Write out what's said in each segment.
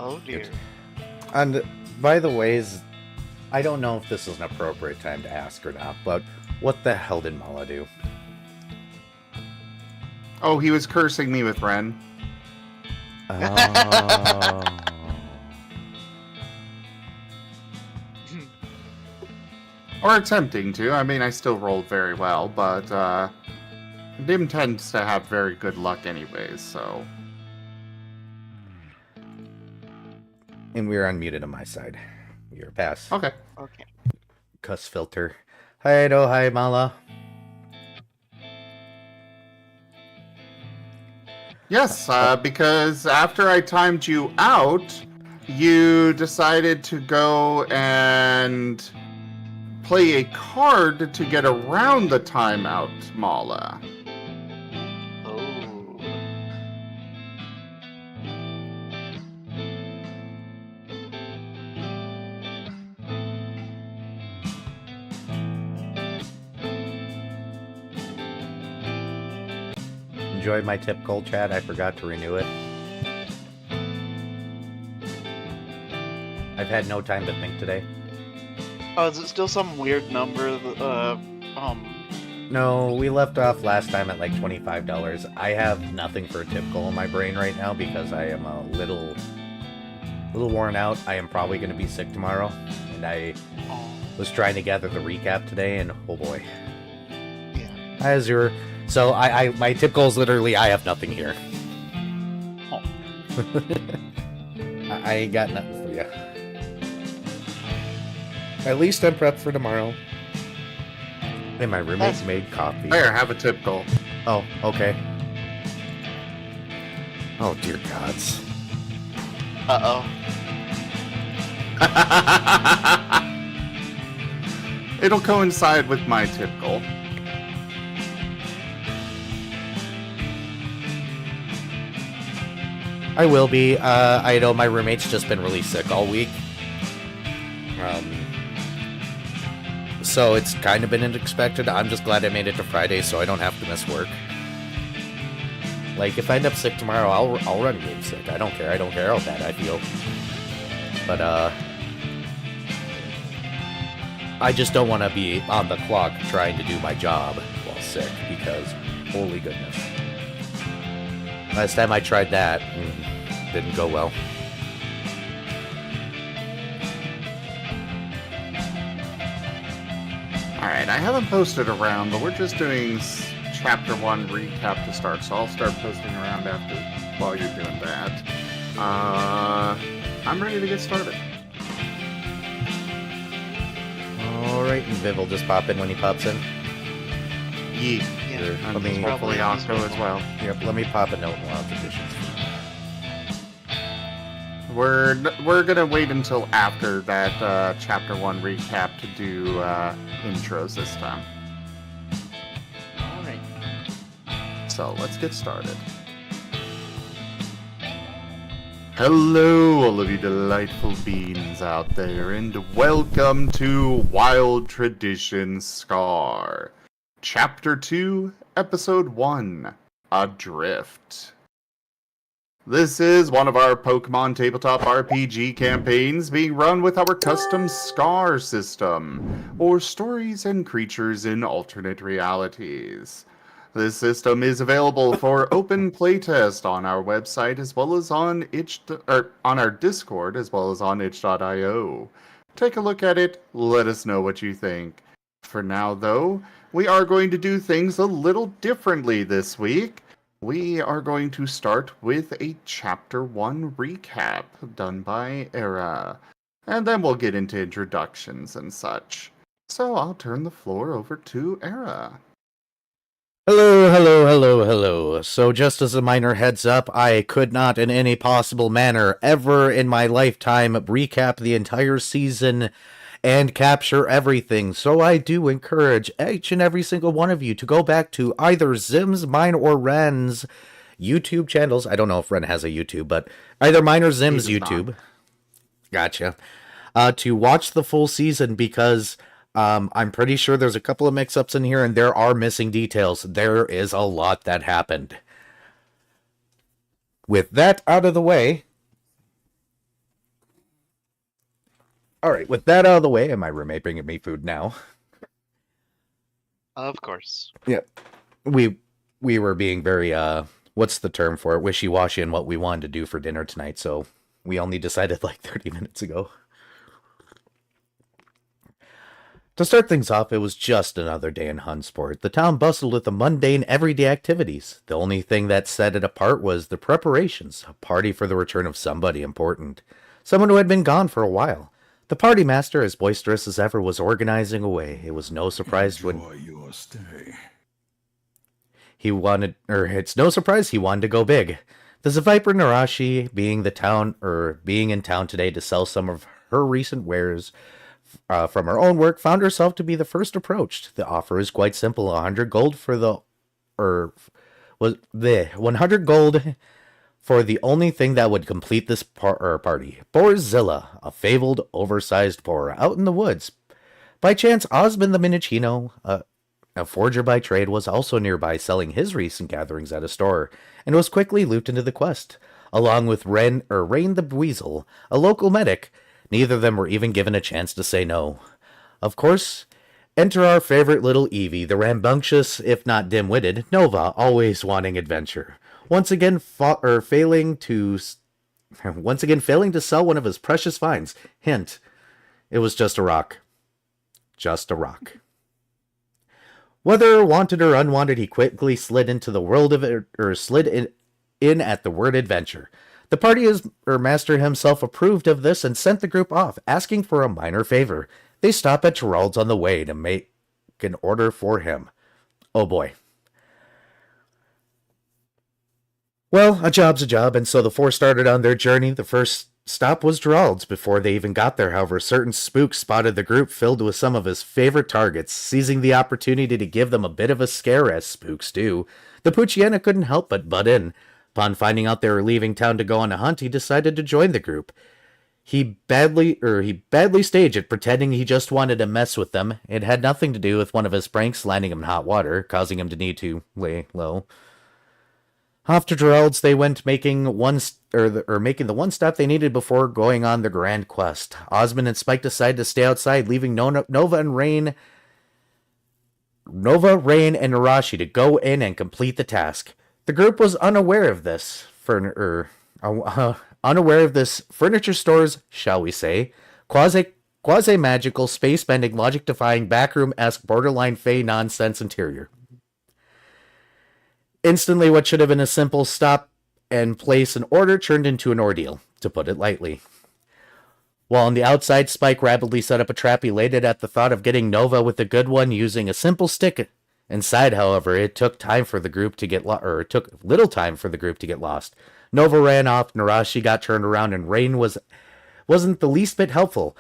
Oh dear. And by the ways, I don't know if this is an appropriate time to ask or not, but what the hell did Mala do? Oh, he was cursing me with Ren. Oh. Or attempting to. I mean, I still rolled very well, but Dim tends to have very good luck anyways, so... And we're unmuted on my side. You're pass. Okay. Okay. Cuss filter. Hi, Mala. Yes, because after I timed you out, you decided to go and play a card to get around the timeout, Mala. Oh. Enjoyed my tip goal chat. I forgot to renew it. I've had no time to think today. Oh, is it still some weird number? No, we left off last time at like $25. I have nothing for a tip goal in my brain right now because I am a little worn out. I am probably going to be sick tomorrow, and I was trying to gather the recap today, and oh boy. Yeah. So my tip goal is literally I have nothing here. Oh. I ain't got nothing for you. At least I'm prepped for tomorrow. And my roommates made coffee. There, have a tip goal. Oh, okay. Oh, dear gods. Uh-oh. It'll coincide with my tip goal. I will be. I know my roommate's just been really sick all week. So it's kind of been unexpected. I'm just glad I made it to Friday so I don't have to miss work. Like, if I end up sick tomorrow, I'll run game sick. I don't care. I don't care how bad I feel. But, I just don't want to be on the clock trying to do my job while sick, because, holy goodness. Last time I tried that, didn't go well. Alright, I haven't posted around, but we're just doing Chapter 1 recap to start, so I'll start posting around while you're doing that. I'm ready to get started. Alright, and Viv will just pop in when he pops in. Yeet. Yeah. And hopefully Anko as well. Yep, let me pop a note in Wild Traditions. We're gonna wait until after that Chapter 1 recap to do intros this time. Alright. So let's get started. Hello, all of you delightful beings out there, and welcome to Wild Traditions Scar. Chapter 2, Episode 1, Adrift. This is one of our Pokemon Tabletop RPG campaigns being run with our custom SCAR system, or Stories and Creatures in Alternate Realities. This system is available for open playtest on our website as well as on on our Discord as well as on itch.io. Take a look at it, let us know what you think. For now though, we are going to do things a little differently this week. We are going to start with a Chapter 1 recap done by Era, and then we'll get into introductions and such. So I'll turn the floor over to Era. Hello. So just as a minor heads up, I could not in any possible manner ever in my lifetime recap the entire season and capture everything. So I do encourage each and every single one of you to go back to either Zim's, mine, or Ren's YouTube channels. I don't know if Ren has a YouTube, but either mine or Zim's YouTube. Not. Gotcha. To watch the full season, because I'm pretty sure there's a couple of mix-ups in here and there are missing details. There is a lot that happened. With that out of the way, All right, with that out of the way, and my roommate bringing me food now. Of course. Yeah, we were being very what's the term for it? Wishy-washy in what we wanted to do for dinner tonight. So we only decided like 30 minutes ago. To start things off, it was just another day in Hunsport. The town bustled with the mundane, everyday activities. The only thing that set it apart was the preparations, a party for the return of somebody important. Someone who had been gone for a while. The party master, as boisterous as ever, was organizing away. It was no surprise Enjoy your stay. It's no surprise he wanted to go big. The Viper Narashi, being in town today to sell some of her recent wares, from her own work, found herself to be the first approached. The offer is quite simple: 100 gold for the 100 gold for the only thing that would complete this party. Borzilla, a fabled, oversized boar out in the woods. By chance, Osmond the Minichino, a forger by trade, was also nearby selling his recent gatherings at a store, and was quickly looped into the quest, along with Rain the Weasel, a local medic. Neither of them were even given a chance to say no. Of course, enter our favorite little Evie, the rambunctious, if not dim-witted, Nova, always wanting adventure. Once again failing to sell one of his precious finds. Hint, it was just a rock. Just a rock. Whether wanted or unwanted, he quickly slid into the world of it, or slid in at the word adventure. The party's master himself approved of this and sent the group off, asking for a minor favor. They stop at Gerald's on the way to make an order for him. Oh boy. Well, a job's a job, and so the four started on their journey. The first stop was Gerald's. Before they even got there, however, certain spooks spotted the group filled with some of his favorite targets. Seizing the opportunity to give them a bit of a scare, as spooks do, the Pucciana couldn't help but butt in. Upon finding out they were leaving town to go on a hunt, he decided to join the group. He badly staged it, pretending he just wanted to mess with them. It had nothing to do with one of his pranks landing him in hot water, causing him to need to lay low. Off to Gerald's, they went making the one stop they needed before going on their grand quest. Osmond and Spike decided to stay outside, leaving Nova, Rain, and Narashi to go in and complete the task. The group was unaware of this furniture store's, shall we say, quasi-magical, space-bending, logic-defying, backroom-esque, borderline Fey nonsense interior. Instantly, what should have been a simple stop and place an order turned into an ordeal, to put it lightly. While on the outside, Spike rapidly set up a trap elated at the thought of getting Nova with a good one using a simple stick. Inside, however, it took little time for the group to get lost. Nova ran off, Narashi got turned around, and Rain wasn't the least bit helpful.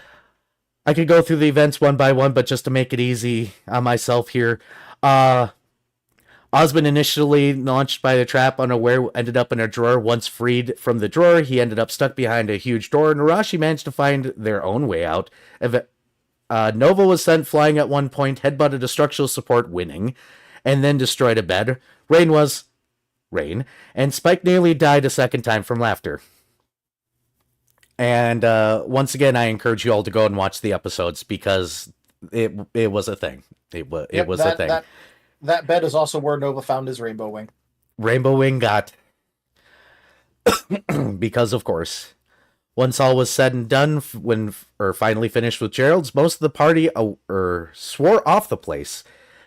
I could go through the events one by one, but just to make it easy on myself here, Osmond, initially launched by the trap unaware, ended up in a drawer. Once freed from the drawer, he ended up stuck behind a huge door. Narashi managed to find their own way out. Nova was sent flying at one point, headbutted a structural support, winning, and then destroyed a bed. Rain, and Spike nearly died a second time from laughter. And once again, I encourage you all to go and watch the episodes because it was a thing. It was a thing. That bed is also where Nova found his Rainbow Wing. Rainbow Wing got because, of course, once all was said and done, finally finished with Gerald's, most of the party swore off the place.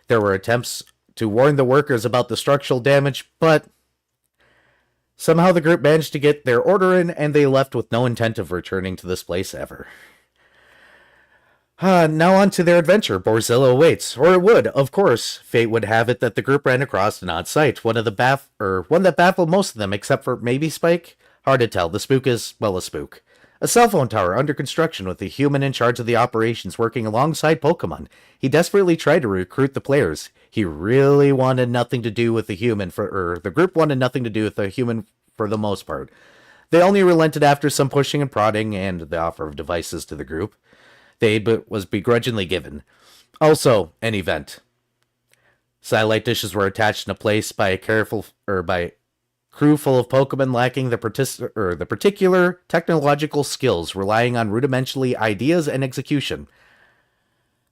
There were attempts to warn the workers about the structural damage, but somehow the group managed to get their order in, and they left with no intent of returning to this place ever. Now on to their adventure. Borzilla awaits, or it would, of course. Fate would have it that the group ran across an odd sight, one that baffled most of them, except for maybe Spike. Hard to tell. The spook is, well, a spook. A cell phone tower under construction with a human in charge of the operations working alongside Pokemon. He desperately tried to recruit the players. He really wanted nothing to do with the human, the group wanted nothing to do with the human for the most part. They only relented after some pushing and prodding and the offer of devices to the group. Was begrudgingly given. Also, an event. Satellite dishes were attached in a place by Crew full of Pokemon lacking the particular technological skills, relying on rudimentary ideas and execution.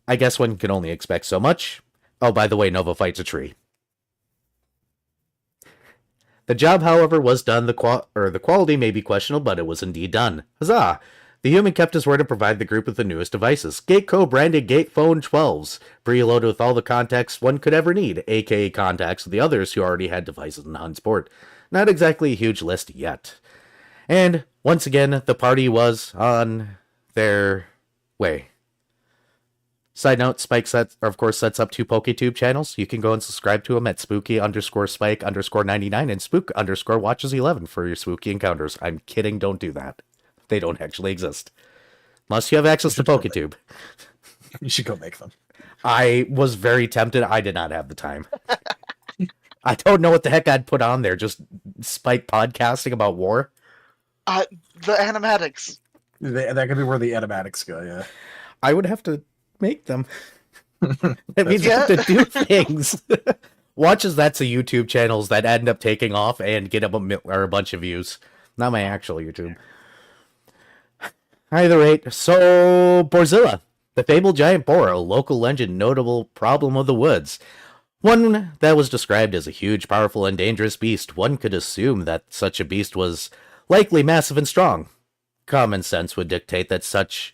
I guess one can only expect so much. Oh, by the way, Nova fights a tree. The job, however, was done. The quality may be questionable, but it was indeed done. Huzzah! The human kept his word to provide the group with the newest devices. Gateco branded Gate Phone 12s, preloaded with all the contacts one could ever need, aka contacts with the others who already had devices in Huntsport. Not exactly a huge list yet. And, once again, the party was on their way. Side note, Spike sets up 2 PokeTube channels. You can go and subscribe to them at spooky_spike_99 and spook_watches11 for your spooky encounters. I'm kidding, don't do that. They don't actually exist. Unless you have access to PokeTube. You should go make them. I was very tempted. I did not have the time. I don't know what the heck I'd put on there. Just Spike podcasting about war. The animatics. That could be where the animatics go, yeah. I would have to make them. That means you have to do things. Watches that's a YouTube channels that end up taking off and get a bunch of views. Not my actual YouTube. Either rate, so Borzilla, the fabled giant boar, a local legend, notable problem of the woods. One that was described as a huge, powerful, and dangerous beast. One could assume that such a beast was likely massive and strong. Common sense would dictate that such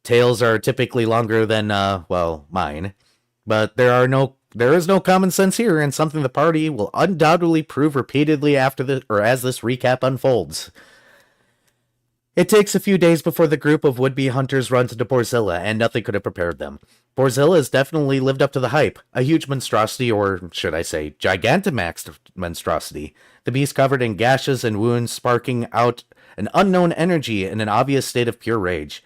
tales are typically longer than, mine. But there is no common sense here, and something the party will undoubtedly prove repeatedly as this recap unfolds. It takes a few days before the group of would-be hunters runs into Borzilla, and nothing could have prepared them. Borzilla has definitely lived up to the hype. A huge monstrosity, or should I say, Gigantamax monstrosity. The beast covered in gashes and wounds, sparking out an unknown energy in an obvious state of pure rage.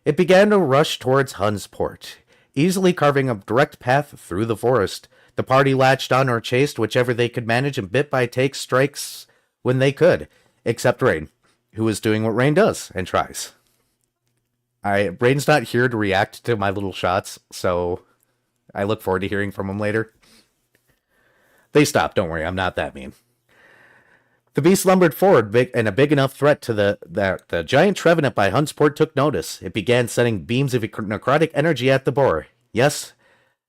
It began to rush towards Huntsport, easily carving a direct path through the forest. The party latched on or chased whichever they could manage and bit by take strikes when they could, except Rain, who was doing what Rain does and tries. Rain's not here to react to my little shots, so I look forward to hearing from him later. They stopped, don't worry, I'm not that mean. The beast lumbered forward, and a big enough threat to the giant Trevenant by Huntsport took notice. It began sending beams of necrotic energy at the boar. Yes,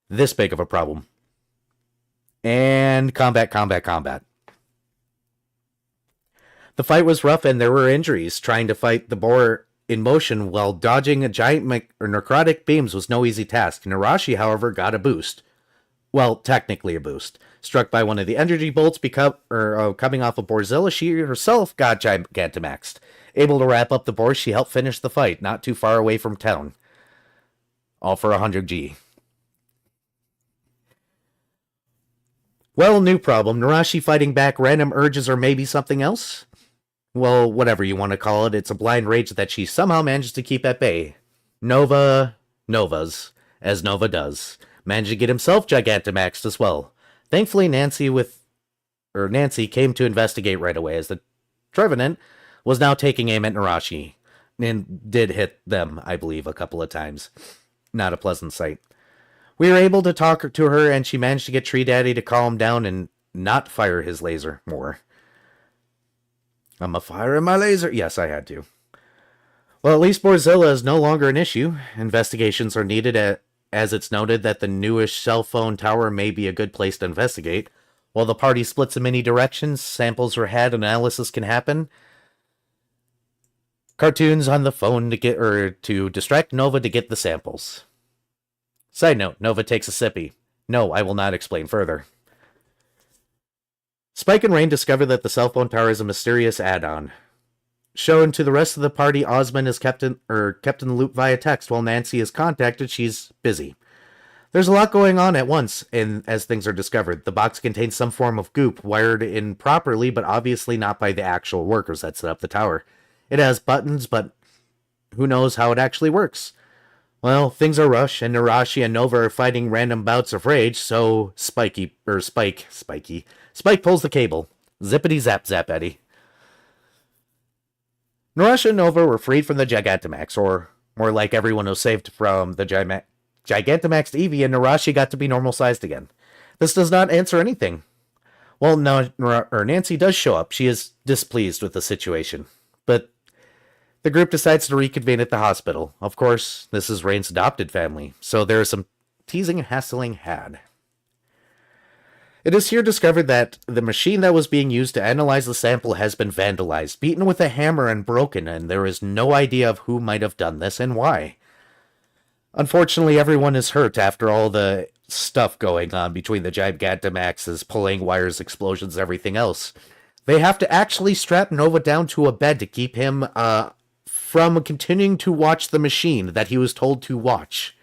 this big of a problem. And combat. The fight was rough and there were injuries. Trying to fight the boar in motion while dodging a giant necrotic beams was no easy task. Narashi, however, got a boost. Well, technically a boost. Struck by one of the energy bolts coming off of Borzilla, she herself got Gigantamaxed. Able to wrap up the boar, she helped finish the fight, not too far away from town. All for 100G. Well, new problem. Narashi fighting back random urges or maybe something else? Well, whatever you want to call it, it's a blind rage that she somehow manages to keep at bay. Novas, as Nova does. Managed to get himself Gigantamaxed as well. Thankfully, Nancy came to investigate right away, as the Trevenant was now taking aim at Narashi, and did hit them, I believe, a couple of times. Not a pleasant sight. We were able to talk to her, and she managed to get Tree Daddy to calm down and not fire his laser more. I'm firing my laser. Yes, I had to. Well, at least Borzilla is no longer an issue. Investigations are needed as it's noted that the newish cell phone tower may be a good place to investigate. While the party splits in many directions, samples are had, analysis can happen. Cartoons on the phone to distract Nova to get the samples. Side note, Nova takes a sippy. No, I will not explain further. Spike and Rain discover that the cell phone tower is a mysterious add-on. Shown to the rest of the party, Osmond is kept in the loop via text. While Nancy is contacted, she's busy. There's a lot going on at once, and as things are discovered. The box contains some form of goop, wired in properly, but obviously not by the actual workers that set up the tower. It has buttons, but who knows how it actually works. Well, things are rushed, and Narashi and Nova are fighting random bouts of rage, so Spike pulls the cable. Zippity zap zap Eddie. Narashi and Nova were freed from the Gigantamax, or more like everyone was saved from the Gigantamax Eevee, and Narashi got to be normal-sized again. This does not answer anything. Well, no, or Nancy does show up. She is displeased with the situation. But the group decides to reconvene at the hospital. Of course, this is Rain's adopted family, so there is some teasing and hassling had. It is here discovered that the machine that was being used to analyze the sample has been vandalized, beaten with a hammer, and broken, and there is no idea of who might have done this and why. Unfortunately, everyone is hurt after all the stuff going on between the Gigantamaxes, pulling wires, explosions, everything else. They have to actually strap Nova down to a bed to keep him from continuing to watch the machine that he was told to watch.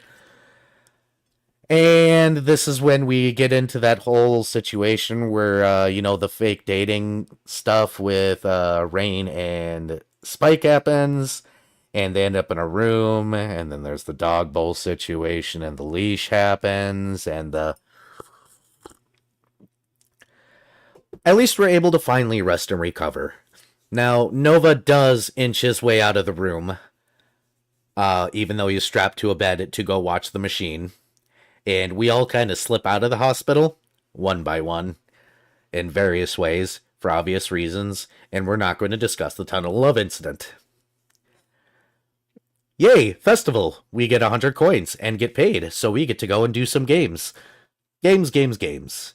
And this is when we get into that whole situation where, the fake dating stuff with Rain and Spike happens, and they end up in a room, and then there's the dog bowl situation, and the leash happens, and at least we're able to finally rest and recover. Now, Nova does inch his way out of the room, even though he's strapped to a bed to go watch the machine. And we all kind of slip out of the hospital, one by one, in various ways, for obvious reasons, and we're not going to discuss the Tunnel of Love incident. Yay, festival! We get 100 coins and get paid, so we get to go and do some games. Games.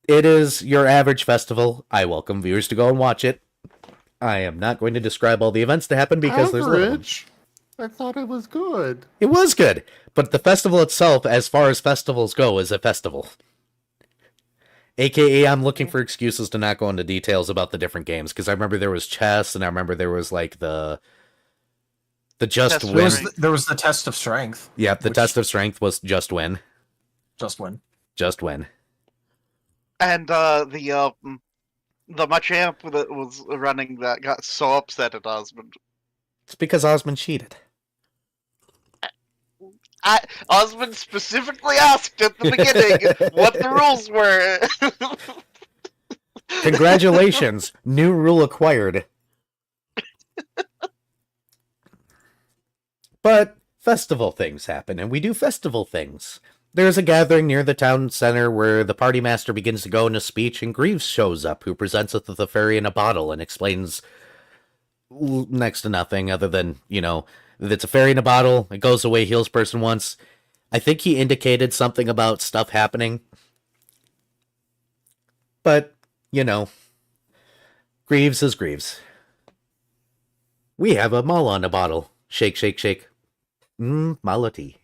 It is your average festival. I welcome viewers to go and watch it. I am not going to describe all the events to happen because there's a lot of them. I thought it was good. It was good, but the festival itself, as far as festivals go, is a festival. AKA, I'm looking for excuses to not go into details about the different games, because I remember there was chess, and I remember there was, like, the just Test win. There was the test of strength. Yep, the test of strength was just win. Just win. Just win. And the Machamp that was running that got so upset at Osmond. It's because Osmond cheated. Osmond specifically asked at the beginning what the rules were. Congratulations, new rule acquired. But festival things happen, and we do festival things. There's a gathering near the town center where the party master begins to go into speech, and Greaves shows up, who presents us with a fairy in a bottle and explains next to nothing other than, that it's a fairy in a bottle, it goes away, heals person once. I think he indicated something about stuff happening. But, Greaves is Greaves. We have a mala in a bottle. Shake, shake, shake. Mala tea.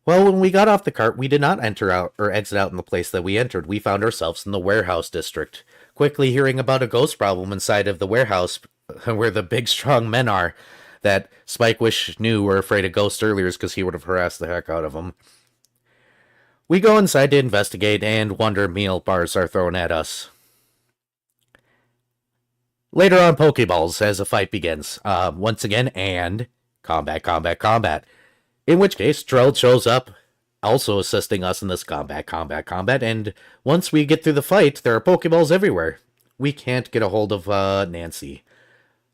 Well, when we got off the cart, we did not enter out or exit out in the place that we entered. We found ourselves in the warehouse district, quickly hearing about a ghost problem inside of the warehouse where the big, strong men are that Spike Wish knew were afraid of ghosts earlier because he would have harassed the heck out of them. We go inside to investigate and wonder meal bars are thrown at us. Later on, Pokeballs as a fight begins. Once again, and combat. In which case, Drell shows up, also assisting us in this combat, and once we get through the fight, there are Pokeballs everywhere. We can't get a hold of Nancy.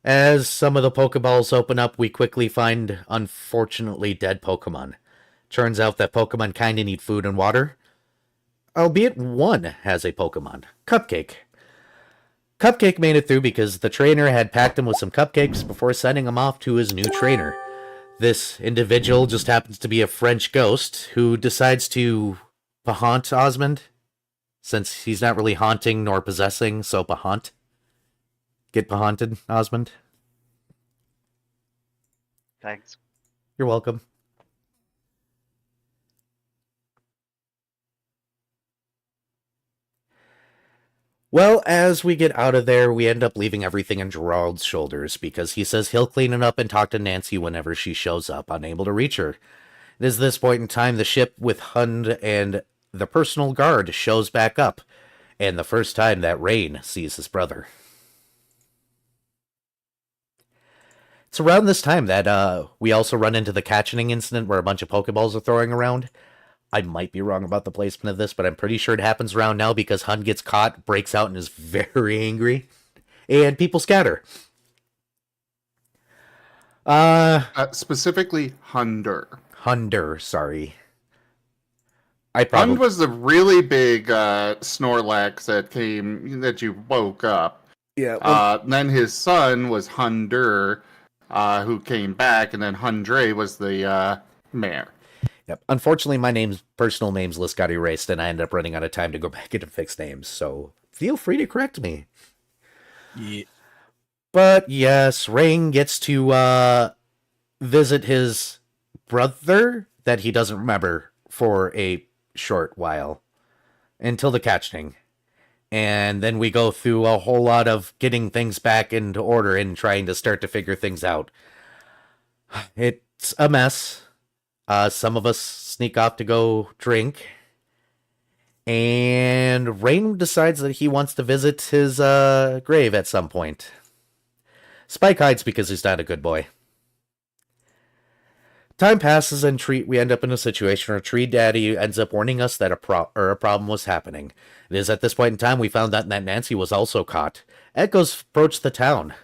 As some of the Pokeballs open up, we quickly find, unfortunately, dead Pokemon. Turns out that Pokemon kinda need food and water. Albeit one has a Pokemon, Cupcake. Cupcake made it through because the trainer had packed him with some cupcakes before sending him off to his new trainer. This individual just happens to be a French ghost who decides to haunt Osmond, since he's not really haunting nor possessing, so haunt. Get haunted, Osmond. Thanks. You're welcome. Well, as we get out of there, we end up leaving everything in Gerald's shoulders, because he says he'll clean it up and talk to Nancy whenever she shows up, unable to reach her. It is this point in time the ship with Hund and the personal guard shows back up, and the first time that Rain sees his brother. It's around this time that we also run into the catching incident where a bunch of Pokeballs are throwing around. I might be wrong about the placement of this, but I'm pretty sure it happens around now because Hun gets caught, breaks out, and is very angry. And people scatter. Specifically, Hunder. Hunder, sorry. I Hund probably was the really big Snorlax that you woke up. Then his son was Hunder, who came back, and then Hundre was the mare. Yep. Unfortunately, my personal names list got erased, and I ended up running out of time to go back into fixed names. So feel free to correct me. Yeah. But yes, Rain gets to visit his brother that he doesn't remember for a short while until the catching. And then we go through a whole lot of getting things back into order and trying to start to figure things out. It's a mess. Some of us sneak off to go drink. And Rain decides that he wants to visit his grave at some point. Spike hides because he's not a good boy. Time passes and we end up in a situation where Tree Daddy ends up warning us that a problem was happening. It is at this point in time we found out that Nancy was also caught. Echoes approach the town.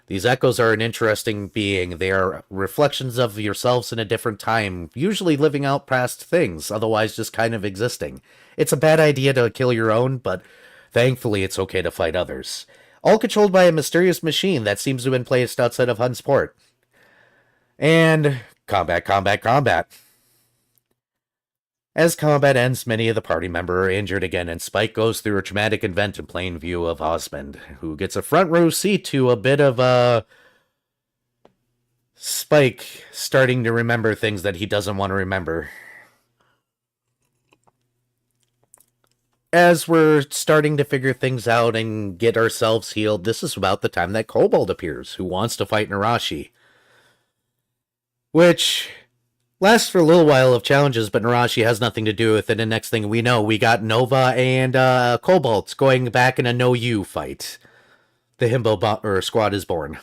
These echoes are an interesting being. They are reflections of yourselves in a different time, usually living out past things, otherwise just kind of existing. It's a bad idea to kill your own, but thankfully it's okay to fight others. All controlled by a mysterious machine that seems to have been placed outside of Hunt's port. And combat. As combat ends, many of the party members are injured again, and Spike goes through a traumatic event in plain view of Osmond, who gets a front row seat to a bit of Spike starting to remember things that he doesn't want to remember. As we're starting to figure things out and get ourselves healed, this is about the time that Kobold appears, who wants to fight Narashi. Which lasts for a little while of challenges, but Narashi has nothing to do with it, and next thing we know, we got Nova and Cobalt going back in a no-you fight. The Himbo squad is born.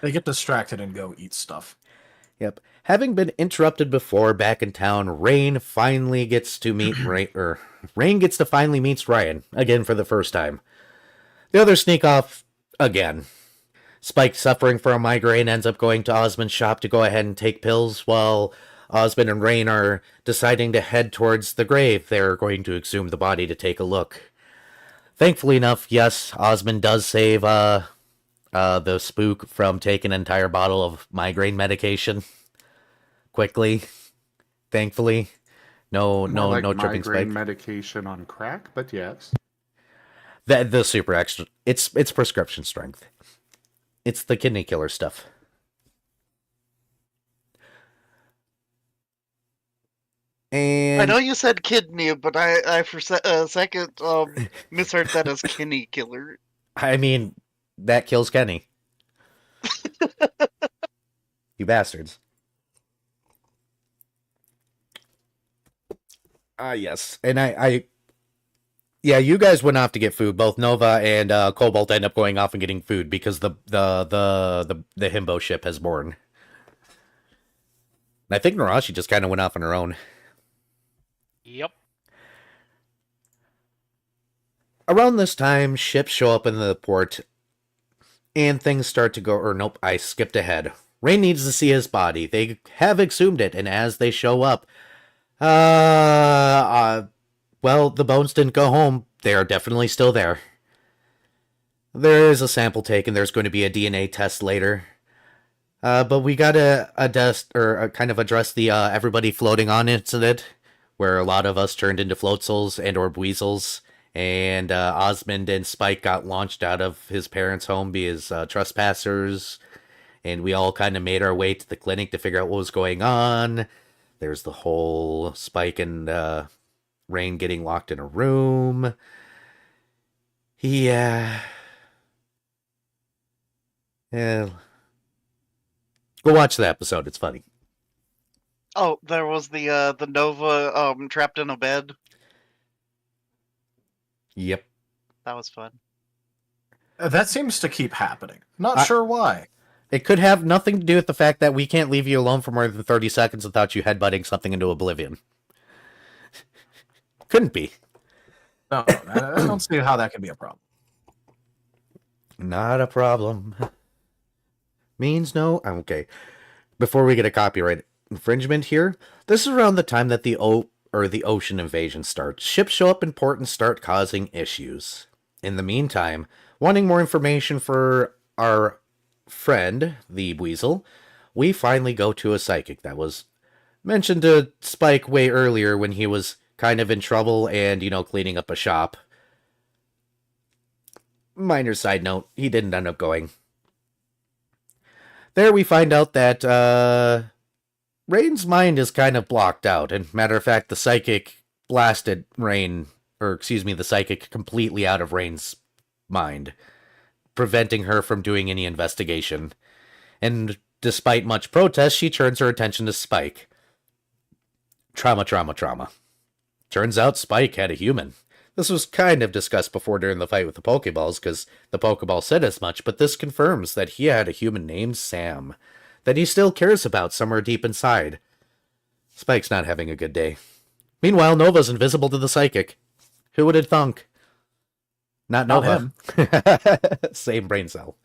They get distracted and go eat stuff. Yep. Having been interrupted before back in town, Rain finally gets to meet Rain gets to finally meet Ryan again for the first time. The others sneak off again. Spike, suffering from a migraine, ends up going to Osmond's shop to go ahead and take pills, while Osmond and Rain are deciding to head towards the grave. They're going to exhume the body to take a look. Thankfully enough, yes, Osmond does save the spook from taking an entire bottle of migraine medication quickly. Thankfully, no tripping Spike. Migraine medication on crack, but yes. The super extra. It's prescription strength. It's the kidney killer stuff. And I know you said kidney, but I for a second misheard that as kidney killer. I mean, that kills Kenny. You bastards. Yes. And yeah, you guys went off to get food. Both Nova and Cobalt end up going off and getting food because the Himbo ship has born. And I think Narashi just kind of went off on her own. Yep. Around this time, ships show up in the port, and things start to go. Or nope, I skipped ahead. Rain needs to see his body. They have exhumed it, and as they show up, well, the bones didn't go home. They are definitely still there. There is a sample taken. There's going to be a DNA test later. But we gotta kind of address the everybody floating on incident, where a lot of us turned into floatzels and or weasels, and Osmond and Spike got launched out of his parents' home because trespassers, and we all kind of made our way to the clinic to figure out what was going on. There's the whole Spike and Rain getting locked in a room. Yeah. Go watch the episode. It's funny. Oh, there was the Nova trapped in a bed. Yep. That was fun. That seems to keep happening. Not sure why. It could have nothing to do with the fact that we can't leave you alone for more than 30 seconds without you headbutting something into oblivion. Couldn't be. No, I don't see how that could be a problem. Not a problem. Means no. Okay. Before we get a copyright infringement here. This is around the time that the ocean invasion starts. Ships show up in port and start causing issues. In the meantime, wanting more information for our friend, the Weasel, we finally go to a psychic that was mentioned to Spike way earlier when he was kind of in trouble and, cleaning up a shop. Minor side note, he didn't end up going. There we find out that, Rain's mind is kind of blocked out, and matter of fact, the psychic blasted the psychic completely out of Rain's mind, preventing her from doing any investigation. And despite much protest, she turns her attention to Spike. Trauma. Turns out Spike had a human. This was kind of discussed before during the fight with the Pokeballs, because the Pokeball said as much, but this confirms that he had a human named Sam, that he still cares about somewhere deep inside. Spike's not having a good day. Meanwhile, Nova's invisible to the psychic. Who would have thunk? Not Nova. Same brain cell.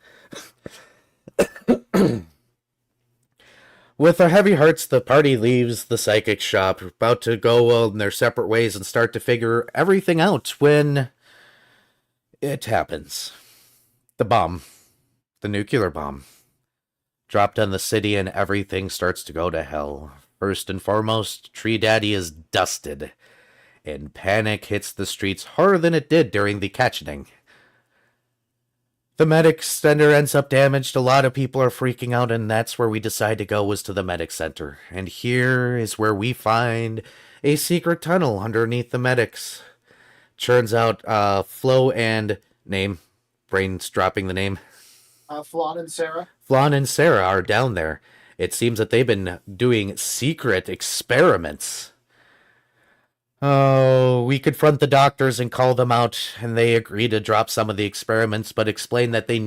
With their heavy hearts, the party leaves the psychic shop, about to go on their separate ways and start to figure everything out when it happens. The bomb. The nuclear bomb. Dropped on the city and everything starts to go to hell. First and foremost, Tree Daddy is dusted, and panic hits the streets harder than it did during the catching. The medic center ends up damaged, a lot of people are freaking out, and that's where we decide to go, was to the medic center. And here is where we find a secret tunnel underneath the medics. Turns out, Flo and name, brain's dropping the name. Flan and Sarah. Flan and Sarah are down there. It seems that they've been doing secret experiments. Oh, we confront the doctors and call them out, and they agree to drop some of the experiments, but explain that they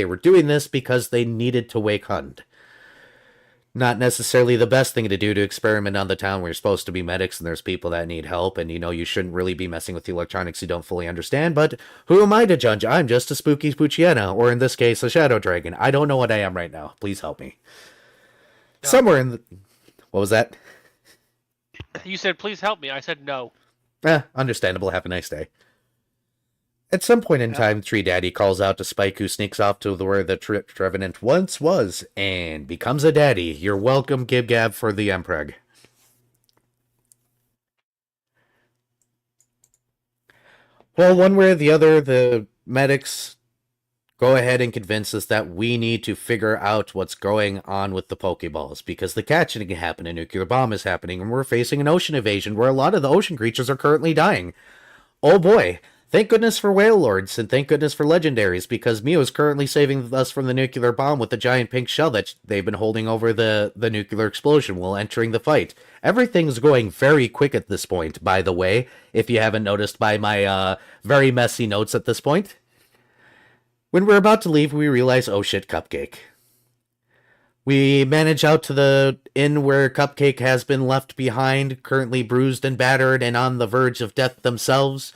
were doing this because they needed to wake Hund. Not necessarily the best thing to do to experiment on the town where you're supposed to be medics and there's people that need help, and you shouldn't really be messing with the electronics you don't fully understand, but who am I to judge? I'm just a spooky Spoochiana, or in this case, a shadow dragon. I don't know what I am right now. Please help me. No. Somewhere in the... What was that? You said, please help me. I said no. Understandable. Have a nice day. At some point in time, Tree Daddy calls out to Spike, who sneaks off to where the Trevenant once was, and becomes a daddy. You're welcome, Gib Gab, for the Empreg. Well, one way or the other, the medics go ahead and convince us that we need to figure out what's going on with the Pokeballs, because the catching can happen, a nuclear bomb is happening, and we're facing an ocean invasion where a lot of the ocean creatures are currently dying. Oh boy, thank goodness for Whale Lords, and thank goodness for Legendaries, because Mew is currently saving us from the nuclear bomb with the giant pink shell that they've been holding over the nuclear explosion while entering the fight. Everything's going very quick at this point, by the way, if you haven't noticed by my very messy notes at this point. When we're about to leave, we realize, oh shit, Cupcake. We manage out to the inn where Cupcake has been left behind, currently bruised and battered and on the verge of death themselves,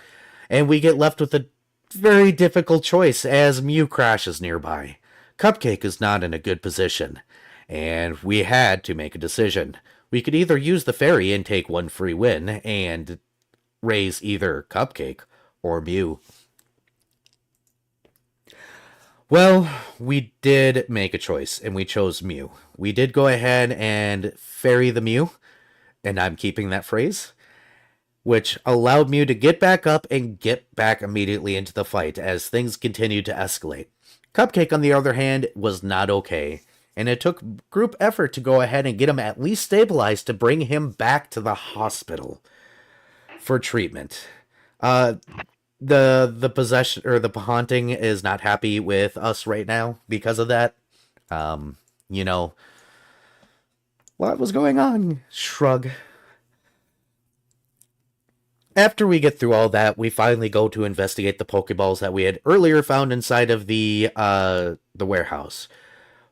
and we get left with a very difficult choice as Mew crashes nearby. Cupcake is not in a good position, and we had to make a decision. We could either use the ferry and take one free win and raise either Cupcake or Mew. Well, we did make a choice, and we chose Mew. We did go ahead and ferry the Mew, and I'm keeping that phrase, which allowed Mew to get back up and get back immediately into the fight as things continued to escalate. Cupcake, on the other hand, was not okay, and it took group effort to go ahead and get him at least stabilized to bring him back to the hospital for treatment. The possession or the haunting is not happy with us right now because of that. What was going on? Shrug. After we get through all that, we finally go to investigate the Pokeballs that we had earlier found inside of the warehouse.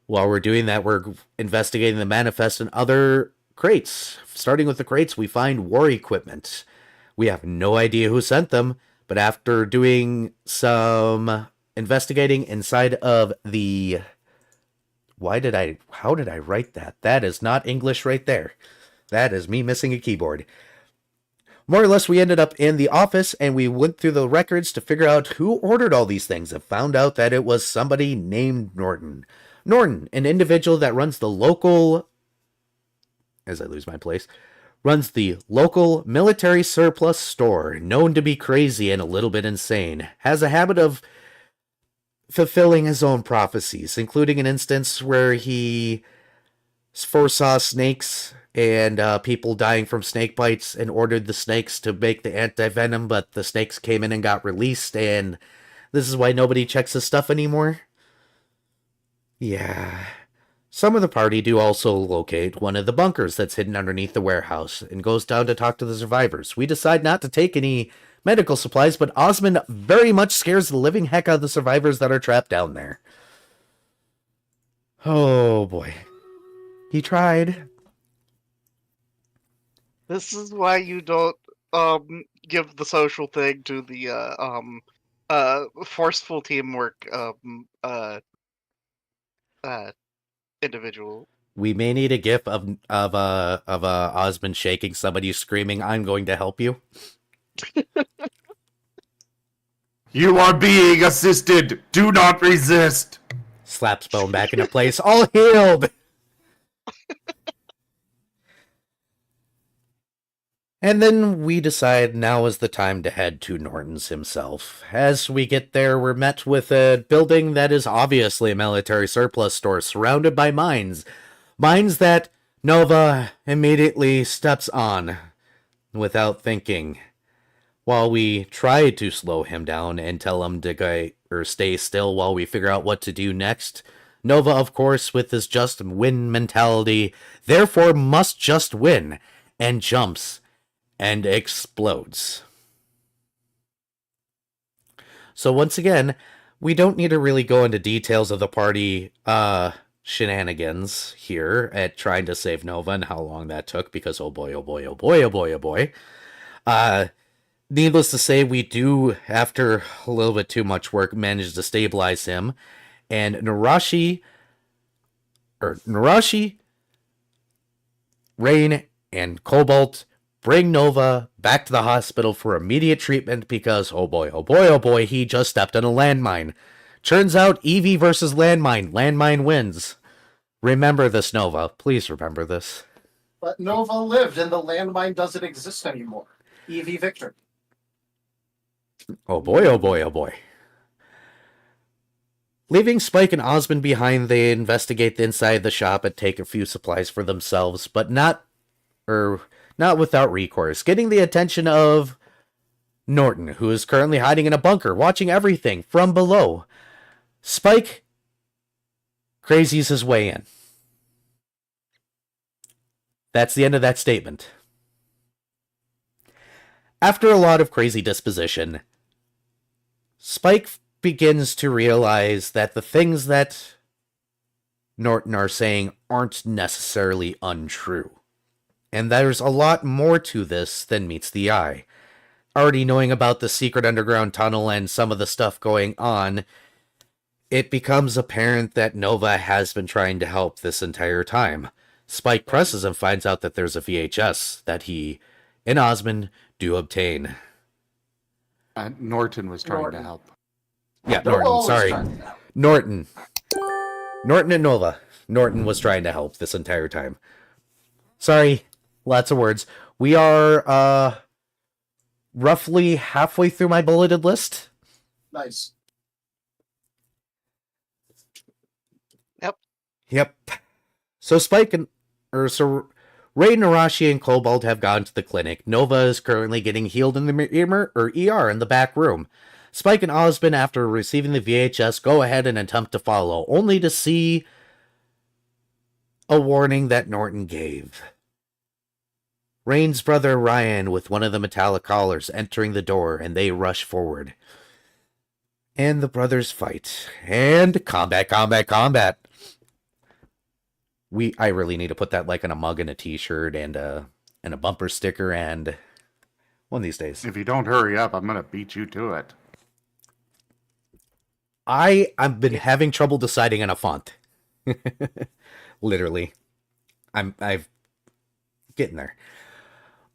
While we're doing that, we're investigating the manifest and other crates. Starting with the crates, we find war equipment. We have no idea who sent them. But after doing some investigating inside of the How did I write that? That is not English right there. That is me missing a keyboard. More or less, we ended up in the office and we went through the records to figure out who ordered all these things and found out that it was somebody named Norton. Norton, an individual that runs the local, as I lose my place, runs the local military surplus store, known to be crazy and a little bit insane, has a habit of fulfilling his own prophecies, including an instance where he foresaw snakes and people dying from snake bites and ordered the snakes to make the anti-venom, but the snakes came in and got released, and this is why nobody checks his stuff anymore. Yeah. Some of the party do also locate one of the bunkers that's hidden underneath the warehouse and goes down to talk to the survivors. We decide not to take any medical supplies, but Osmond very much scares the living heck out of the survivors that are trapped down there. Oh boy. He tried. This is why you don't give the social thing to the forceful teamwork individual. We may need a gif of Osmond shaking somebody screaming, "I'm going to help you." You are being assisted. Do not resist. Slaps Bone back into place, all healed. And then we decide now is the time to head to Norton's himself. As we get there, we're met with a building that is obviously a military surplus store surrounded by mines. Mines that Nova immediately steps on without thinking. While we try to slow him down and tell him to go or stay still while we figure out what to do next, Nova, of course, with his just win mentality, therefore must just win, and jumps and explodes. So once again, we don't need to really go into details of the party shenanigans here at trying to save Nova and how long that took, because oh boy, oh boy, oh boy, oh boy, oh boy. Needless to say, we do, after a little bit too much work, manage to stabilize him, and Narashi, Rain, and Cobalt bring Nova back to the hospital for immediate treatment because, oh boy, oh boy, oh boy, he just stepped on a landmine. Turns out, Evie versus landmine. Landmine wins. Remember this, Nova. Please remember this. But Nova lived, and the landmine doesn't exist anymore. Evie Victor. Oh boy, oh boy, oh boy. Leaving Spike and Osmond behind, they investigate the inside of the shop and take a few supplies for themselves, but not without recourse, getting the attention of Norton, who is currently hiding in a bunker, watching everything from below. Spike crazies his way in. That's the end of that statement. After a lot of crazy disposition, Spike begins to realize that the things that Norton are saying aren't necessarily untrue. And there's a lot more to this than meets the eye. Already knowing about the secret underground tunnel and some of the stuff going on, it becomes apparent that Nova has been trying to help this entire time. Spike presses and finds out that there's a VHS that he and Osmond do obtain. Norton was trying to help. Yeah, Norton, sorry. Norton and Nova. Norton was trying to help this entire time. Sorry, lots of words. We are roughly halfway through my bulleted list. Nice. Yep. So Ray, Narashi, and Cobalt have gone to the clinic. Nova is currently getting healed in the ER in the back room. Spike and Osmond, after receiving the VHS, go ahead and attempt to follow, only to see a warning that Norton gave. Rain's brother Ryan with one of the metallic collars entering the door, and they rush forward. And the brothers fight. And combat. I really need to put that like on a mug and a t-shirt and a bumper sticker and one of these days. If you don't hurry up, I'm gonna beat you to it. I've been having trouble deciding on a font. Literally. I've getting there.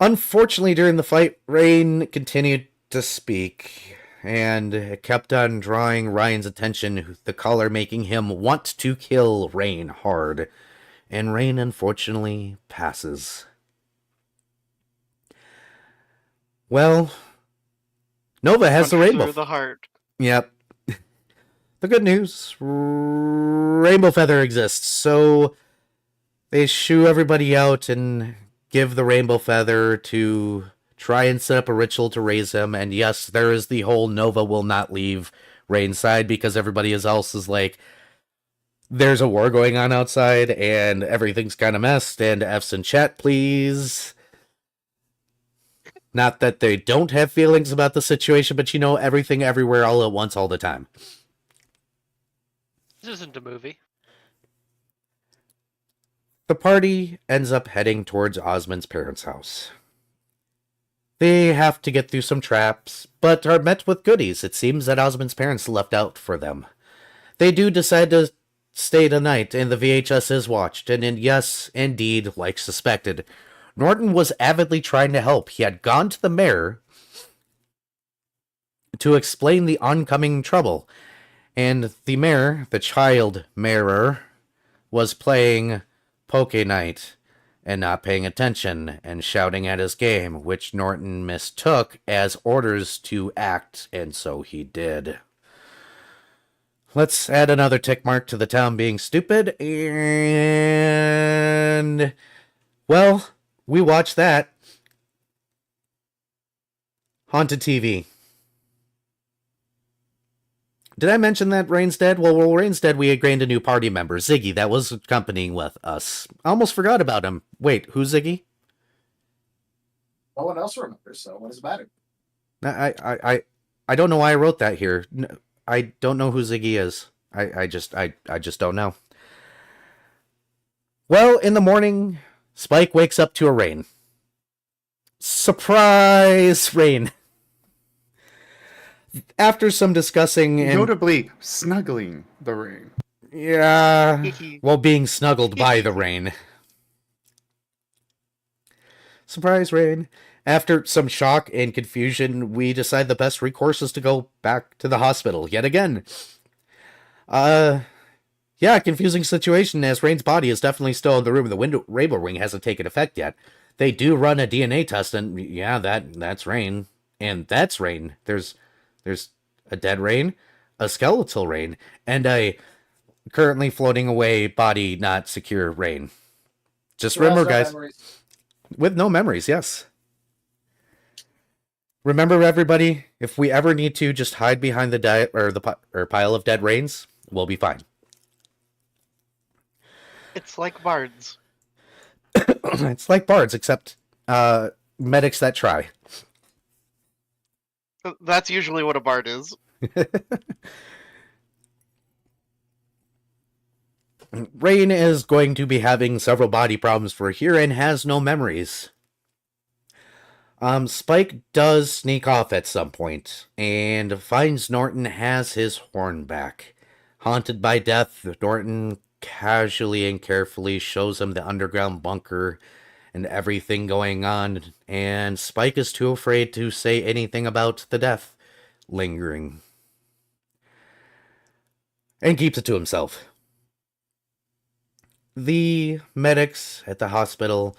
Unfortunately, during the fight, Rain continued to speak and kept on drawing Ryan's attention, the caller making him want to kill Rain hard. And Rain unfortunately passes. Well, Nova has the Punch rainbow. through the heart. Yep. The good news, Rainbow Feather exists, so they shoo everybody out and give the Rainbow Feather to try and set up a ritual to raise him. And yes, there is the whole Nova will not leave Rain's side because everybody else is like, there's a war going on outside and everything's kind of messed. And F's in chat, please. Not that they don't have feelings about the situation, but everything everywhere all at once all the time. This isn't a movie. The party ends up heading towards Osmond's parents' house. They have to get through some traps, but are met with goodies. It seems that Osmond's parents left out for them. They do decide to stay the night, and the VHS is watched, and yes, indeed, like suspected, Norton was avidly trying to help. He had gone to the mayor to explain the oncoming trouble, and the mayor, the child mayor, was playing Poke Night and not paying attention and shouting at his game, which Norton mistook as orders to act, and so he did. Let's add another tick mark to the town being stupid, and well, we watched that. Haunted TV. Did I mention that Rain's dead? Well, Rain's dead. We had gained a new party member, Ziggy, that was accompanying with us. I almost forgot about him. Wait, who's Ziggy? No one else remembers, so what does it matter? I don't know why I wrote that here. I don't know who Ziggy is. I just don't know. Well, in the morning, Spike wakes up to a rain. Surprise rain. After some discussing and Notably, snuggling the rain. yeah, well, being snuggled by the rain. Surprise rain. After some shock and confusion, we decide the best recourse is to go back to the hospital yet again. Yeah, confusing situation as Rain's body is definitely still in the room. The rainbow ring hasn't taken effect yet. They do run a DNA test, and yeah, that's Rain, and that's Rain. There's a dead Rain, a skeletal Rain, and a currently floating away body not secure Rain. Just remember, guys, with no memories, yes. Remember, everybody, if we ever need to, just hide behind the pile of dead Rains, we'll be fine. It's like bards. It's like bards, except medics that try. That's usually what a bard is. Rain is going to be having several body problems for here and has no memories. Spike does sneak off at some point and finds Norton has his horn back. Haunted by death, Norton casually and carefully shows him the underground bunker and everything going on, and Spike is too afraid to say anything about the death lingering. And keeps it to himself. The medics at the hospital,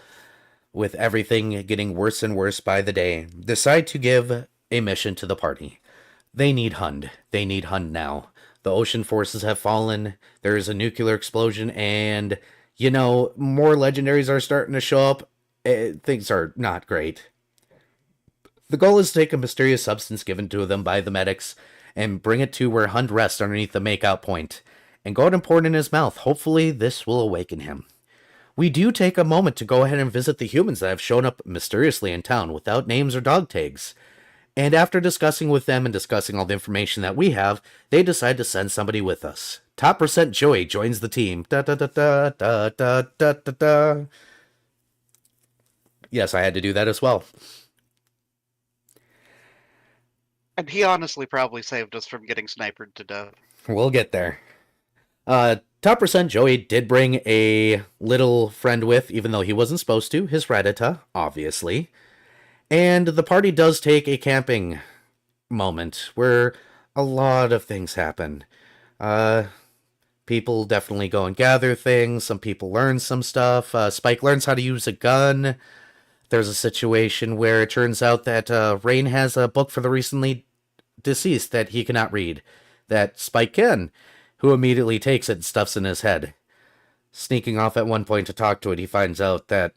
with everything getting worse and worse by the day, decide to give a mission to the party. They need Hund. They need Hund now. The ocean forces have fallen, there is a nuclear explosion, and, more legendaries are starting to show up. Things are not great. The goal is to take a mysterious substance given to them by the medics and bring it to where Hund rests underneath the makeout point, and go out and pour it in his mouth. Hopefully this will awaken him. We do take a moment to go ahead and visit the humans that have shown up mysteriously in town without names or dog tags. And after discussing with them and discussing all the information that we have, they decide to send somebody with us. Top percent Joey joins the team. Da da da da da da da da da. Yes, I had to do that as well. And he honestly probably saved us from getting sniped to death. We'll get there. Top percent, Joey did bring a little friend with, even though he wasn't supposed to, his Reddita, obviously. And the party does take a camping moment where a lot of things happen. People definitely go and gather things. Some people learn some stuff. Spike learns how to use a gun. There's a situation where it turns out that Rain has a book for the recently deceased that he cannot read, that Spike can, who immediately takes it and stuffs in his head. Sneaking off at one point to talk to it, he finds out that,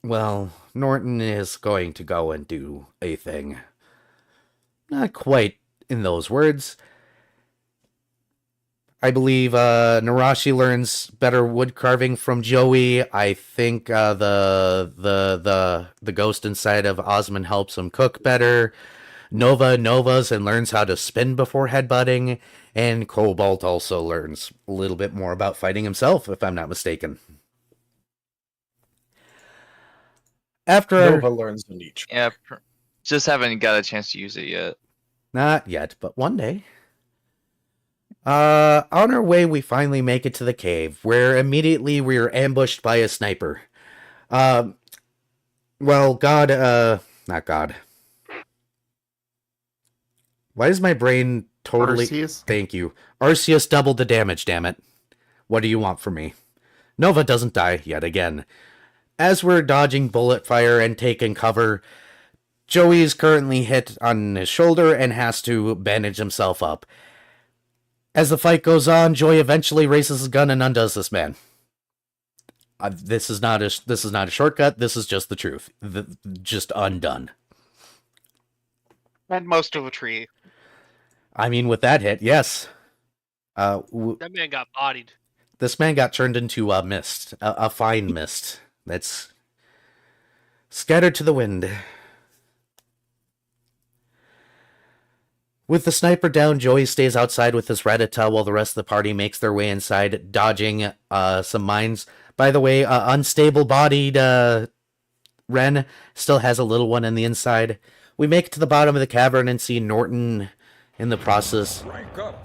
well, Norton is going to go and do a thing. Not quite in those words. I believe Narashi learns better wood carving from Joey. I think the ghost inside of Osmond helps him cook better. Nova novas and learns how to spin before headbutting. And Cobalt also learns a little bit more about fighting himself, if I'm not mistaken. After Nova learns in each. Yeah, just haven't got a chance to use it yet. Not yet, but one day. On our way, we finally make it to the cave, where immediately we are ambushed by a sniper. Well, God, not God. Why is my brain totally... Arceus? Thank you. Arceus doubled the damage, damn it. What do you want from me? Nova doesn't die yet again. As we're dodging bullet fire and taking cover, Joey is currently hit on his shoulder and has to bandage himself up. As the fight goes on, Joey eventually raises his gun and undoes this man. This is not a shortcut. This is just the truth. Just undone. And most of a tree. I mean, with that hit, yes. That man got bodied. This man got turned into a mist, a fine mist that's scattered to the wind. With the sniper down, Joey stays outside with his Reddita while the rest of the party makes their way inside, dodging some mines. By the way, unstable-bodied Ren still has a little one in the inside. We make it to the bottom of the cavern and see Norton in the process. Rank up.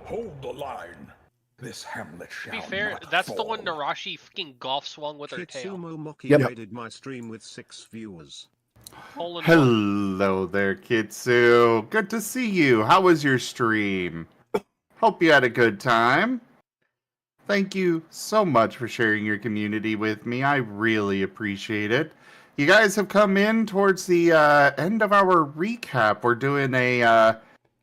Hold the line. This hamlet shall To be fair, not that's the fall. one Narashi fucking golf swung with her tail. Kitsumo Moki Yep. raided my stream with 6 viewers. Hole in one. Hello there, Kitsu. Good to see you. How was your stream? Hope you had a good time. Thank you so much for sharing your community with me. I really appreciate it. You guys have come in towards the end of our recap. We're doing a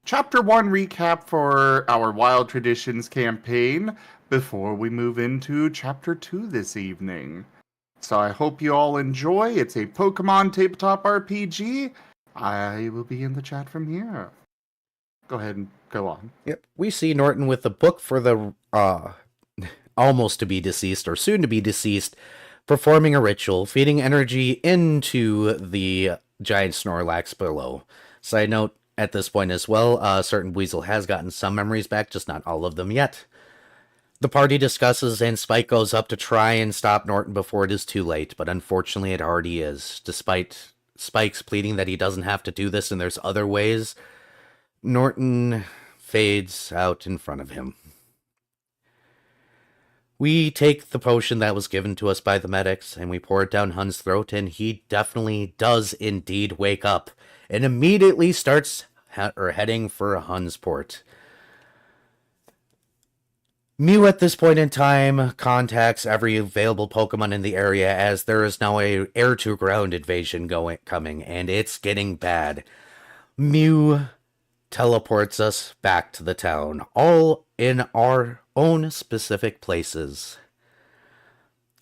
Chapter 1 recap for our Wild Traditions campaign before we move into Chapter 2 this evening. So I hope you all enjoy. It's a Pokemon tabletop RPG. I will be in the chat from here. Go ahead and go on. Yep. We see Norton with the book for the almost to be deceased or soon to be deceased, performing a ritual, feeding energy into the giant Snorlax below. Side note, at this point as well, certain Weasel has gotten some memories back, just not all of them yet. The party discusses and Spike goes up to try and stop Norton before it is too late, but unfortunately it already is. Despite Spike's pleading that he doesn't have to do this and there's other ways, Norton fades out in front of him. We take the potion that was given to us by the medics and we pour it down Hun's throat, and he definitely does indeed wake up and immediately starts heading for Hun's port. Mew at this point in time contacts every available Pokemon in the area as there is now a air-to-ground invasion coming, and it's getting bad. Mew teleports us back to the town, all in our own specific places.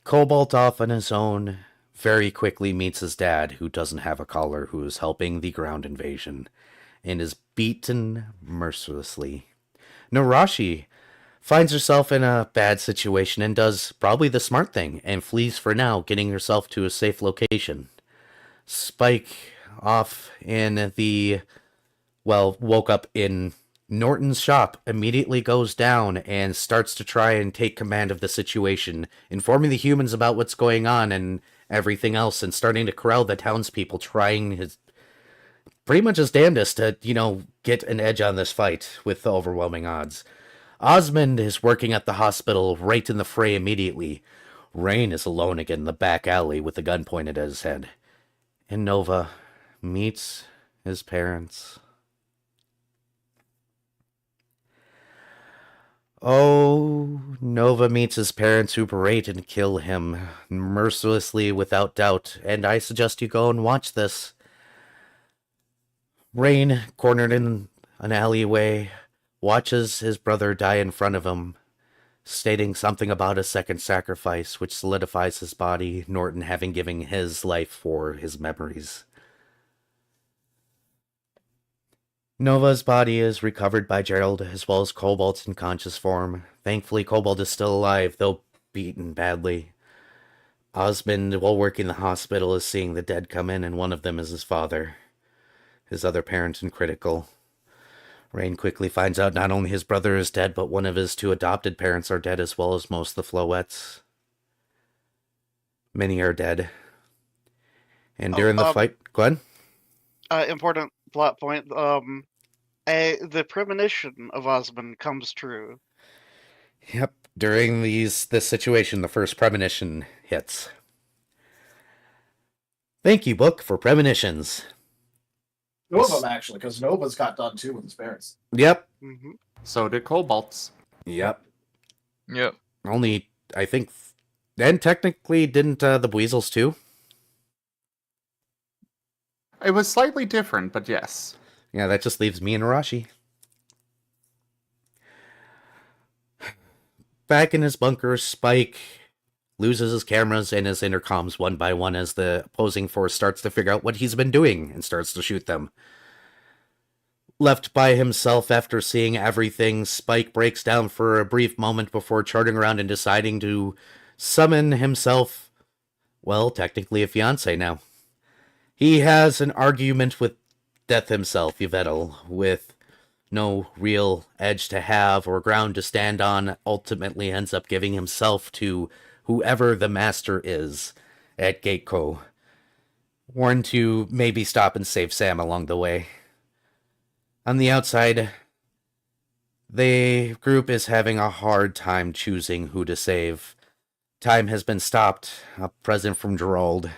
Cobalt off on his own very quickly meets his dad, who doesn't have a collar, who is helping the ground invasion, and is beaten mercilessly. Narashi finds herself in a bad situation and does probably the smart thing and flees for now, getting herself to a safe location. Spike off in the, woke up in Norton's shop, immediately goes down and starts to try and take command of the situation, informing the humans about what's going on and everything else, and starting to corral the townspeople, trying his pretty much his damnedest to, get an edge on this fight with the overwhelming odds. Osmond is working at the hospital right in the fray immediately. Rain is alone again in the back alley with a gun pointed at his head. And Nova meets his parents. Oh, Nova meets his parents who berate and kill him mercilessly without doubt, and I suggest you go and watch this. Rain, cornered in an alleyway, watches his brother die in front of him, stating something about a second sacrifice, which solidifies his body, Norton having given his life for his memories. Nova's body is recovered by Gerald, as well as Cobalt's in conscious form. Thankfully, Cobalt is still alive, though beaten badly. Osmond, while working the hospital, is seeing the dead come in, and one of them is his father. His other parent in critical. Rain quickly finds out not only his brother is dead, but one of his 2 adopted parents are dead, as well as most of the Floettes. Many are dead. And during the fight... Go ahead. Important plot point. The premonition of Osmond comes true. Yep. During this situation, the first premonition hits. Thank you, book, for premonitions. 2 of them, actually, because Nova's got done too with his parents. Yep. Mm-hmm. So did Cobalt's. Yep. Yep. Only, I think... And technically, didn't the Weasels too? It was slightly different, but yes. Yeah, that just leaves me and Arashi. Back in his bunker, Spike loses his cameras and his intercoms one by one as the opposing force starts to figure out what he's been doing and starts to shoot them. Left by himself after seeing everything, Spike breaks down for a brief moment before charting around and deciding to summon himself, well, technically a fiancé now. He has an argument with Death himself, Yvettel, with no real edge to have or ground to stand on, ultimately ends up giving himself to whoever the master is at Gateco. Warned to maybe stop and save Sam along the way. On the outside, the group is having a hard time choosing who to save. Time has been stopped, a present from Gerald,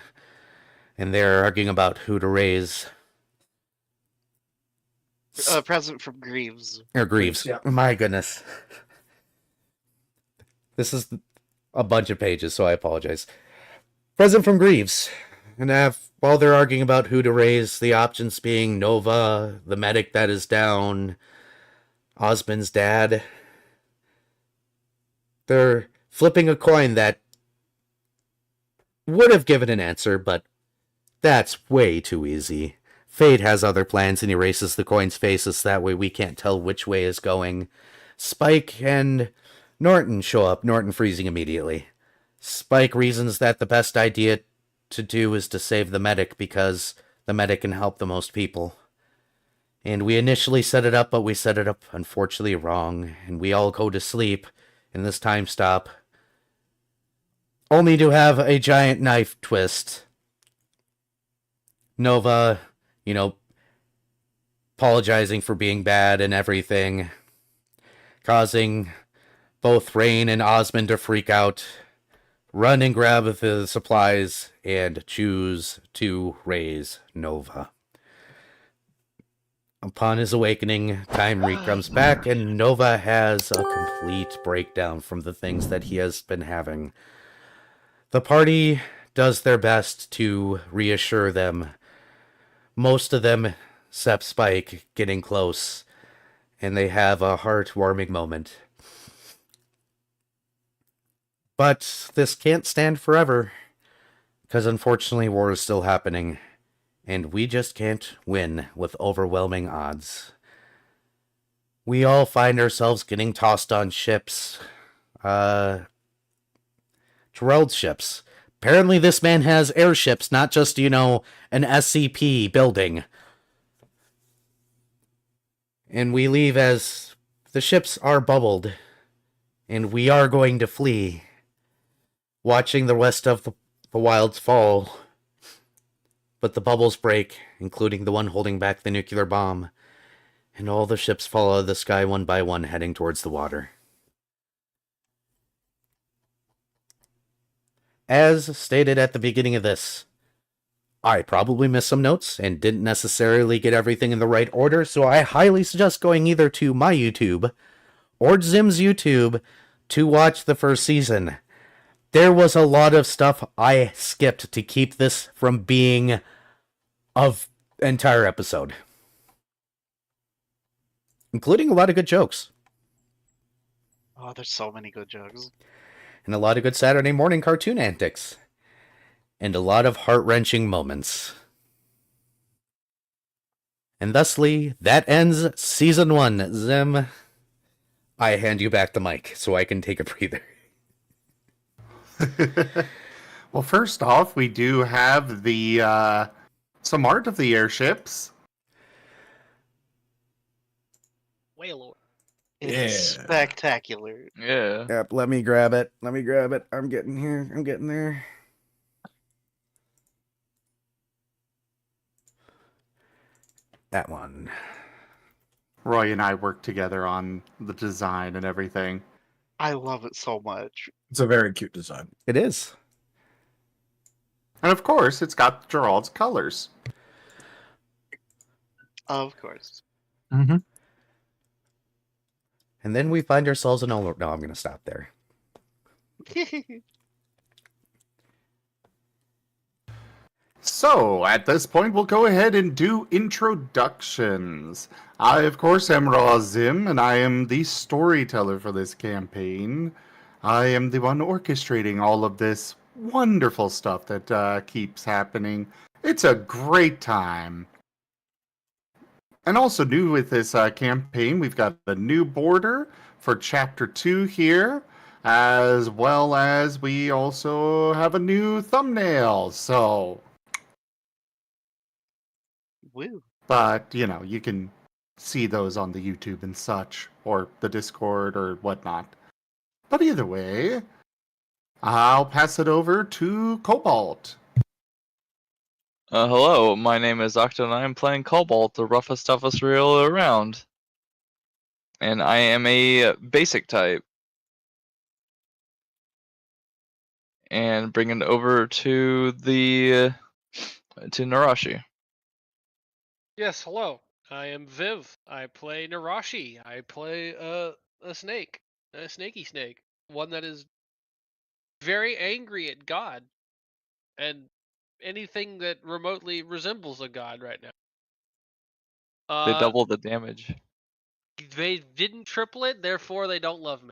and they're arguing about who to raise. A present from Greaves. Or Greaves. Yeah. My goodness. This is a bunch of pages, so I apologize. Present from Greaves. And while they're arguing about who to raise, the options being Nova, the medic that is down, Osmond's dad. They're flipping a coin that would have given an answer, but that's way too easy. Fate has other plans and erases the coin's faces, that way we can't tell which way is going. Spike and Norton show up, Norton freezing immediately. Spike reasons that the best idea to do is to save the medic because the medic can help the most people. And we initially set it up, but we set it up unfortunately wrong, and we all go to sleep in this time stop, only to have a giant knife twist. Nova, apologizing for being bad and everything, causing both Rain and Osmond to freak out, run and grab the supplies, and choose to raise Nova. Upon his awakening, Time comes back, and Nova has a complete breakdown from the things that he has been having. The party does their best to reassure them. Most of them, except Spike, getting close, and they have a heartwarming moment. But this can't stand forever, because unfortunately war is still happening, and we just can't win with overwhelming odds. We all find ourselves getting tossed on ships. Gerald's ships. Apparently this man has airships, not just, an SCP building. And we leave as the ships are bubbled, and we are going to flee, watching the rest of the wilds fall. But the bubbles break, including the one holding back the nuclear bomb, And all the ships fall out of the sky one by one, heading towards the water. As stated at the beginning of this, I probably missed some notes and didn't necessarily get everything in the right order, so I highly suggest going either to my YouTube or Zim's YouTube to watch the first season. There was a lot of stuff I skipped to keep this from being of entire episode, including a lot of good jokes. Oh, there's so many good jokes. And a lot of good Saturday morning cartoon antics. And a lot of heart-wrenching moments. And thusly, that ends Season 1. Zim, I hand you back the mic so I can take a breather. Well, first off, we do have the some art of the airships. Whalor. It's spectacular. Yeah. Yep, let me grab it. I'm getting here. I'm getting there. That one. Roy and I worked together on the design and everything. I love it so much. It's a very cute design. It is. And of course, it's got Gerald's colors. Of course. Mm-hmm. And then we find ourselves in all... No, I'm going to stop there. So, at this point, we'll go ahead and do introductions. I, of course, am Ra Zim, and I am the storyteller for this campaign. I am the one orchestrating all of this wonderful stuff that keeps happening. It's a great time. And also new with this campaign, we've got the new border for Chapter 2 here, as well as we also have a new thumbnail, so... Woo. But, you know, you can see those on the YouTube and such, or the Discord, or whatnot. But either way, I'll pass it over to Cobalt. Hello, my name is Octa, and I am playing Cobalt, the roughest, toughest real around. And I am a basic type. And bring it over to the to Narashi. Yes, hello. I am Viv. I play Narashi. I play a snake. A snaky snake. One that is very angry at God. And anything that remotely resembles a god right now. They double the damage. They didn't triple it, therefore they don't love me.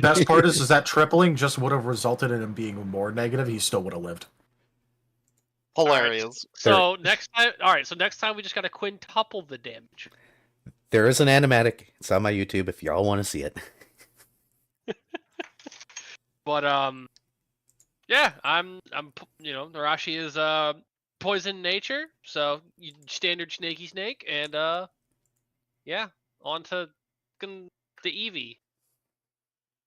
Best part is that tripling just would have resulted in him being more negative. He still would have lived. Hilarious. So next time we just gotta quintuple the damage. There is an animatic. It's on my YouTube if y'all want to see it. But yeah, I'm Narashi is poison nature, so standard snaky snake, and yeah, on to the Eevee.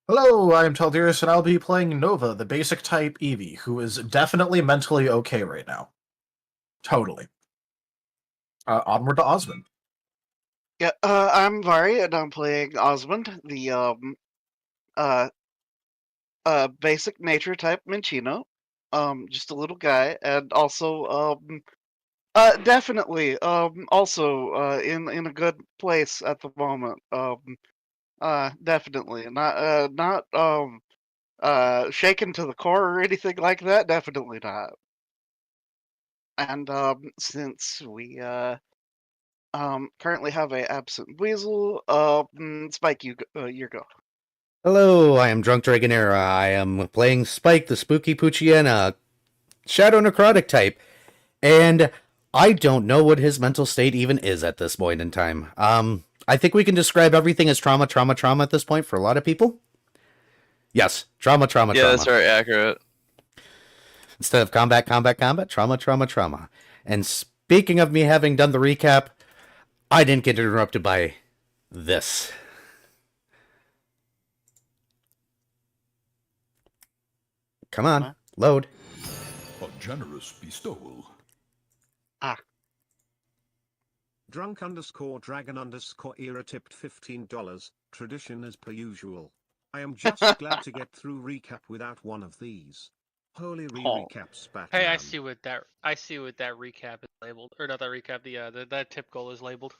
Hello, I am Taldirus, and I'll be playing Nova, the basic type Eevee, who is definitely mentally okay right now. Totally. Onward to Osmond. Yeah, I'm Vari, and I'm playing Osmond, the basic nature type Minchino. Just a little guy, and also definitely also in a good place at the moment. Definitely not shaken to the core or anything like that. Definitely not. And since we currently have a absent weasel, Spike, you go. Hello, I am Drunk Dragonera. I am playing Spike, the Spooky Poochiana, Shadow Necrotic type. And I don't know what his mental state even is at this point in time. I think we can describe everything as trauma at this point for a lot of people. Yes, trauma. Yeah, that's very accurate. Instead of combat, trauma. And speaking of me having done the recap, I didn't get interrupted by this. Come on, load. A generous bestowal. Drunk_dragon_era tipped $15. Tradition as per usual. I am just glad to get through recap without one of these. Holy Oh. recaps, Batman. Hey, I see what that recap is labeled, or not that recap. That tip goal is labeled.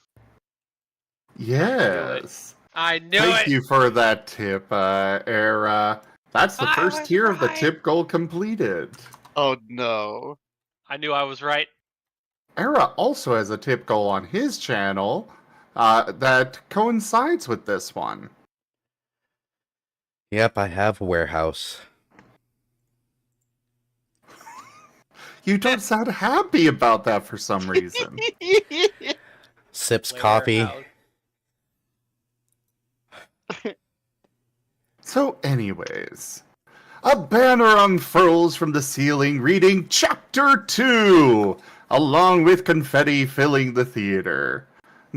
Yes. I knew Thank it. you for that tip, Era. That's the I first was tier of the right. tip goal completed. Oh no. I knew I was right. Era also has a tip goal on his channel that coincides with this one. Yep, I have a warehouse. You don't sound happy about that for some reason. Sips coffee. Warehouse. So, anyways, a banner unfurls from the ceiling reading Chapter 2, along with confetti filling the theater.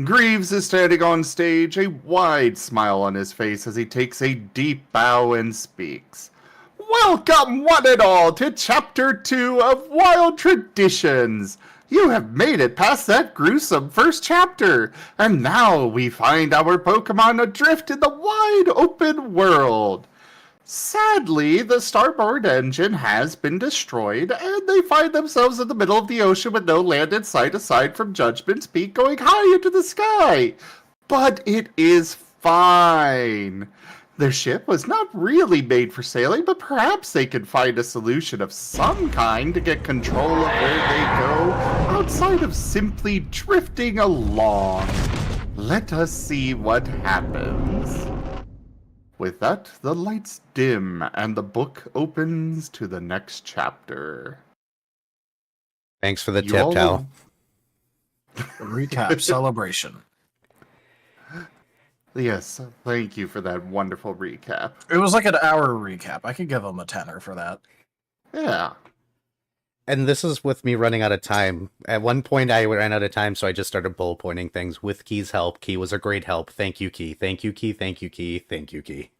Greaves is standing on stage, a wide smile on his face as he takes a deep bow and speaks. Welcome, one and all, to Chapter 2 of Wild Traditions. You have made it past that gruesome first chapter, and now we find our Pokemon adrift in the wide open world. Sadly, the starboard engine has been destroyed, and they find themselves in the middle of the ocean with no land in sight aside from Judgment's Peak going high into the sky. But it is fine. Their ship was not really made for sailing, but perhaps they could find a solution of some kind to get control of where they go outside of simply drifting along. Let us see what happens. With that, the lights dim and the book opens to the next chapter. Thanks for the You tip, all- Tal. Recap celebration. Yes, thank you for that wonderful recap. It was like an hour recap. I could give him a tenner for that. Yeah. And this is with me running out of time. At one point, I ran out of time, so I just started bullet pointing things. With Key's help, Key was a great help. Thank you, Key. Thank you, Key. Thank you, Key. Thank you, Key.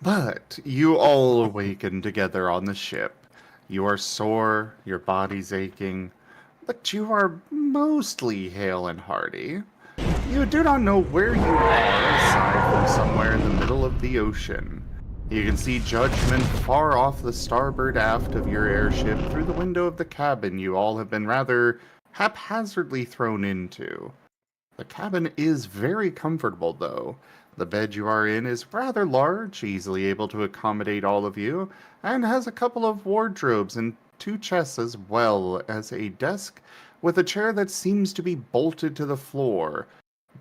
But you all awaken together on the ship. You are sore, your body's aching, but you are mostly hale and hearty. You do not know where you are aside from somewhere in the middle of the ocean. You can see Judgment far off the starboard aft of your airship through the window of the cabin you all have been rather haphazardly thrown into. The cabin is very comfortable, though. The bed you are in is rather large, easily able to accommodate all of you, and has a couple of wardrobes and 2 chests as well as a desk with a chair that seems to be bolted to the floor,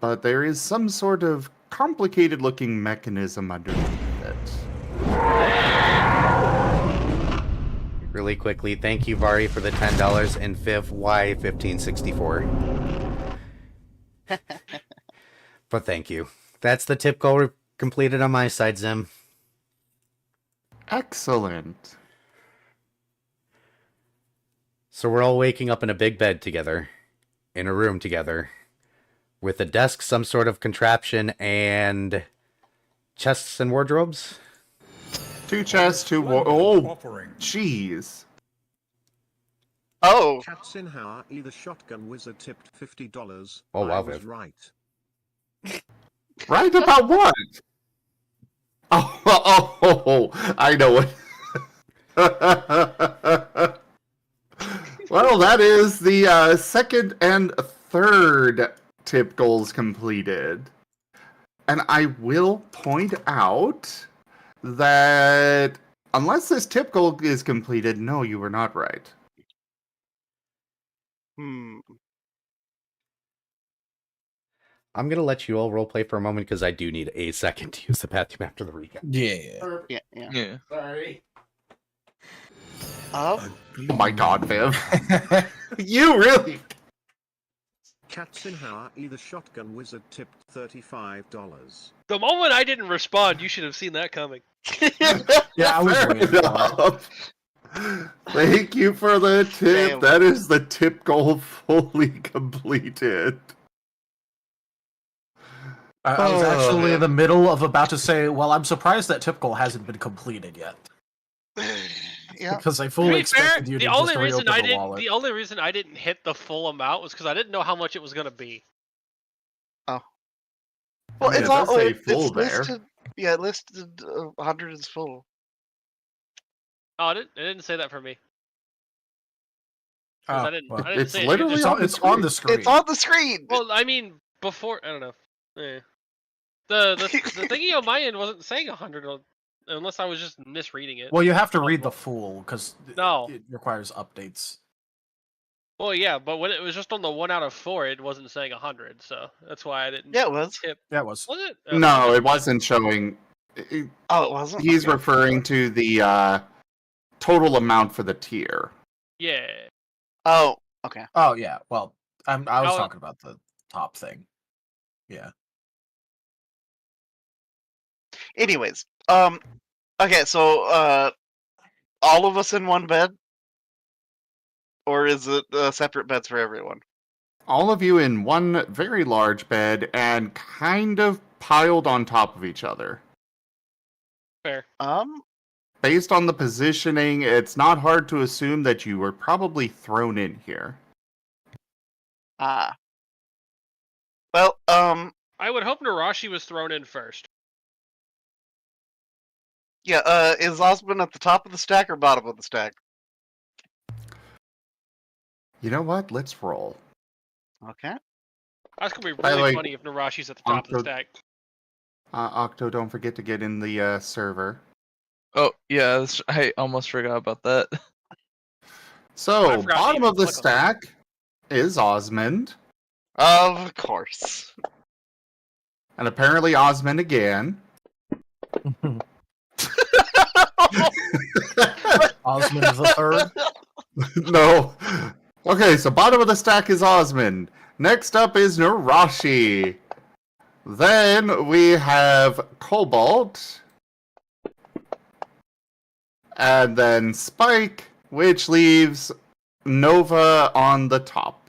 but there is some sort of complicated looking mechanism underneath it. Really quickly, thank you, Vari, for the $10 and Viv Y1564. But thank you. That's the tip goal completed on my side, Zim. Excellent. So we're all waking up in a big bed together, in a room together, with a desk, some sort of contraption, and chests and wardrobes. 2 chests, 2 Offering. jeez. Oh. Katzenhauer, the shotgun wizard tipped $50. Oh, wow, I was Viv. right. Right about what? Oh, I know what. Well, that is the second and third tip goals completed. And I will point out that unless this tip goal is completed, no, you were not right. I'm going to let you all roleplay for a moment because I do need a second to use the bathroom after the recap. Yeah. Yeah. Yeah. Sorry. Oh. Oh my god, Viv. You really... Katzenhauer, the shotgun wizard tipped $35. The moment I didn't respond, you should have seen that coming. Yeah, I was Fair waiting for it. enough. Thank you for the tip. Damn. That is the tip goal fully completed. I was Oh, actually yeah. in the middle of about to say, well, I'm surprised that tip goal hasn't been completed yet. Yeah. Because I To fully be fair, expected you to the just only reason reopen I the didn't wallet. the only reason I didn't hit the full amount was because I didn't know how much it was gonna be. Well, I mean, it's it does say it's full there. listed. Yeah, it listed 100 is full. Oh, it didn't say that for me. 'Cause Oh, I didn't. well. I didn't It's say it. literally on the It's on the screen. screen. It's on the screen. Well, I mean, before I don't know. The thingy on my end wasn't saying 100, unless I was just misreading it. Well, you have to read the full because No. it requires updates. Well, yeah, but when it was just on the 1 out of 4, it wasn't saying 100, so that's why I didn't Yeah, it was. tip. Yeah, it was. Was it? Okay, No, never it mind. wasn't showing. Oh, it wasn't. He's Okay. referring to the total amount for the tier. Yeah. Oh, okay. Oh yeah. Well, I was Oh. talking about the top thing. Yeah. Anyways, okay, so all of us in one bed, or is it separate beds for everyone? All of you in one very large bed and kind of piled on top of each other. Fair. Based on the positioning, it's not hard to assume that you were probably thrown in here. Ah. Well, I would hope Narashi was thrown in first. yeah. Is Osmond at the top of the stack or bottom of the stack? You know what? Let's roll. Okay. That's gonna be By the really way, funny if Narashi's at the top of the Octo- stack. Octo, don't forget to get in the server. Oh yeah, I almost forgot about that. So, I forgot to bottom even of the click on that. stack is Osmond, Of course. and apparently Osmond again. Osmond the third. No. Okay, so bottom of the stack is Osmond. Next up is Narashi. Then we have Cobalt. And then Spike, which leaves Nova on the top.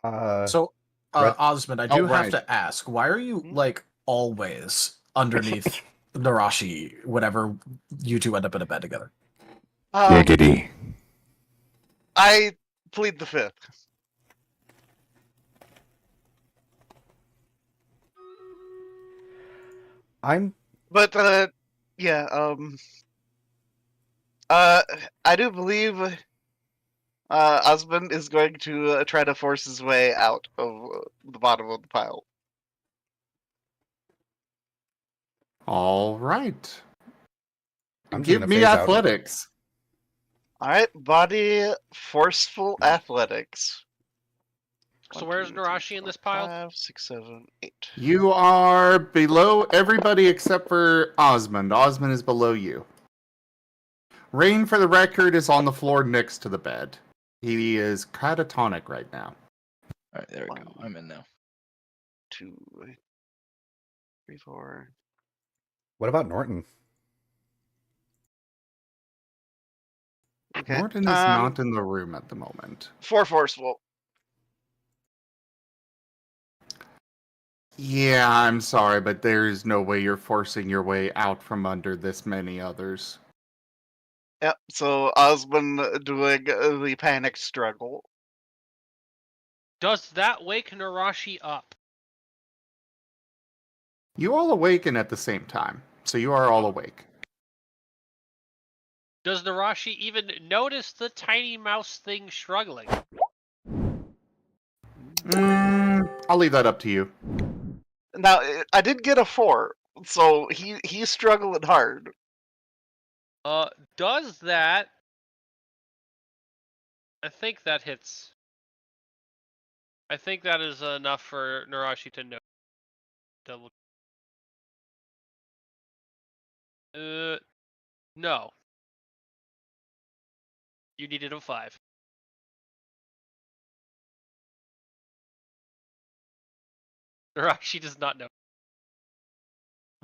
So, Red- Osmond, I Oh, do have right. to ask, why are you like always underneath Narashi whenever you two end up in a bed together? Giggity. I plead the fifth. But yeah, I do believe Osmond is going to try to force his way out of the bottom of the pile. All right. I'm just Give gonna me phase out. athletics. All right, body forceful athletics. So where's Narashi in this pile? 5, 6, 7, 8. You are below everybody except for Osmond. Osmond is below you. Rain, for the record, is on the floor next to the bed. He is catatonic right now. Alright, there we go. I'm in now. 2, 3, 4. What about Norton? Okay. Norton is not in the room at the moment. 4 forceful. Yeah, I'm sorry, but there's no way you're forcing your way out from under this many others. Yep. So Osmond doing the panic struggle. Does that wake Narashi up? You all awaken at the same time, so you are all awake. Does Narashi even notice the tiny mouse thing struggling? I'll leave that up to you. Now I did get a 4, so he's struggling hard. Does that? I think that hits. I think that is enough for Narashi to know. Double. No. You needed a 5. Narashi does not know.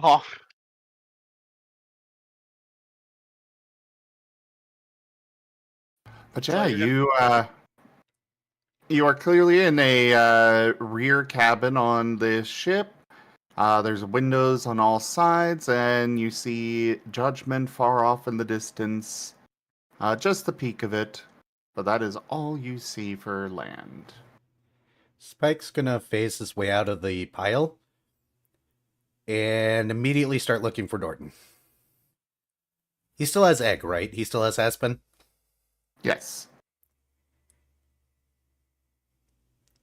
Oh, But So yeah, you're you are clearly in a rear cabin on this ship. There's windows on all sides, and you see Judgment far off in the distance. Just the peak of it, but that is all you see for land. Spike's gonna phase his way out of the pile and immediately start looking for Norton. He still has Egg, right? He still has Aspen? Yes.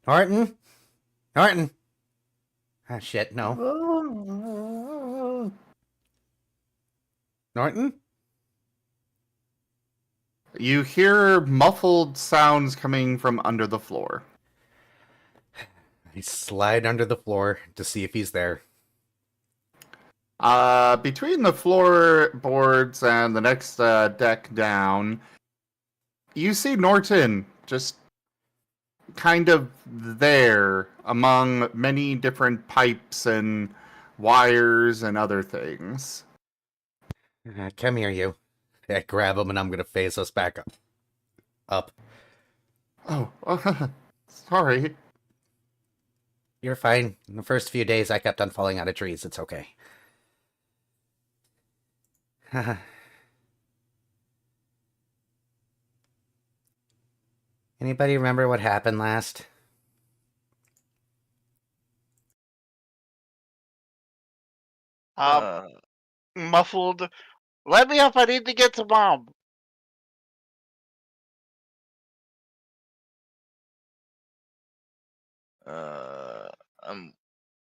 Norton? Norton! Ah, shit, no. Norton? You hear muffled sounds coming from under the floor. I slide under the floor to see if he's there. Between the floorboards and the next deck down, you see Norton just kind of there among many different pipes and wires and other things. Come here, you. I grab him and I'm gonna phase us back up. Oh, sorry. You're fine. In the first few days, I kept on falling out of trees. It's okay. Anybody remember what happened last? Muffled. Let me up. I need to get to mom.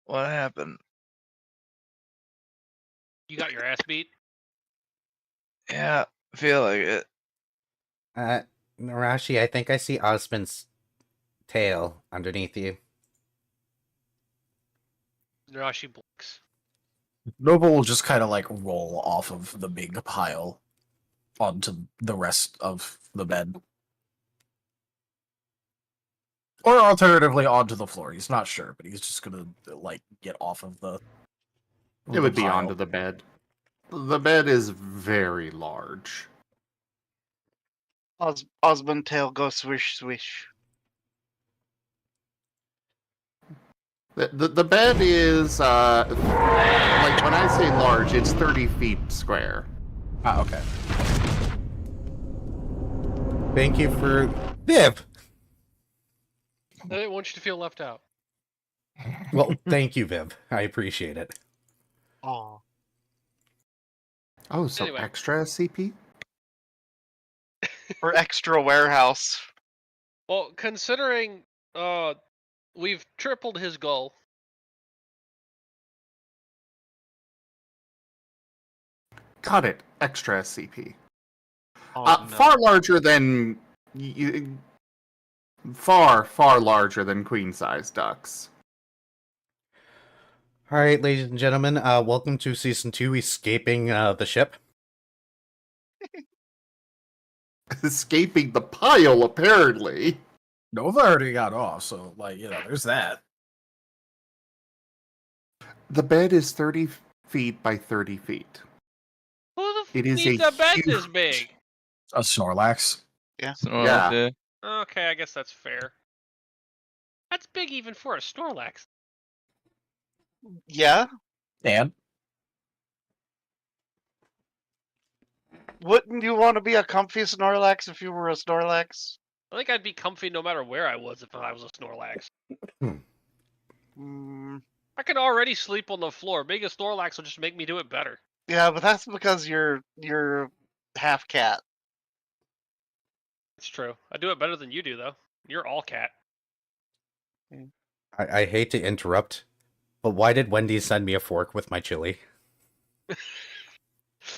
What happened? You got your ass beat. Yeah, I feel like it. Narashi, I think I see Osmond's tail underneath you. Narashi blinks. Nova will just kind of like roll off of the big pile onto the rest of the bed. Or alternatively onto the floor. He's not sure, but he's just gonna like get off of the It would be pile. onto the bed. The bed is very large. Osmond tail go swish swish. The bed is, like when I say large, it's 30 feet square. Ah, okay. Thank you for... Viv! I didn't want you to feel left out. Well, thank you, Viv. I appreciate it. Aw. Oh, so Anyway. extra CP? For extra warehouse. Well, considering we've tripled his goal. Got it. Extra CP. Oh, no. Far larger than... far, far larger than queen-sized ducks. All right, ladies and gentlemen, welcome to Season 2, Escaping the Ship. Escaping the pile, apparently. Nova already got off, so like, you know, there's that. The bed is 30 feet by 30 feet. Who the It is needs a a bed huge- this big? A Snorlax. Yeah. Okay, I guess that's fair. That's big even for a Snorlax. Yeah? And Wouldn't you want to be a comfy Snorlax if you were a Snorlax? I think I'd be comfy no matter where I was if I was a Snorlax. I can already sleep on the floor. Being a Snorlax will just make me do it better. Yeah, but that's because you're half cat. It's true. I do it better than you do, though. You're all cat. I hate to interrupt, but why did Wendy send me a fork with my chili?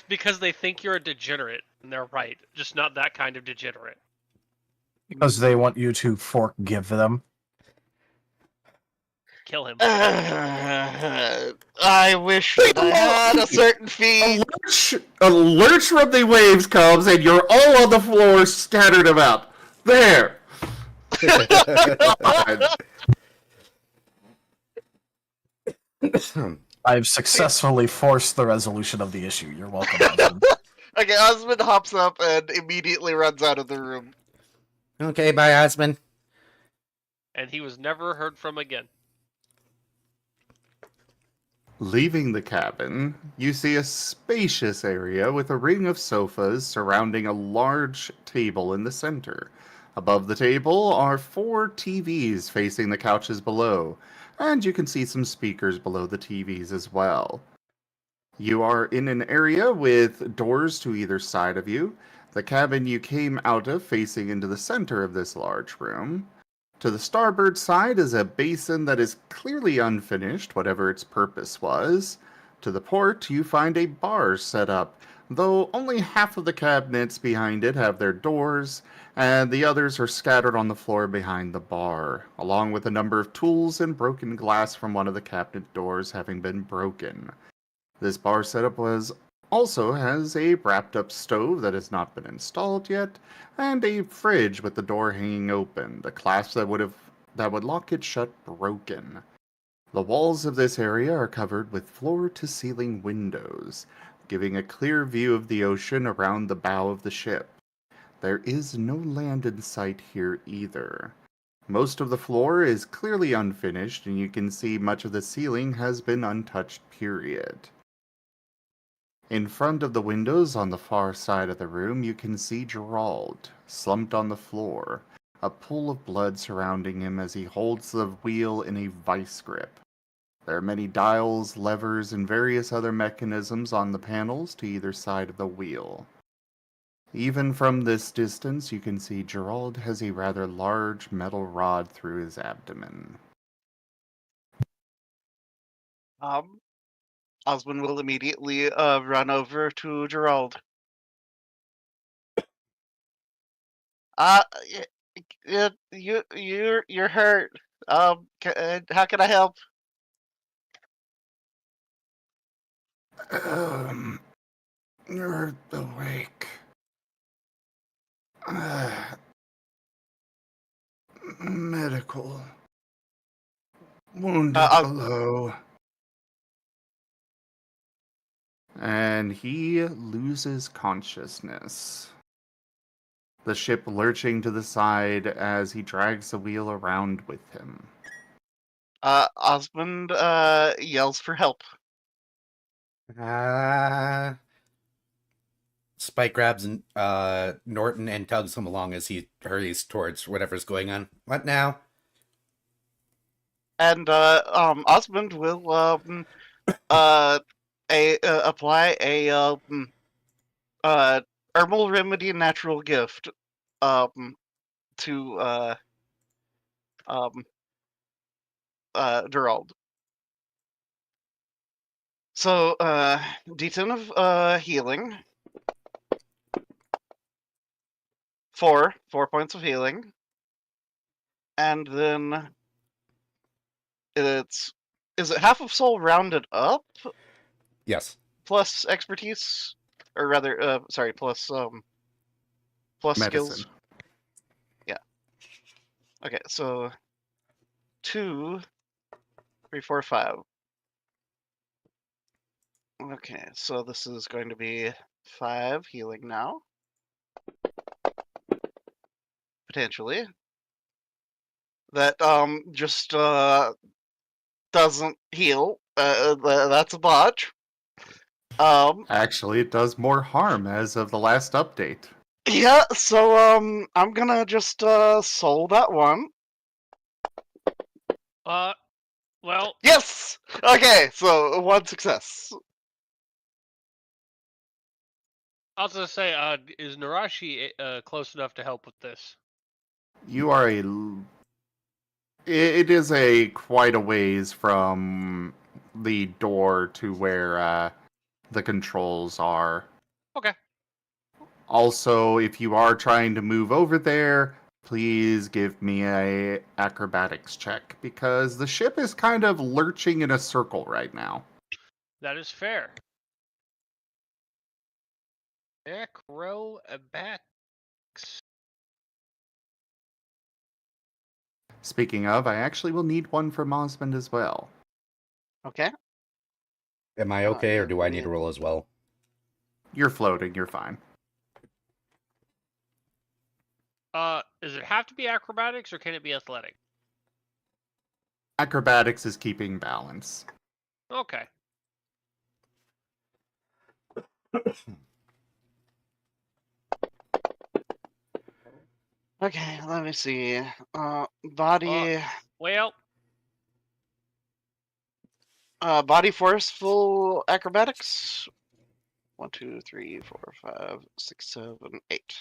Because they think you're a degenerate, and they're right. Just not that kind of degenerate. because they want you to forgive them. Kill him. I wish that I had a certain feed. A lurch from the waves comes, and you're all on the floor, scattered about. There! I've successfully forced the resolution of the issue. You're welcome. Osmond. Okay, Osmond hops up and immediately runs out of the room. Okay, bye, Osmond. And he was never heard from again. Leaving the cabin, you see a spacious area with a ring of sofas surrounding a large table in the center. Above the table are 4 TVs facing the couches below, and you can see some speakers below the TVs as well. You are in an area with doors to either side of you. The cabin you came out of facing into the center of this large room. To the starboard side is a basin that is clearly unfinished, whatever its purpose was. To the port, you find a bar set up, though only half of the cabinets behind it have their doors, and the others are scattered on the floor behind the bar, along with a number of tools and broken glass from one of the cabinet doors having been broken. This bar setup also has a wrapped up stove that has not been installed yet, and a fridge with the door hanging open, the clasp that would lock it shut broken. The walls of this area are covered with floor to ceiling windows, giving a clear view of the ocean around the bow of the ship. There is no land in sight here either. Most of the floor is clearly unfinished, and you can see much of the ceiling has been untouched, period. In front of the windows on the far side of the room, you can see Gerald, slumped on the floor, a pool of blood surrounding him as he holds the wheel in a vice grip. There are many dials, levers, and various other mechanisms on the panels to either side of the wheel. Even from this distance, you can see Gerald has a rather large metal rod through his abdomen. Osmond will immediately run over to Gerald. You're hurt. How can I help? You're awake. Medical. Wounded below. And he loses consciousness. The ship lurching to the side as he drags the wheel around with him. Osmond yells for help. Spike grabs Norton and tugs him along as he hurries towards whatever's going on. What now? And Osmond will apply a herbal remedy natural gift to Gerald. So D10 of healing. 4 points of healing. And then is it half of soul rounded up? Yes. Plus expertise? Or rather, plus plus Medicine. skills. Yeah. Okay, so 2, 3, 4, 5. Okay, so this is going to be 5 healing now. Potentially. That just doesn't heal. That's a botch. Actually, it does more harm as of the last update. Yeah, so I'm gonna just soul that one. Well, Yes! Okay, so 1 success. I was gonna say, is Narashi close enough to help with this? You are It is quite a ways from the door to where the controls are. Okay. Also, if you are trying to move over there, please give me a acrobatics check because the ship is kind of lurching in a circle right now. That is fair. Acrobatics. Speaking of, I actually will need one from Osmond as well. Okay. Am I okay, or do I need to roll as well? You're floating, you're fine. Does it have to be acrobatics or can it be athletic? Acrobatics is keeping balance. Okay. Okay, let me see. Body, Well, body forceful acrobatics. 1, 2, 3, 4, 5, 6, 7, 8.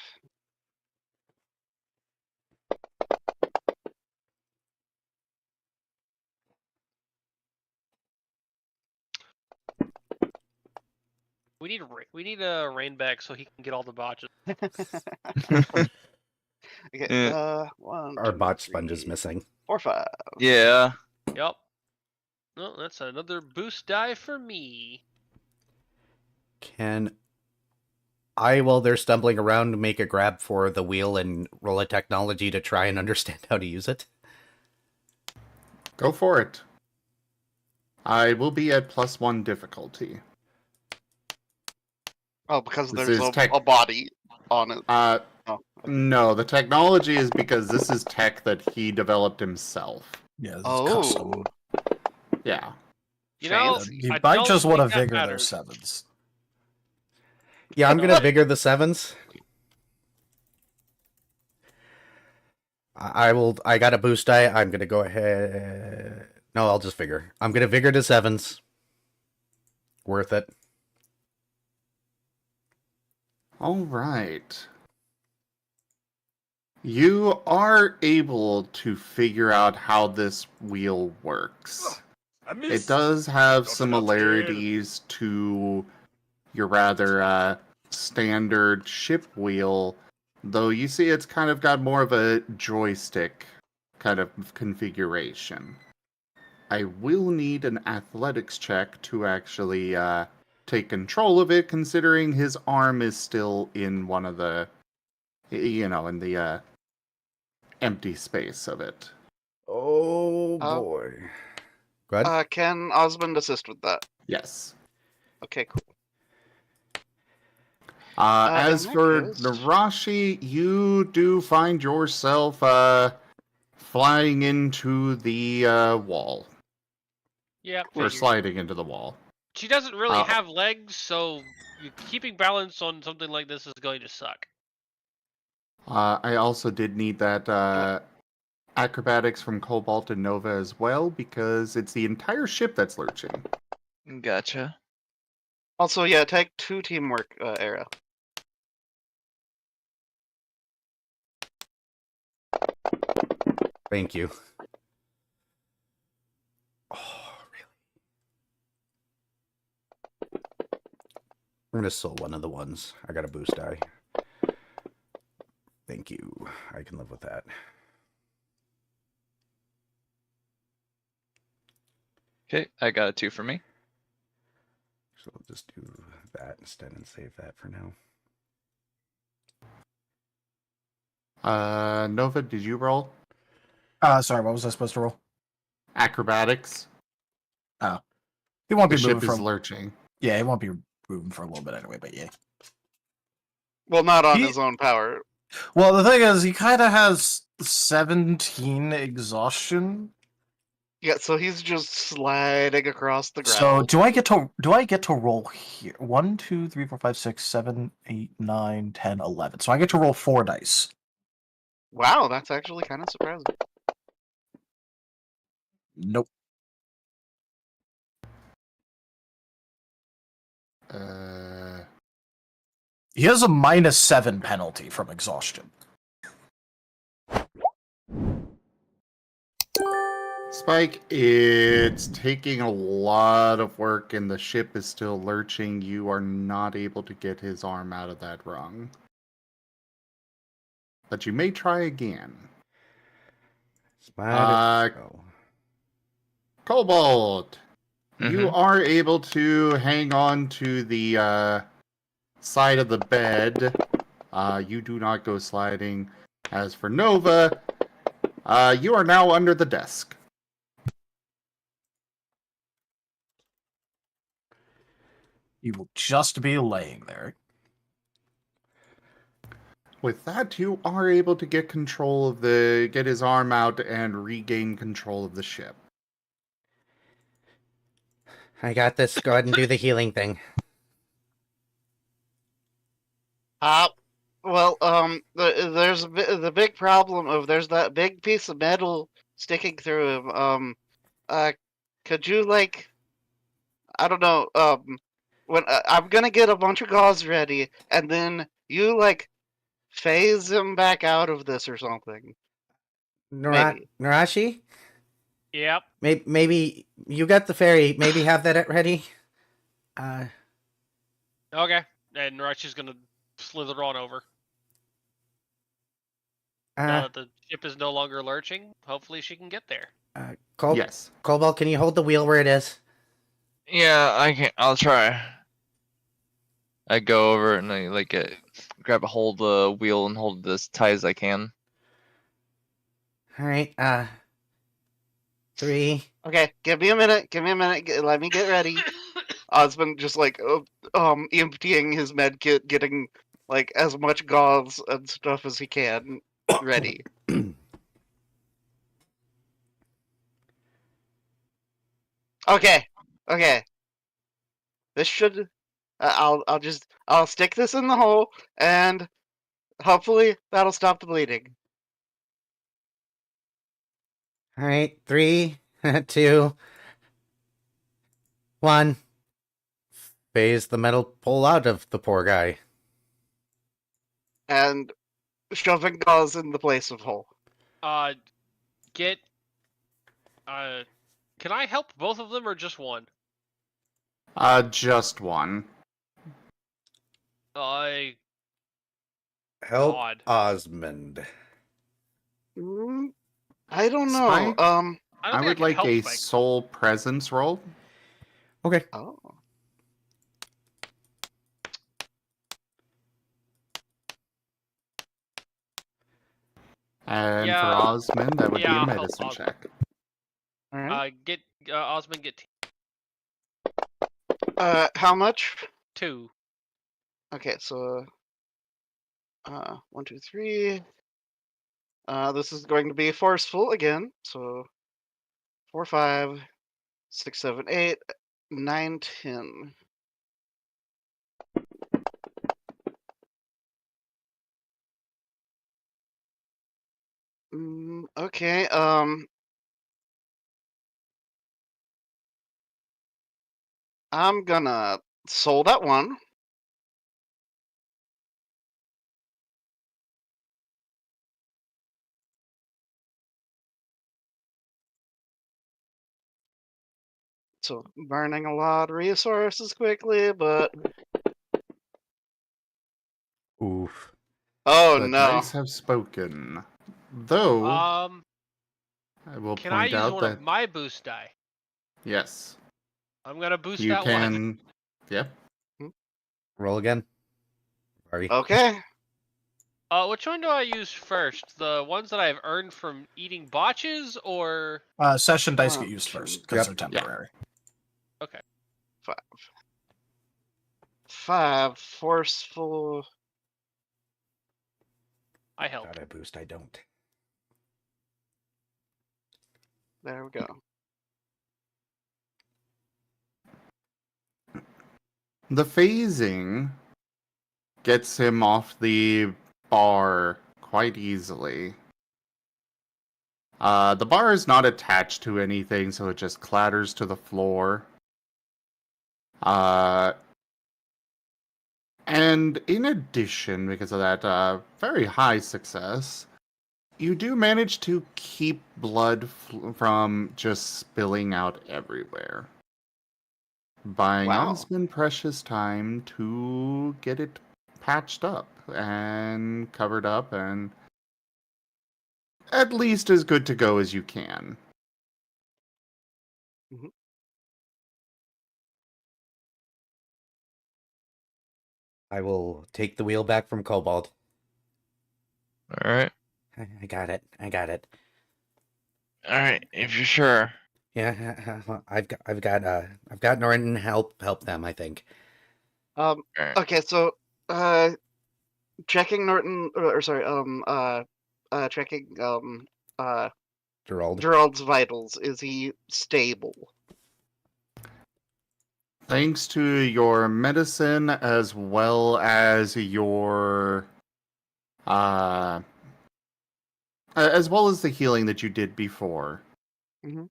we need a rain back so he can get all the botches. Okay, Yeah. 1, Our 2, botch sponge is 3, missing. 4, 5. Yeah. Yep. No, that's another boost die for me. Can I, while they're stumbling around, make a grab for the wheel and roll a technology to try and understand how to use it? Go for it. I will be at +1 difficulty. Oh, because This there's is a body on it. Uh, Oh, no, the technology is because this is tech that he developed himself. Yeah, this is Oh. custom. Yeah. You know, Fancy. You I might don't just want to think that vigor their matters. sevens. Yeah, I'm No, gonna vigor the sevens. I got a boost die. I'm gonna go ahead. No, I'll just vigor. I'm gonna vigor to sevens. Worth it. All right. You are able to figure out how this wheel works. I It missed. does have Not enough similarities to your rather standard ship wheel, though you see it's kind of got more of a joystick kind of configuration. I will need an athletics check to actually take control of it, considering his arm is still in one of the, in the empty space of it. Oh Oh. boy. Go ahead. Can Osmond assist with that? Yes. Okay, cool. As in that for case- Narashi, you do find yourself flying into the wall, Yeah, or figured. sliding into the wall. She doesn't really Oh. have legs, so keeping balance on something like this is going to suck. I also did need that acrobatics from Cobalt and Nova as well, because it's the entire ship that's lurching. Gotcha. Also, yeah, take 2 teamwork era. Thank you. Oh, really? I'm gonna soul one of the ones. I got a boost die. Thank you. I can live with that. Okay, I got a 2 for me. So we'll just do that instead and save that for now. Nova, did you roll? Sorry, what was I supposed to roll? Acrobatics. He won't The be ship moving is from. lurching. Yeah, he won't be moving for a little bit anyway. But yeah. Well, not on He- his own power. Well, the thing is, he kind of has 17 exhaustion. Yeah, so he's just sliding across the So ground. do I get to roll here? 1, 2, 3, 4, 5, 6, 7, 8, 9, 10, 11. So I get to roll 4 dice. Wow, that's actually kind of surprising. Nope. He has a -7 penalty from exhaustion. Spike, it's taking a lot of work and the ship is still lurching. You are not able to get his arm out of that rung. But you may try again. Cobalt! You are able to hang on to the side of the bed. You do not go sliding. As for Nova, you are now under the desk. He will just be laying there. With that, you are able to get control of get his arm out and regain control of the ship. I got this. Go ahead and do the healing thing. Uh, well, there's the big problem of there's that big piece of metal sticking through him. Uh, could you like, I don't know, when I'm gonna get a bunch of gauze ready, and then you like phase him back out of this or something. Maybe. Narashi? Yep. Maybe you got the fairy. Maybe have that ready. Okay. And Narashi's gonna slither on over. Now that the ship is no longer lurching, hopefully she can get there. Yes. Cobalt, can you hold the wheel where it is? Yeah, I can. I'll try. I go over and I grab a hold of the wheel and hold it as tight as I can. All right. 3. Okay, give me a minute. Give me a minute. Let me get ready. Osmond just like emptying his med kit, getting like as much gauze and stuff as he can ready. Okay, okay. This should. I'll stick this in the hole, and hopefully that'll stop the bleeding. All right. 3, 2, 1. Phase the metal pole out of the poor guy. And shoving gauze in the place of hole. Get. Can I help both of them or just one? Just one. I. Help God. Osmond. I don't know. Spike? I don't I think would can like help a Spike. soul presence roll. Okay. Oh. And Yeah. for Osmond, that would be Yeah, a I'll help medicine Osmond. check. All right. Get Osmond get How much? 2. Okay, so 1, 2, 3. This is going to be forceful again. So 4, 5, 6, 7, 8, 9, 10. Okay. I'm gonna soul that one. So burning a lot of resources quickly, but Oof. oh The no. dice have spoken. Though, I will Can I point use out one that, of my boost die? yes, I'm gonna boost you that one. can. Yep. Roll again. Sorry. Okay. Which one do I use first? The ones that I've earned from eating botches, or Session dice get 1, used 2, first because Yep. they're temporary. okay? 5. 5 forceful. I help. Thought I boost. I don't. There we go. The phasing gets him off the bar quite easily. The bar is not attached to anything, so it just clatters to the floor. And in addition, because of that very high success, you do manage to keep blood from just spilling out everywhere. Buying Wow. Osmond precious time to get it patched up and covered up and at least as good to go as you can. I will take the wheel back from Cobalt. All right. I got it. I got it. All right. If you're sure. Yeah, I've got Norton help them. I think. All right. Okay, so checking Norton or sorry, checking Gerald. Gerald's vitals. Is he stable? Thanks to your medicine as well as your as well as the healing that you did before. Mhm.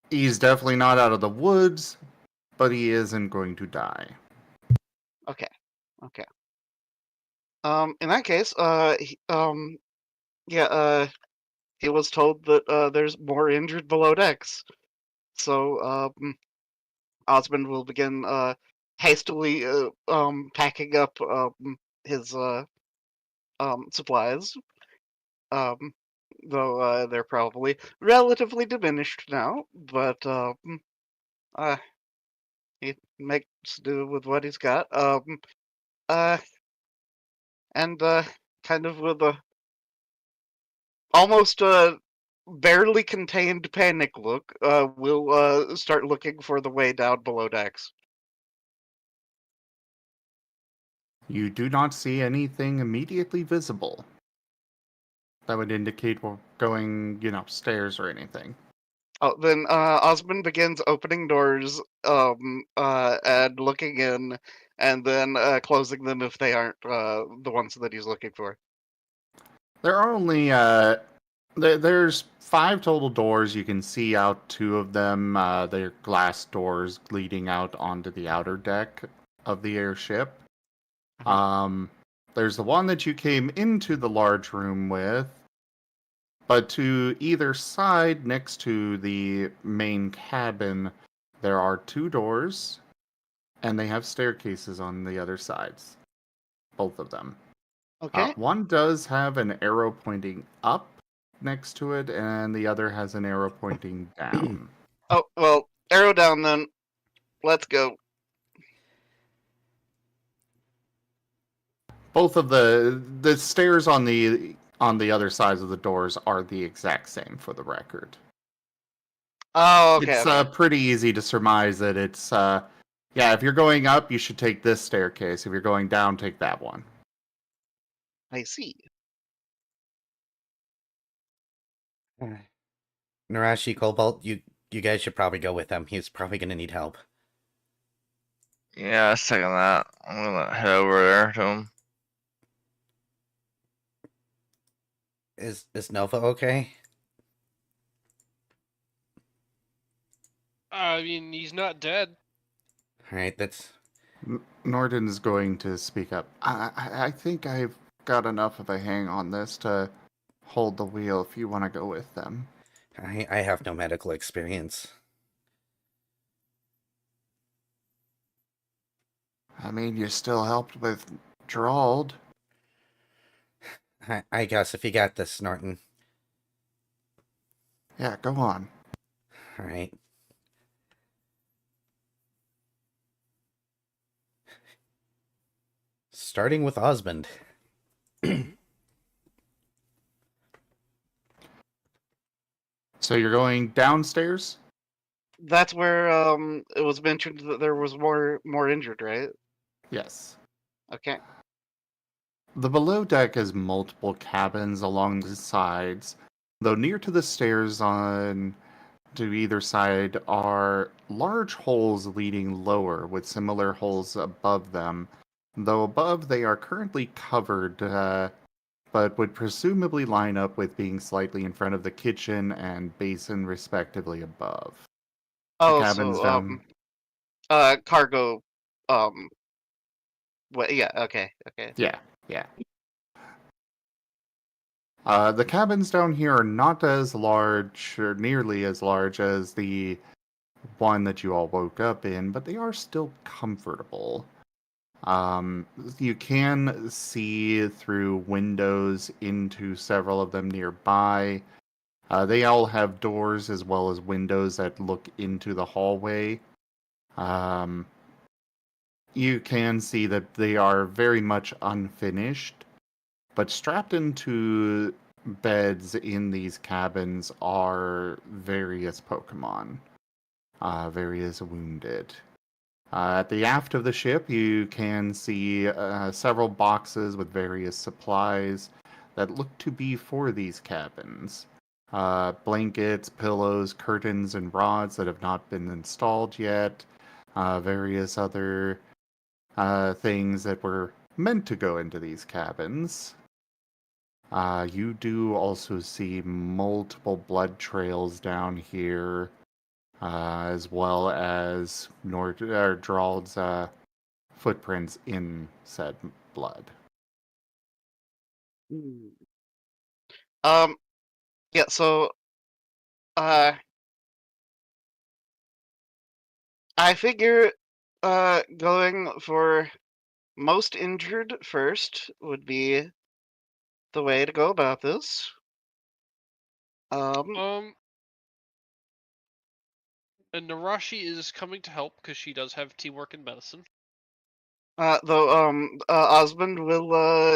He's definitely not out of the woods, but he isn't going to die. Okay. Okay. In that case, yeah, he was told that there's more injured below decks. So, Osmond will begin hastily packing up his supplies. Um, though they're probably relatively diminished now, but uh, he makes do with what he's got. Uh, and kind of with a almost barely contained panic look, we'll start looking for the way down below decks. You do not see anything immediately visible that would indicate we're going, stairs or anything. Oh, then Osmond begins opening doors and looking in, and then closing them if they aren't the ones that he's looking for. There are only there's 5 total doors. You can see out 2 of them. They're glass doors leading out onto the outer deck of the airship. There's the one that you came into the large room with, but to either side next to the main cabin, there are 2 doors, and they have staircases on the other sides. Both of them. Okay. One does have an arrow pointing up next to it, and the other has an arrow pointing down. Oh, well, arrow down then. Let's go. Both of the stairs on the other sides of the doors are the exact same, for the record. Oh, okay, It's okay. pretty easy to surmise that it's yeah, if you're going up, you should take this staircase. If you're going down, take that one. I see. Narashi, Cobalt, you guys should probably go with him. He's probably gonna need help. Yeah, second that. I'm gonna head over there to him. Is Nova okay? I mean, he's not dead. Alright, that's Norden's going to speak up. I think I've got enough of a hang on this to hold the wheel if you want to go with them. I have no medical experience. I mean, you still helped with Gerald. I guess if you got this, Norton. Yeah, go on. Alright. Starting with Osmond. So you're going downstairs? That's where it was mentioned that there was more injured, right? Yes. Okay. The below deck has multiple cabins along the sides, though near to the stairs on to either side are large holes leading lower with similar holes above them, though above they are currently covered, but would presumably line up with being slightly in front of the kitchen and basin respectively above. Oh, cabins so down. cargo what, yeah, okay. Yeah. The cabins down here are not as large, or nearly as large as the one that you all woke up in, but they are still comfortable. You can see through windows into several of them nearby. They all have doors as well as windows that look into the hallway. You can see that they are very much unfinished, but strapped into beds in these cabins are various Pokemon, various wounded. At the aft of the ship, you can see several boxes with various supplies that look to be for these cabins. Blankets, pillows, curtains, and rods that have not been installed yet. various other things that were meant to go into these cabins. You do also see multiple blood trails down here, as well as Drald's footprints in said blood. Hmm. Yeah, so, I figure, going for most injured first would be the way to go about this. And Narashi is coming to help because she does have teamwork in medicine. Osmond will,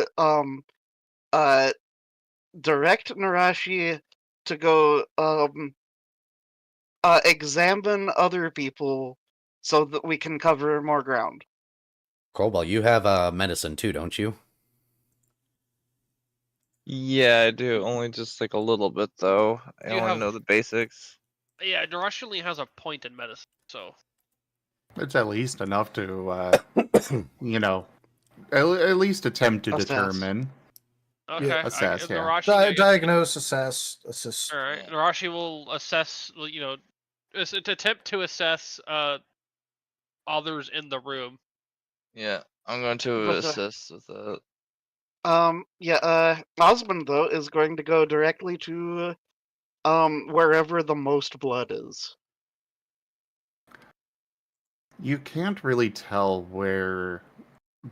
direct Narashi to go, examine other people so that we can cover more ground. Cobalt, you have medicine too, don't you? Yeah, I do. Only just like a little bit though. I You only have- know the basics. Yeah, Narashi only has a point in medicine, so. It's at least enough to, at least attempt to Assess. determine. Okay. Assess, yeah. Narashi, Diagnose, assess, assist. all right. Narashi will assess. To attempt to assess others in the room. Yeah, I'm going to But, assist with that. Osmond though is going to go directly to wherever the most blood is. You can't really tell where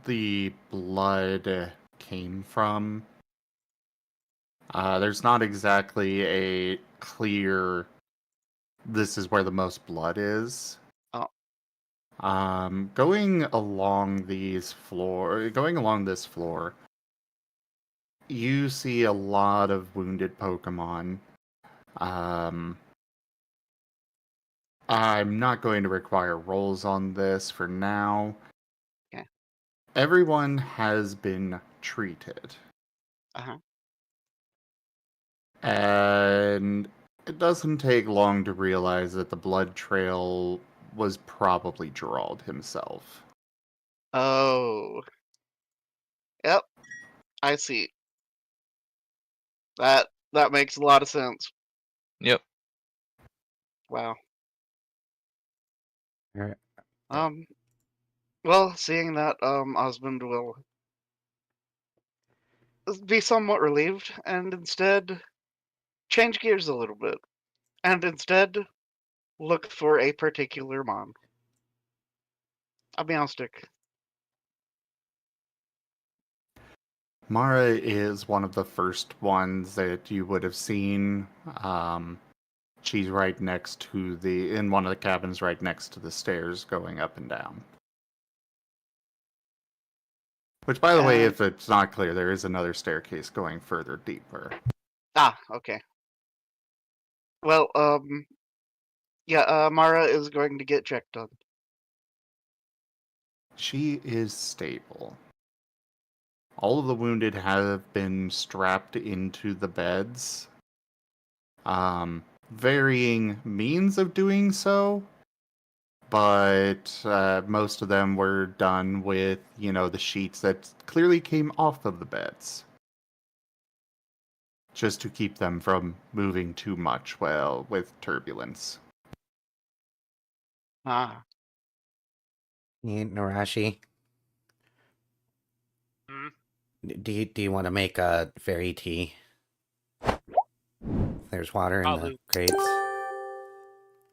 the blood came from. There's not exactly a clear, this is where the most blood is. Oh. Going along this floor, you see a lot of wounded Pokemon. I'm not going to require rolls on this for now. Okay. Everyone has been treated. Uh-huh. And it doesn't take long to realize that the blood trail was probably Gerald himself. Oh. Yep. I see. That makes a lot of sense. Yep. Wow. Alright. Well, seeing that, Osmond will be somewhat relieved and instead change gears a little bit. And instead look for a particular mon. A Meowstick. Mara is one of the first ones that you would have seen. She's right next to in one of the cabins right next to the stairs going up and down. Which, by the way, if it's not clear, there is another staircase going further deeper. Ah, okay. Well, Mara is going to get checked on. She is stable. All of the wounded have been strapped into the beds. Varying means of doing so, but most of them were done with, the sheets that clearly came off of the beds. Just to keep them from moving too much, with turbulence. Ah. Narashi, Hmm? do you want to make a fairy tea? There's water in the Probably. crates.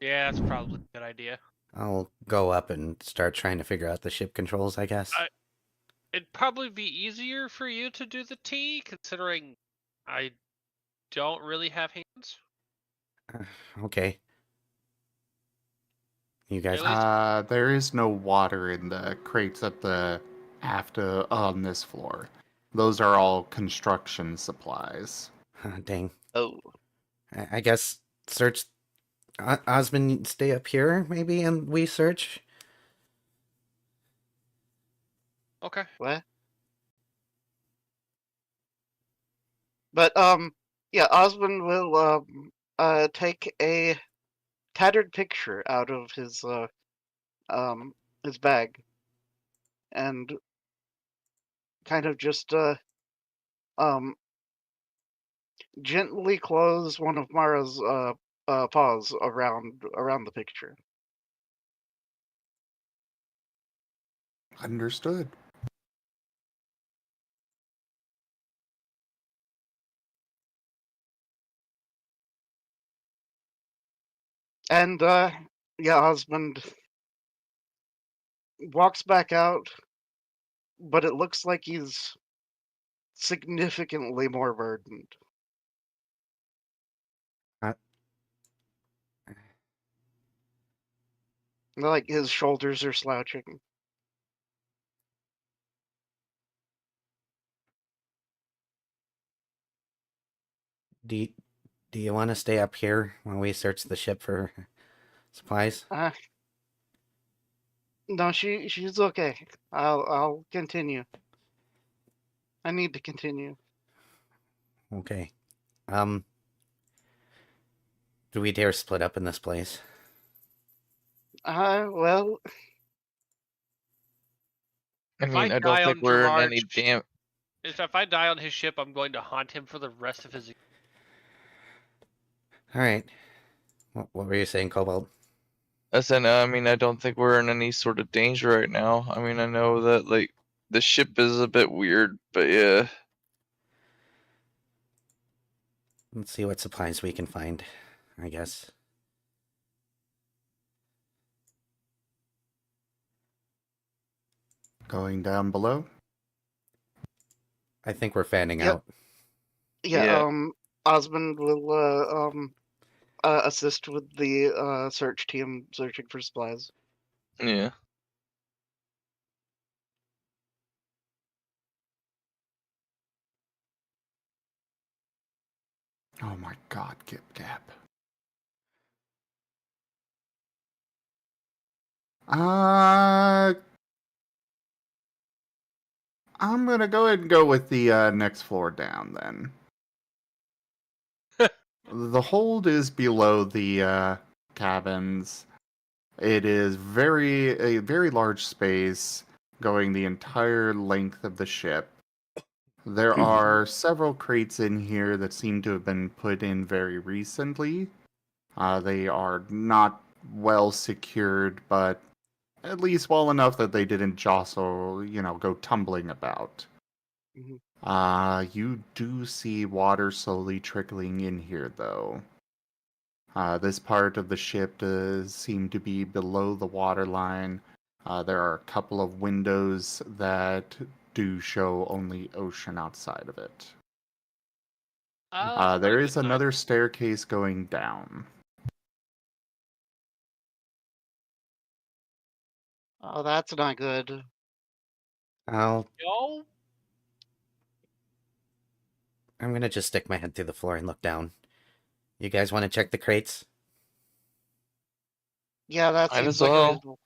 Yeah, that's probably a good idea. I'll go up and start trying to figure out the ship controls, I guess. It'd probably be easier for you to do the tea, considering I don't really have hands. Okay. You guys. At least- There is no water in the crates on this floor. Those are all construction supplies. Dang. Oh. I guess search. Osmond, stay up here, maybe, and we search. Okay. What? But, yeah, Osmond will, take a tattered picture out of his, his bag, and kind of just um, gently close one of Mara's paws around the picture. Understood. And yeah, husband walks back out, but it looks like he's significantly more burdened. Uh, Like his shoulders are slouching. do you, do you want to stay up here while we search the ship for supplies? Uh, no, she's okay. I'll continue. I need to continue. Okay. Um, do we dare split up in this place? Well, I If mean, I I don't die think on we're in Gerard's any damn. If I die on his ship, I'm going to haunt him for the rest of his. All right. What were you saying, Cobalt? I mean, I don't think we're in any sort of danger right now. I mean, I know that like the ship is a bit weird, but yeah. Let's see what supplies we can find, I guess. Going down below. I think we're fanning Yep. out. yeah. Yeah. Osmond will assist with the search team searching for supplies. Yeah. Oh my god, Gip Gap. I'm gonna go ahead and go with the next floor down then. The hold is below the cabins. It is a very large space going the entire length of the ship. There are several crates in here that seem to have been put in very recently. They are not well secured, but at least well enough that they didn't jostle, go tumbling about. Mhm. You do see water slowly trickling in here, though. This part of the ship does seem to be below the waterline. There are a couple of windows that do show only ocean outside of it. That's There not a is good sign. another staircase going down. Oh, that's not good. I'm Yo, gonna just stick my head through the floor and look down. You guys want to check the crates? Yeah, that Might seems as like a well. reasonable.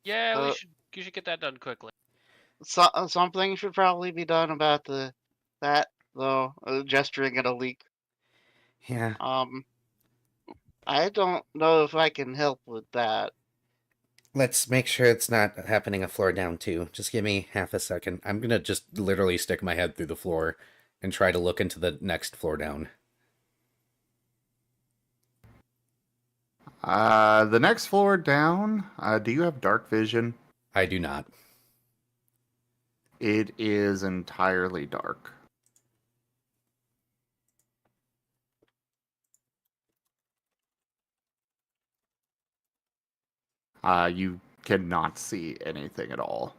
yeah, Uh, you should get that done quickly. Something should probably be done about that though. Gesturing at a leak. Yeah. I don't know if I can help with that. Let's make sure it's not happening a floor down too. Just give me half a second. I'm gonna just literally stick my head through the floor and try to look into the next floor down. The next floor down, do you have dark vision? I do not. It is entirely dark. You cannot see anything at all.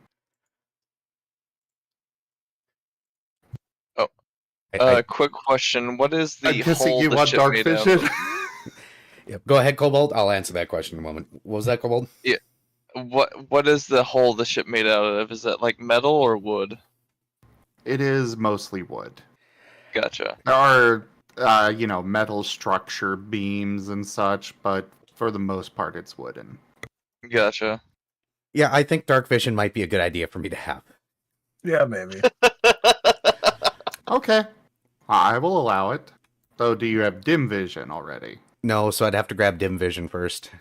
Quick question. What is I'm the guessing hull you the want ship dark made vision? out of? Yep. Go ahead, Cobalt. I'll answer that question in a moment. What was that, Cobalt? What is the hull the ship made out of? Is that like metal or wood? It is mostly wood. Gotcha. There are, metal structure beams and such, but for the most part, it's wooden. Gotcha. Yeah, I think dark vision might be a good idea for me to have. Yeah, maybe. Okay, I will allow it. Though, do you have dim vision already? No, so I'd have to grab dim vision first.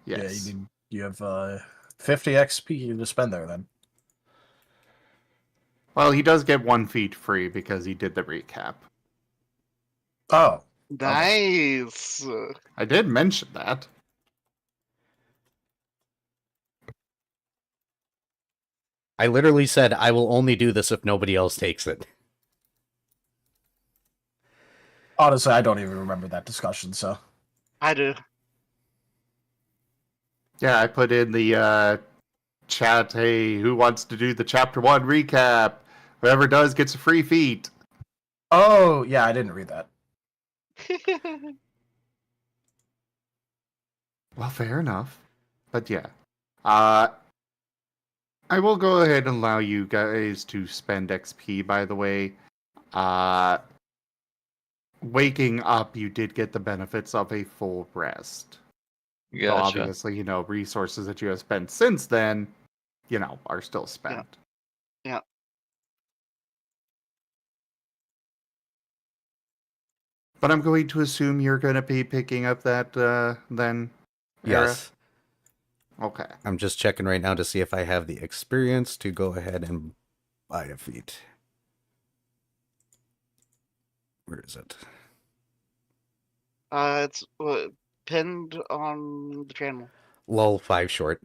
Yes. Yeah, you You have 50 XP to spend there then. Well, he does get 1 feat free because he did the recap. Oh. Nice. I did mention that. I literally said I will only do this if nobody else takes it. Honestly, I don't even remember that discussion, so. I do. Yeah, I put in the chat, hey, who wants to do the Chapter 1 recap? Whoever does gets a free feat. Oh, yeah, I didn't read that. Well, fair enough. But yeah. I will go ahead and allow you guys to spend XP, by the way. Waking up, you did get the benefits of a full rest. So Gotcha. obviously, resources that you have spent since then, are still spent. Yeah. But I'm going to assume you're going to be picking up that then, Era? Yes. Okay. I'm just checking right now to see if I have the experience to go ahead and buy a feat. Where is it? It's pinned on the channel. Lull 5 short.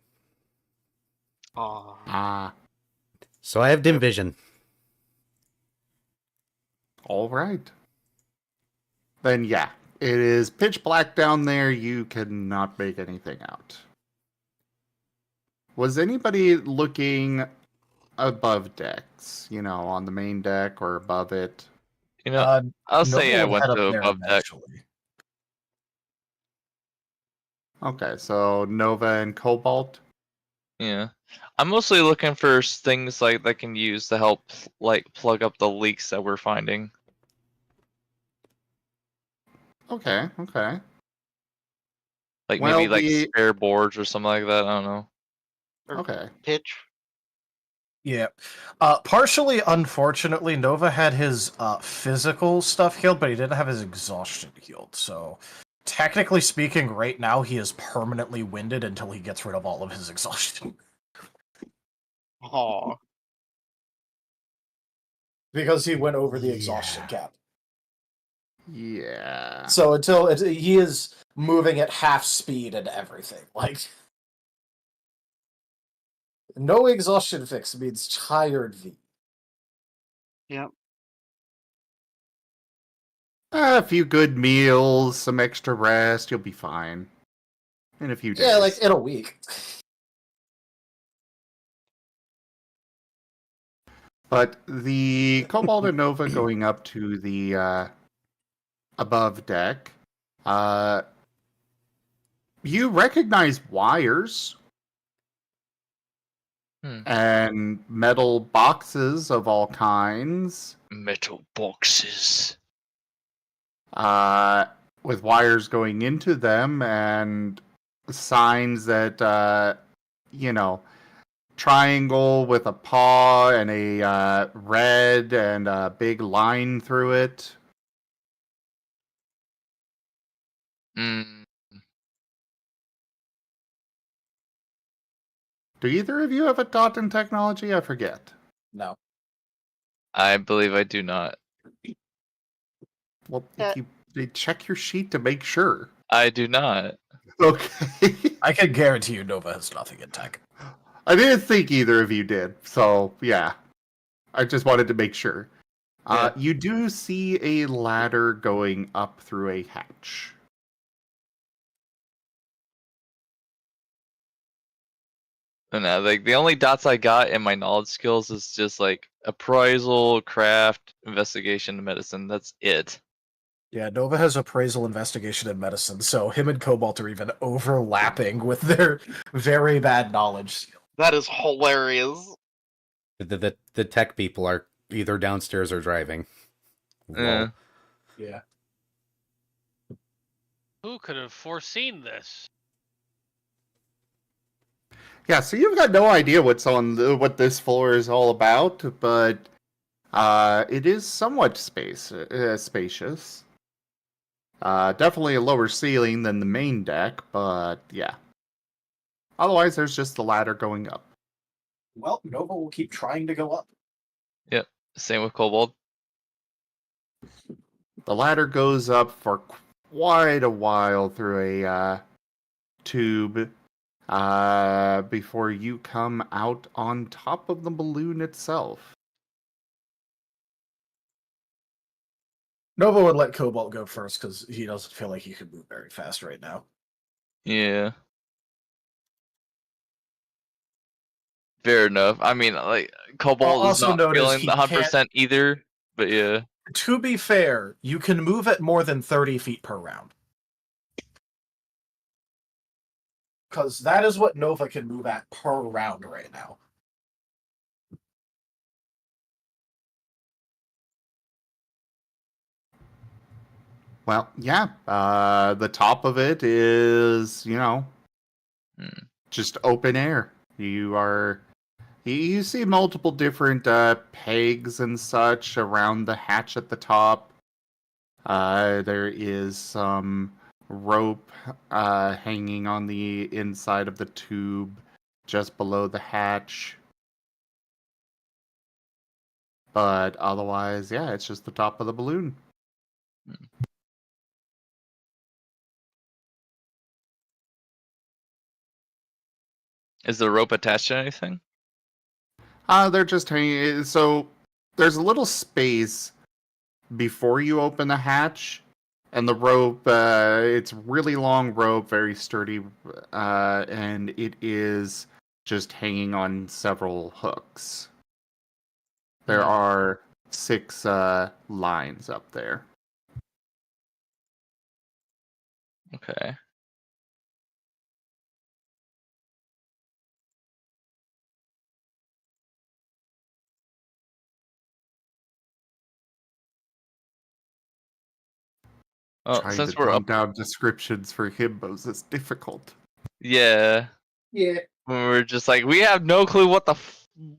Aw. So I have dim vision. All right. Then yeah, it is pitch black down there. You cannot make anything out. Was anybody looking above decks? On the main deck or above it? I'll say I Nova would went head up to there above deck. eventually. Okay, so Nova and Cobalt. Yeah. I'm mostly looking for things like that can use to help plug up the leaks that we're finding. Okay. Like Well, maybe spare boards or something like that. I don't know. Okay. Pitch. Yeah. Partially, unfortunately, Nova had his physical stuff healed, but he didn't have his exhaustion healed. So, technically speaking, right now he is permanently winded until he gets rid of all of his exhaustion. Aw. Because he went over the exhaustion cap. Yeah. So until he is moving at half speed and everything. Like, no exhaustion fix means tired V. Yep. A few good meals, some extra rest, you'll be fine. In a few days. Yeah, like in a week. But the Cobalt and Nova going up to the above deck, you recognize wires and metal boxes of all kinds. Metal boxes. With wires going into them and signs that, triangle with a paw and a red and a big line through it. Mm. Do either of you have a dot in technology? I forget. No. I believe I do not. Well, they check your sheet to make sure. I do not. Okay. I can guarantee you Nova has nothing in tech. I didn't think either of you did, so yeah. I just wanted to make sure. Yeah. You do see a ladder going up through a hatch. And the only dots I got in my knowledge skills is just appraisal, craft, investigation, medicine. That's it. Yeah, Nova has appraisal, investigation, and medicine, so him and Cobalt are even overlapping with their very bad knowledge skill. That is hilarious. The tech people are either downstairs or driving. Yeah. Yeah. Who could have foreseen this? Yeah, so you've got no idea what this floor is all about, but it is somewhat spacious. Definitely a lower ceiling than the main deck, but yeah. Otherwise, there's just the ladder going up. Well, Nova will keep trying to go up. Yep. Same with Kobold. The ladder goes up for quite a while through a tube before you come out on top of the balloon itself. Nova would let Cobalt go first because he doesn't feel like he can move very fast right now. Yeah. Fair enough. I mean, like, Kobold is Also not notice feeling he 100% either, but yeah. To be fair, you can move at more than 30 feet per round. Because that is what Nova can move at per round right now. Well, yeah, the top of it is, just open air. You see multiple different pegs and such around the hatch at the top. There is some rope hanging on the inside of the tube just below the hatch. But otherwise, yeah, it's just the top of the balloon. Is the rope attached to anything? They're just hanging. So there's a little space before you open the hatch, and the rope, it's really long rope, very sturdy, and it is just hanging on several hooks. There are 6 lines up there. Okay. Well, Trying since to we're dumb up, down descriptions for himbos is difficult. yeah, Yeah. when we're just like, we have no clue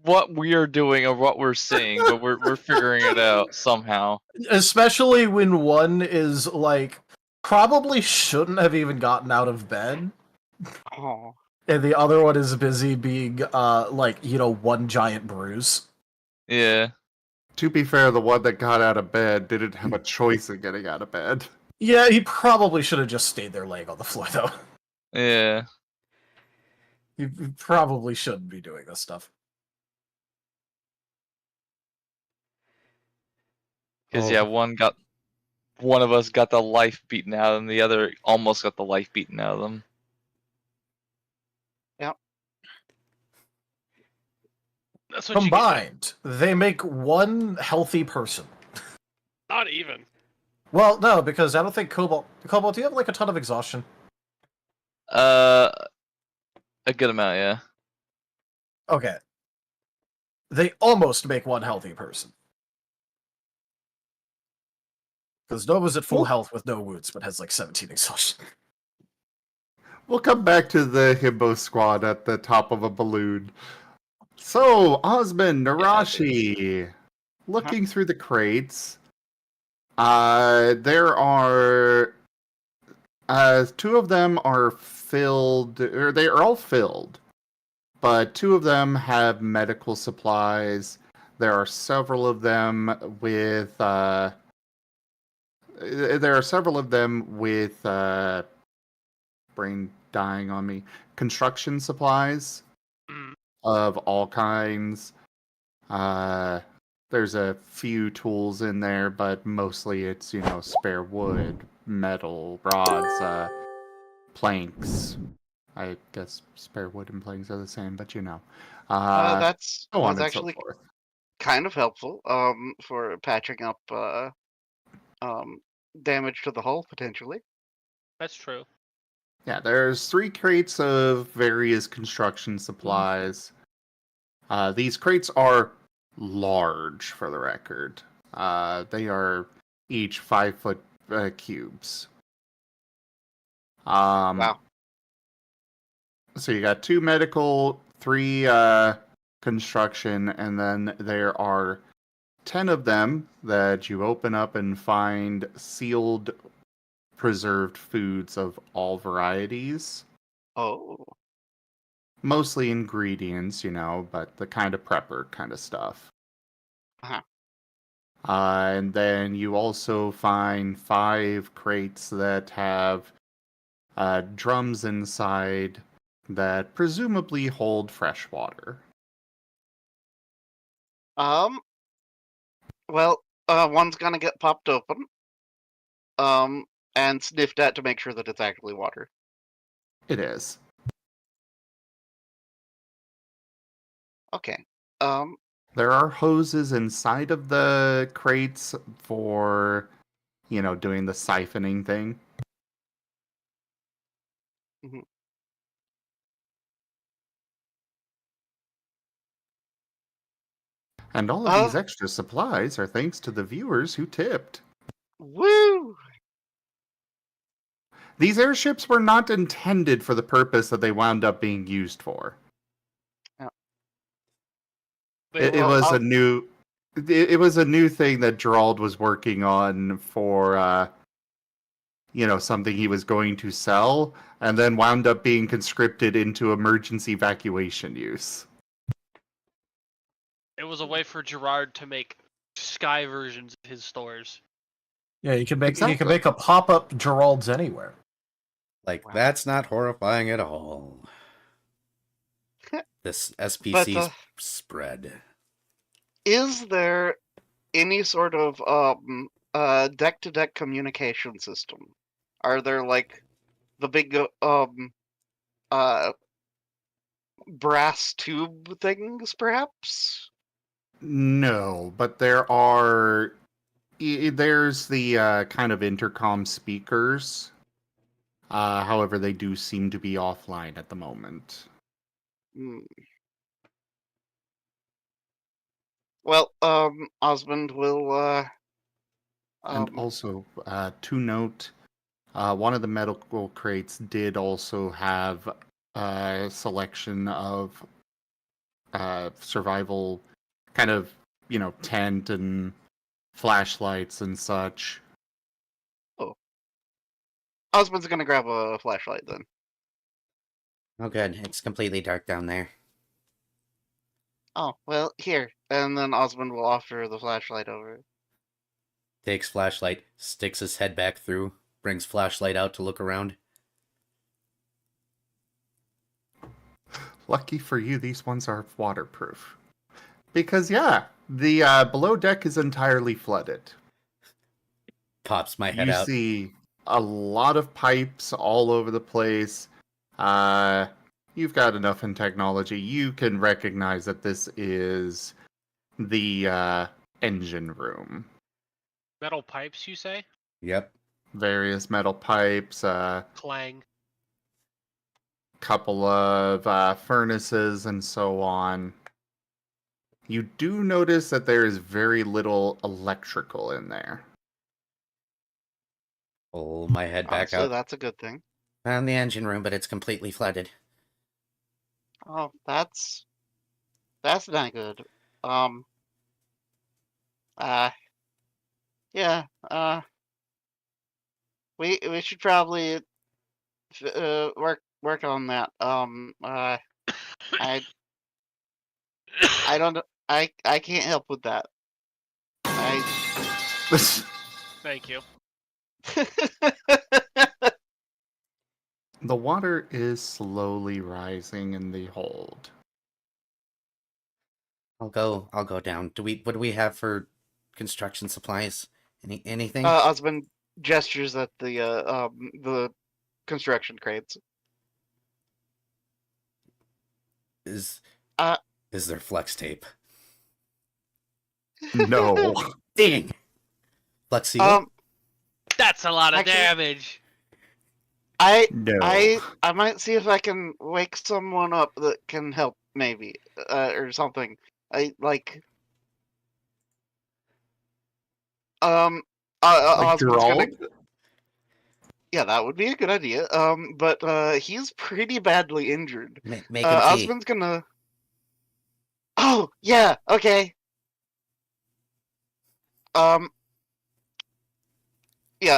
what we are doing or what we're seeing, but we're figuring it out somehow. Especially when one is like, probably shouldn't have even gotten out of bed. Oh. And the other one is busy being, one giant bruise. Yeah. To be fair, the one that got out of bed didn't have a choice in getting out of bed. Yeah, he probably should have just stayed there laying on the floor, though. Yeah. He probably shouldn't be doing this stuff. Because yeah, one of us got the life beaten out of them, the other almost got the life beaten out of them. Yep. That's what Combined, they make one healthy person. Not even. Well, no, because I don't think Cobalt, do you have like a ton of exhaustion? A good amount, yeah. Okay. They almost make one healthy person. Because Nova's at full health with no wounds, but has like 17 exhaustion. We'll come back to the himbo squad at the top of a balloon. So, Osmond, Narashi, looking through the crates, there are 2 of them are filled, or they are all filled, but 2 of them have medical supplies. There are several of them with brain dying on me, construction supplies of all kinds. There's a few tools in there, but mostly it's, spare wood, metal, rods, planks. I guess spare wood and planks are the same, but That's so on and so actually forth. kind of helpful for patching up damage to the hull potentially. That's true. Yeah, there's 3 crates of various construction supplies. These crates are large, for the record. They are each 5-foot cubes. Wow. So you got 2 medical, 3 construction, and then there are 10 of them that you open up and find sealed, preserved foods of all varieties. Oh. Mostly ingredients, but the kind of prepper kind of stuff. Uh-huh. And then you also find 5 crates that have drums inside that presumably hold fresh water. Well, one's gonna get popped open, and sniffed at to make sure that it's actually water. It is. Okay. There are hoses inside of the crates for, doing the siphoning thing. Mhm. And all of these extra supplies are thanks to the viewers who tipped. Woo! These airships were not intended for the purpose that they wound up being used for. Yeah. It was a new thing that Gerald was working on for something he was going to sell, and then wound up being conscripted into emergency evacuation use. It was a way for Gerard to make sky versions of his stores. Yeah, you can make Exactly. a pop-up Gerald's anywhere. Like, Wow. that's not horrifying at all. This SPC spread. Is there any sort of deck-to-deck communication system? Are there like the big brass tube things, perhaps? No, but there's the kind of intercom speakers. However, they do seem to be offline at the moment. Hmm. Well, Osmond will And also, to note, one of the medical crates did also have a selection of survival kind of, tent and flashlights and such. Osmond's gonna grab a flashlight then. Oh, good. It's completely dark down there. Oh, well, here. And then Osmond will offer the flashlight over. Takes flashlight, sticks his head back through, brings flashlight out to look around. Lucky for you, these ones are waterproof. Because, yeah, the below deck is entirely flooded. Pops my head You out. see a lot of pipes all over the place. You've got enough in technology. You can recognize that this is the engine room. Metal pipes, you say? Yep. Various metal pipes, Clang. couple of furnaces, and so on. You do notice that there is very little electrical in there. Pull my head back Honestly, out. that's a good thing. Found the engine room, but it's completely flooded. Oh, that's not good. Yeah, we should probably work on that. I don't I can't help with that. Thank you. The water is slowly rising in the hold. I'll go down. What do we have for construction supplies? Anything? Osmond gestures at the construction crates. Is Uh, there flex tape? No. Ding! Flex seal? That's a lot of Actually- damage. No. I might see if I can wake someone up that can help, maybe, or something. Osmond's gonna. Gerald? Yeah, that would be a good idea. But he's pretty badly injured. Make him tea. Osmond's gonna. Oh yeah, okay. Yeah,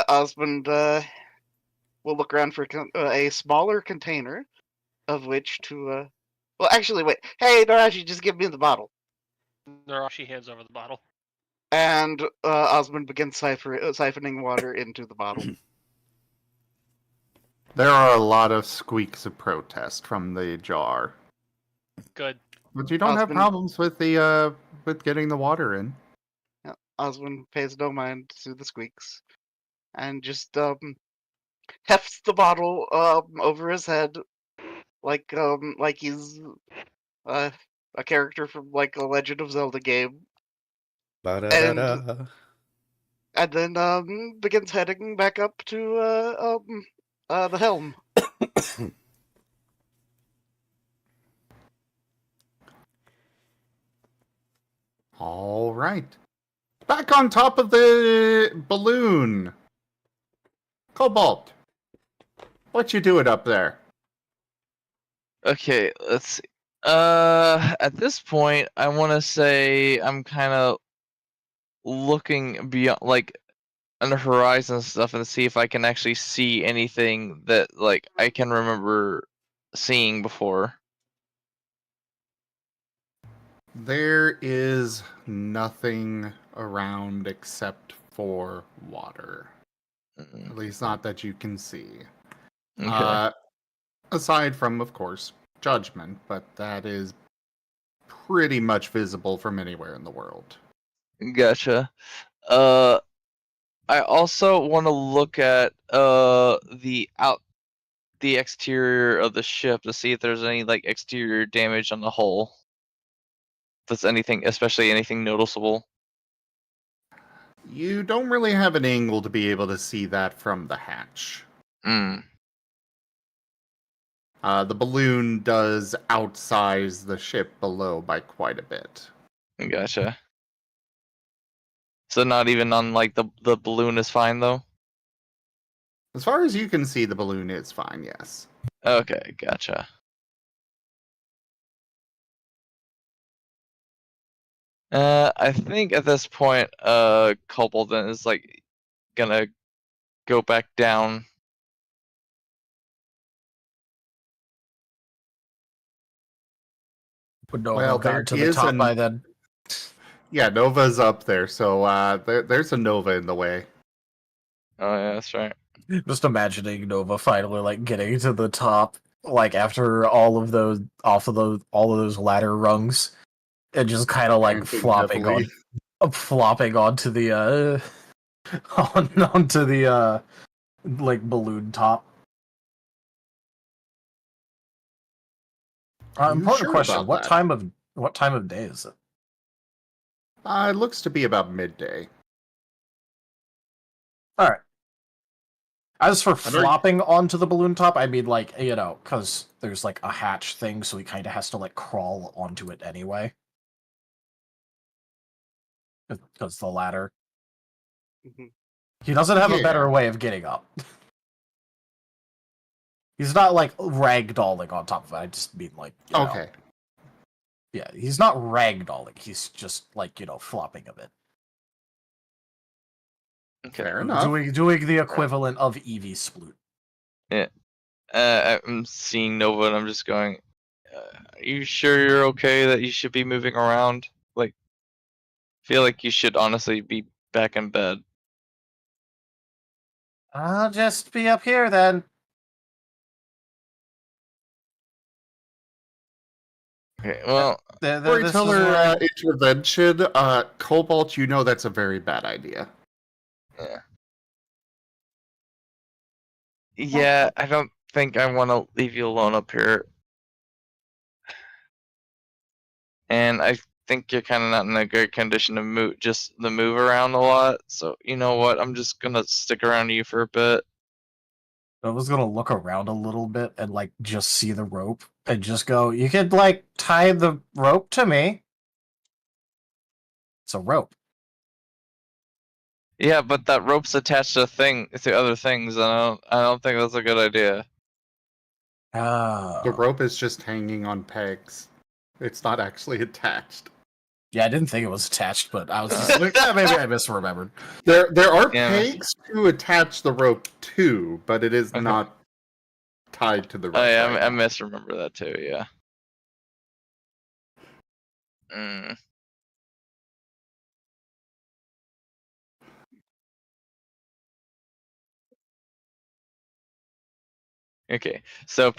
Osmond will look around for a smaller container of which to Well, actually, wait. Hey, Narashi, just give me the bottle. Narashi hands over the bottle. And Osmond begins siphoning water into the bottle. There are a lot of squeaks of protest from the jar. Good. But you don't have Osmond- problems with the with getting the water in. Yeah, Osmond pays no mind to the squeaks, and just hefts the bottle over his head, like he's a character from like a Legend of Zelda game, Ba-da-da-da. and then begins heading back up to the helm. All right. Back on top of the balloon. Cobalt, what you doing up there? Okay, let's see. At this point, I want to say I'm kind of looking beyond, like, on the horizon and stuff, and see if I can actually see anything that, like, I can remember seeing before. There is nothing around except for water. Mm, At least not that you can see. Okay, Aside from, of course, judgment, but that is pretty much visible from anywhere in the world. gotcha. I also want to look at the exterior of the ship to see if there's any, like, exterior damage on the hull. If there's anything, especially anything noticeable. You don't really have an angle to be able to see that from the hatch. Mm, The balloon does outsize the ship below by quite a bit. gotcha. So not even on, like, the balloon is fine though? As far as you can see, the balloon is fine, yes. Okay, gotcha. I think at this point, Cobalt is, like, gonna go back down. Would Nova Well, have gotten there to the is top an- by then? Yeah, Nova's up there, so there's a Nova in the way. Oh yeah, that's right. Just imagining Nova finally like getting to the top, like after all of those all of those ladder rungs, and just kind of like Panting flopping heavily. flopping onto the onto the like balloon top. You Important sure question: about what that? time of day is it? It looks to be about midday. All right. As for I know- flopping onto the balloon top, I mean, like, you know, because there's like a hatch thing, so he kind of has to like crawl onto it anyway. Because the ladder. Mhm. He doesn't have a Yeah. better way of getting up. He's not like ragdolling on top of it. I just mean like, you know, Okay. yeah, he's not ragdolling. He's just like, you know, flopping a bit. Okay. Fair enough. Doing the equivalent of Eevee Sploot. I'm seeing Nova and I'm just going, are you sure you're okay that you should be moving around? Like, feel like you should honestly be back in bed. I'll just be up here then. Okay, well, Storyteller This is where- intervention, Cobalt, you know that's a very bad idea. yeah, I don't think I want to leave you alone up here. And I think you're kind of not in a good condition to move around a lot. So you know what? I'm just gonna stick around you for a bit. I was gonna look around a little bit and like just see the rope and just go, you could like tie the rope to me. It's a rope. Yeah, but that rope's attached to other things, and I don't think that's a good idea. The rope is just hanging on pegs. It's not actually attached. Yeah, I didn't think it was attached, but I was just like, maybe I misremembered. There are Yeah. pegs to attach the rope to, but it is Okay. not tied to the rope. Oh yeah, right I now. misremember that too. Yeah. Mm. Okay, so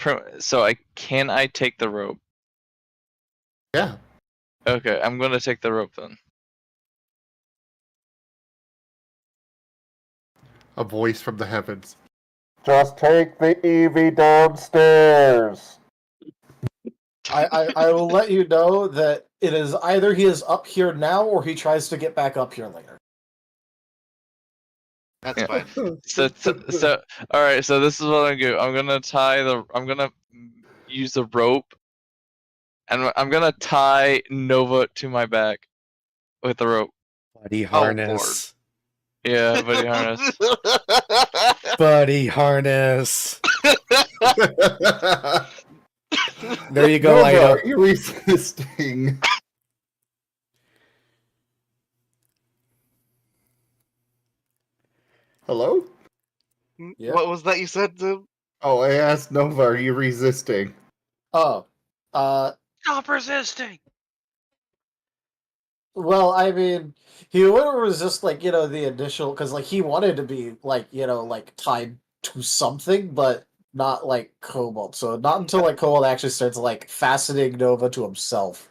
I take the rope? Yeah. Okay, I'm gonna take the rope then. A voice from the heavens. Just take the Eevee downstairs. I will let you know that it is either he is up here now or he tries to get back up here later. That's Yeah. fine. So all right. So this is what I'm gonna do. I'm gonna use the rope, and I'm gonna tie Nova to my back with the rope. Buddy Oh, Lord. harness. Yeah, buddy harness. Buddy harness. There you go, Nova, Ida. are you resisting? Hello? Yeah. What was that you said? Oh, I asked Nova, are you resisting? Oh, Stop resisting. well, I mean, he wouldn't resist, like, the initial, because, like, he wanted to be, like, like, tied to something, but not, like, Cobalt. So not until, like, Cobalt actually starts, like, fastening Nova to himself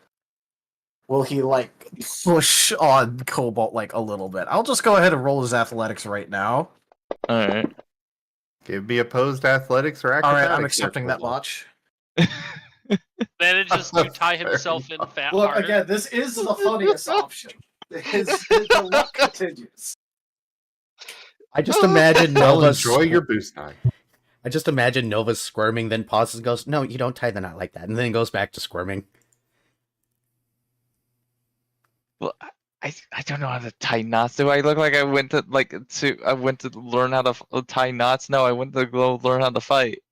will he, like, push on Cobalt, like, a little bit. I'll just go ahead and roll his athletics right now. All right. Give me opposed athletics or acrobatics. Alright, I'm there, accepting that Cobalt. botch. Manages to tie himself in fat Look, harder. again, this is the funniest option. The luck continues. I just imagine Well, Nova. enjoy your boost die. I just imagine Nova squirming, then pauses and goes, "No, you don't tie the knot like that," and then goes back to squirming. Well, I don't know how to tie knots. Do I look like I went to learn how to tie knots? No, I went to go learn how to fight.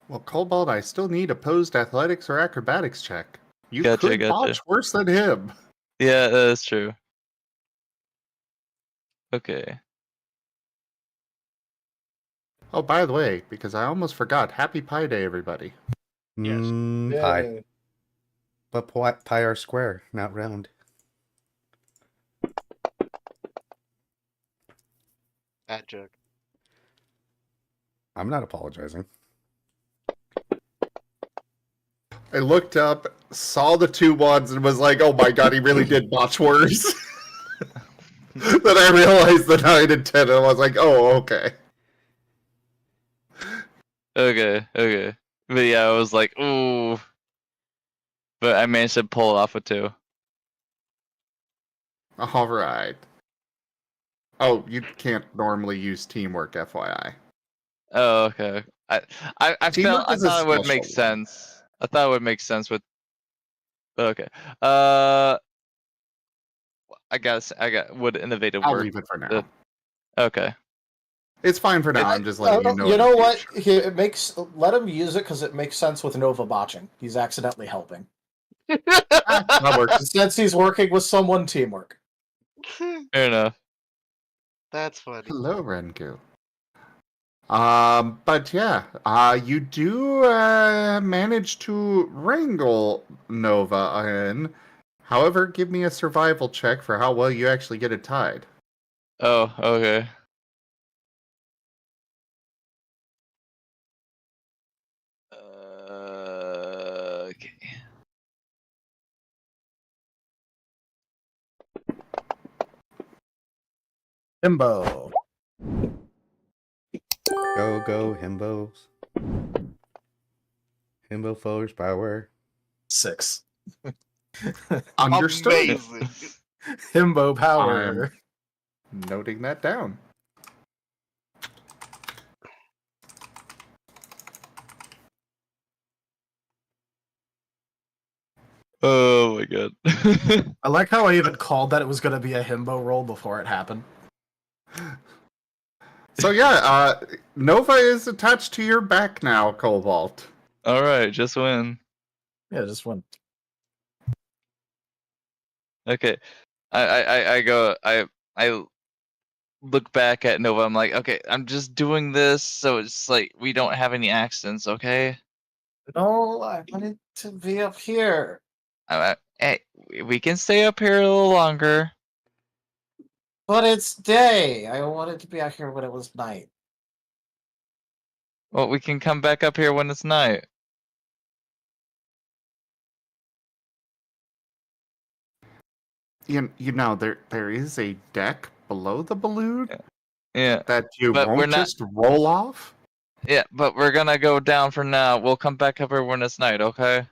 Well, Cobalt, I still need opposed athletics or acrobatics check. You Gotcha, could gotcha. botch worse than him. Yeah, that's true. Okay. Oh, by the way, because I almost forgot, Happy Pie Day, everybody. Yes. Pie. But pie are square, not round. Bad joke. I'm not apologizing. I looked up, saw the 2 ones, and was like, oh my god, he really did botch worse. Then I realized the 9 and 10, and I was like, oh, okay. Okay. But yeah, I was like, ooh. But I managed to pull it off with 2. Alright. Oh, you can't normally use teamwork, FYI. Oh, okay. I Teamwork is a thought it would special make one. sense. I thought it would make sense with. Okay. I got would innovative I'll work. leave it for now. Okay. It's fine for now, I'm just letting you know. You in the know what? future. Let him use it because it makes sense with Nova botching. He's accidentally helping. That works. Since he's working with someone, teamwork. Fair enough. That's funny. Hello, Renku. But yeah, you do manage to wrangle Nova in. However, give me a survival check for how well you actually get it tied. Oh, okay. Okay. Himbo. Go, himbos. Himbo force power. 6. Understood. Amazing. Himbo power. Noting that down. Oh my god. I like how I even called that it was going to be a himbo roll before it happened. So yeah, Nova is attached to your back now, Cobalt. All right, just win. Yeah, just one. Okay. I look back at Nova. I'm like, okay, I'm just doing this so it's like we don't have any accidents, okay? No, I wanted to be up here. Hey, we can stay up here a little longer. But it's day. I wanted to be out here when it was night. Well, we can come back up here when it's night. You know, there is a deck below the balloon Yeah, that you but we're won't not. just roll off. Yeah, but we're gonna go down for now. We'll come back up here when it's night, okay?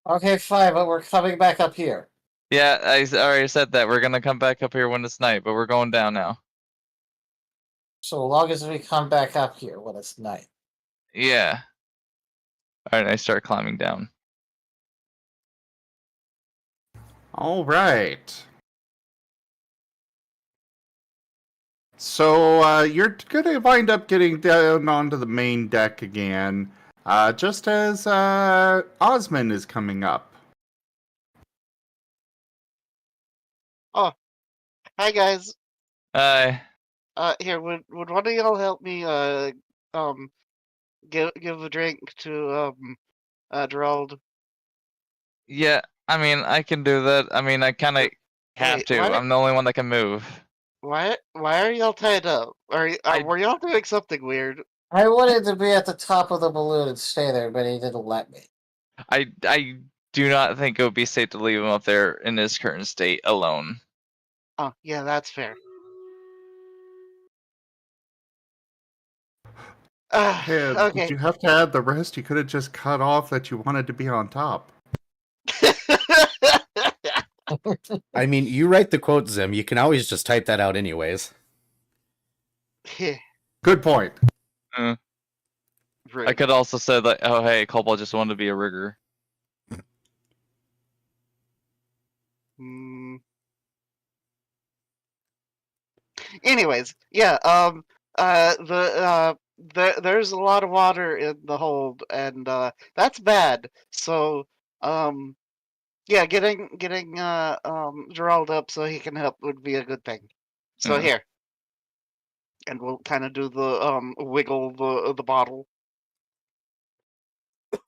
Okay, fine, but we're coming back up here. Yeah, I already said that. We're gonna come back up here when it's night, but we're going down now. So long as we come back up here when it's night. Yeah. Alright, I start climbing down. All right. So you're gonna wind up getting down onto the main deck again, just as Osmond is coming up. Hi guys. Hi. Here, would one of y'all help me give a drink to Gerald? Yeah, I mean, I can do that. I mean, I kind of have Wait, to. I'm the only one that can move. why are y'all tied up? Were y'all doing something weird? I wanted to be at the top of the balloon and stay there, but he didn't let me. I do not think it would be safe to leave him up there in his current state alone. Oh, yeah, that's fair. Hey, did Okay. you have to add the rest? You could have just cut off that you wanted to be on top. I mean, you write the quote, Zim. You can always just type that out anyways. Good point. I Rude. could also say that, oh hey, Cobalt just wanted to be a rigger. Anyways, yeah, there's a lot of water in the hold, and that's bad. So, yeah, getting Gerald up so he can help would be a good thing. So here, and we'll kind of do the wiggle the bottle.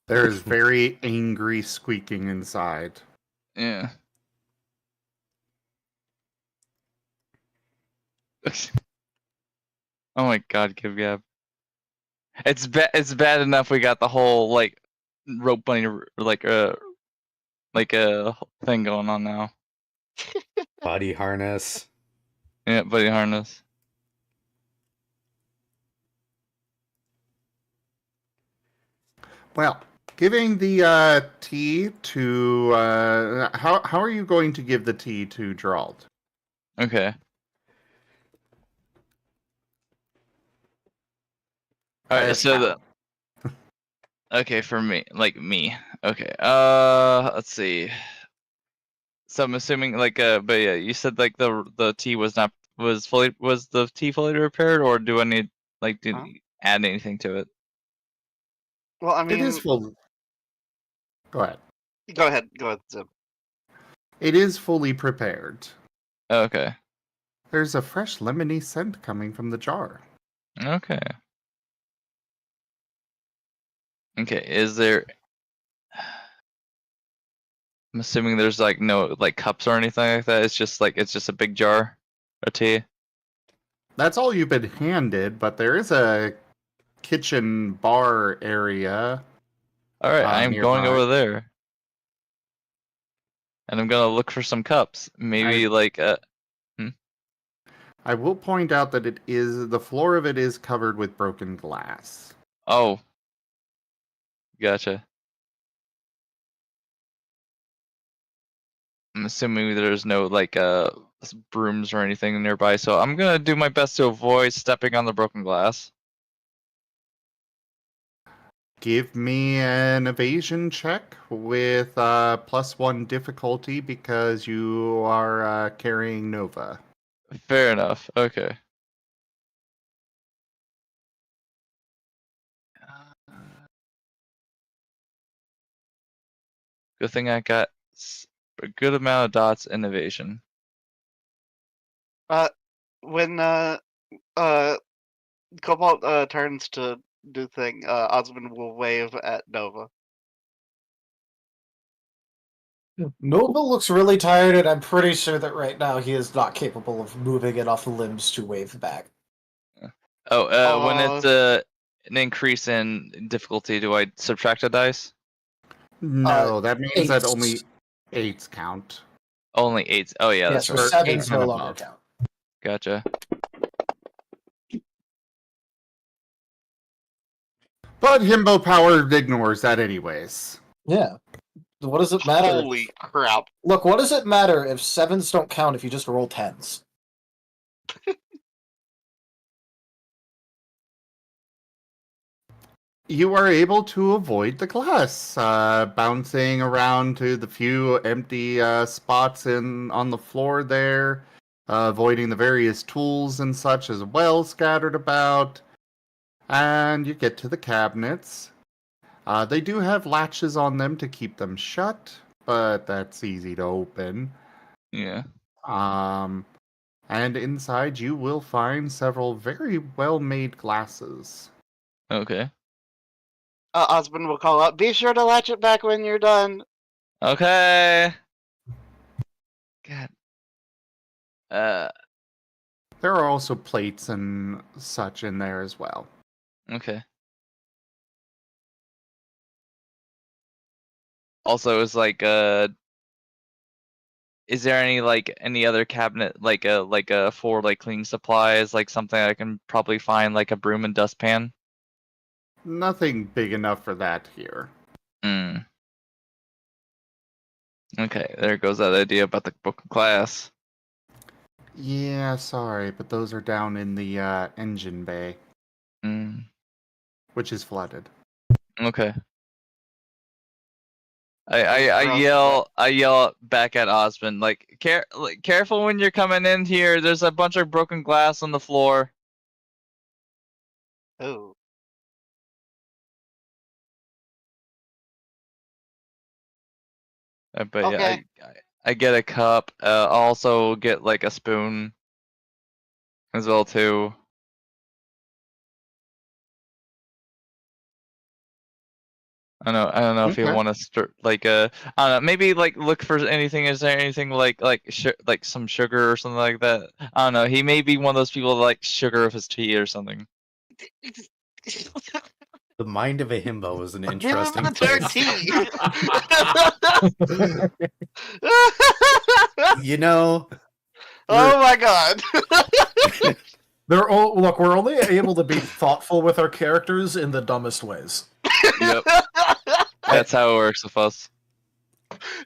There's very angry squeaking inside. Yeah. Oh my god, Gib. It's bad enough we got the whole like rope bunny like a thing going on now. Body harness. Yeah, buddy harness. Well, giving the tea to how are you going to give the tea to Gerald? Okay. Alright, so okay, for me. Okay. Let's see. So I'm assuming but yeah, you said like the tea was the tea fully repaired, or do I need add anything to it? Well, I It is mean, full. Go ahead. go ahead, Zim. It is fully prepared. Okay. There's a fresh lemony scent coming from the jar. Okay. Okay, is there I'm assuming there's like no like cups or anything like that. It's just a big jar of tea. That's all you've been handed, but there is a kitchen bar area. All right, I'm going nearby. over there, and I'm gonna look for some cups. Maybe I will point out that the floor of it is covered with broken glass. Oh, gotcha. I'm assuming there's no brooms or anything nearby, so I'm gonna do my best to avoid stepping on the broken glass. Give me an evasion check with +1 difficulty because you are carrying Nova. Fair enough. Okay. Good thing I got a good amount of dots in evasion. When Cobalt turns to do thing, Osmond will wave at Nova. Nova looks really tired, and I'm pretty sure that right now he is not capable of moving enough limbs to wave back. Oh, when it's an increase in difficulty, do I subtract a dice? No, that means that Eights. only 8s count. Only 8. Oh yeah, Yeah, that's so right. Or sevens 8 no and longer above. count. Gotcha. But Himbo Power ignores that anyways. Yeah. What does it matter? Holy crap. Look, what does it matter if sevens don't count if you just roll tens? You are able to avoid the glass, bouncing around to the few empty spots on the floor there, avoiding the various tools and such as well scattered about. And you get to the cabinets. They do have latches on them to keep them shut, but that's easy to open. Yeah. And inside you will find several very well-made glasses. Okay. Osmond will call out, be sure to latch it back when you're done. Okay. God. There are also plates and such in there as well. Okay. Also, is like is there any other cabinet like for like cleaning supplies, like something I can probably find, like a broom and dustpan? Nothing big enough for that here. Hmm. Okay, there goes that idea about the book class. Yeah, sorry, but those are down in the engine bay, Hmm. which is flooded. Okay. I yell back at Osmond, like, careful when you're coming in here. There's a bunch of broken glass on the floor. Oh. But Okay. yeah, I get a cup. Also get like a spoon as well too. I don't know if you Okay. want to start like I don't know, maybe like look for anything. Is there anything like some sugar or something like that? I don't know. He may be one of those people that like sugar of his tea or something. The mind of a himbo is an Give him interesting a place. tea. You know, Oh my god. We're only able to be thoughtful with our characters in the dumbest ways. Yep, that's how it works with us.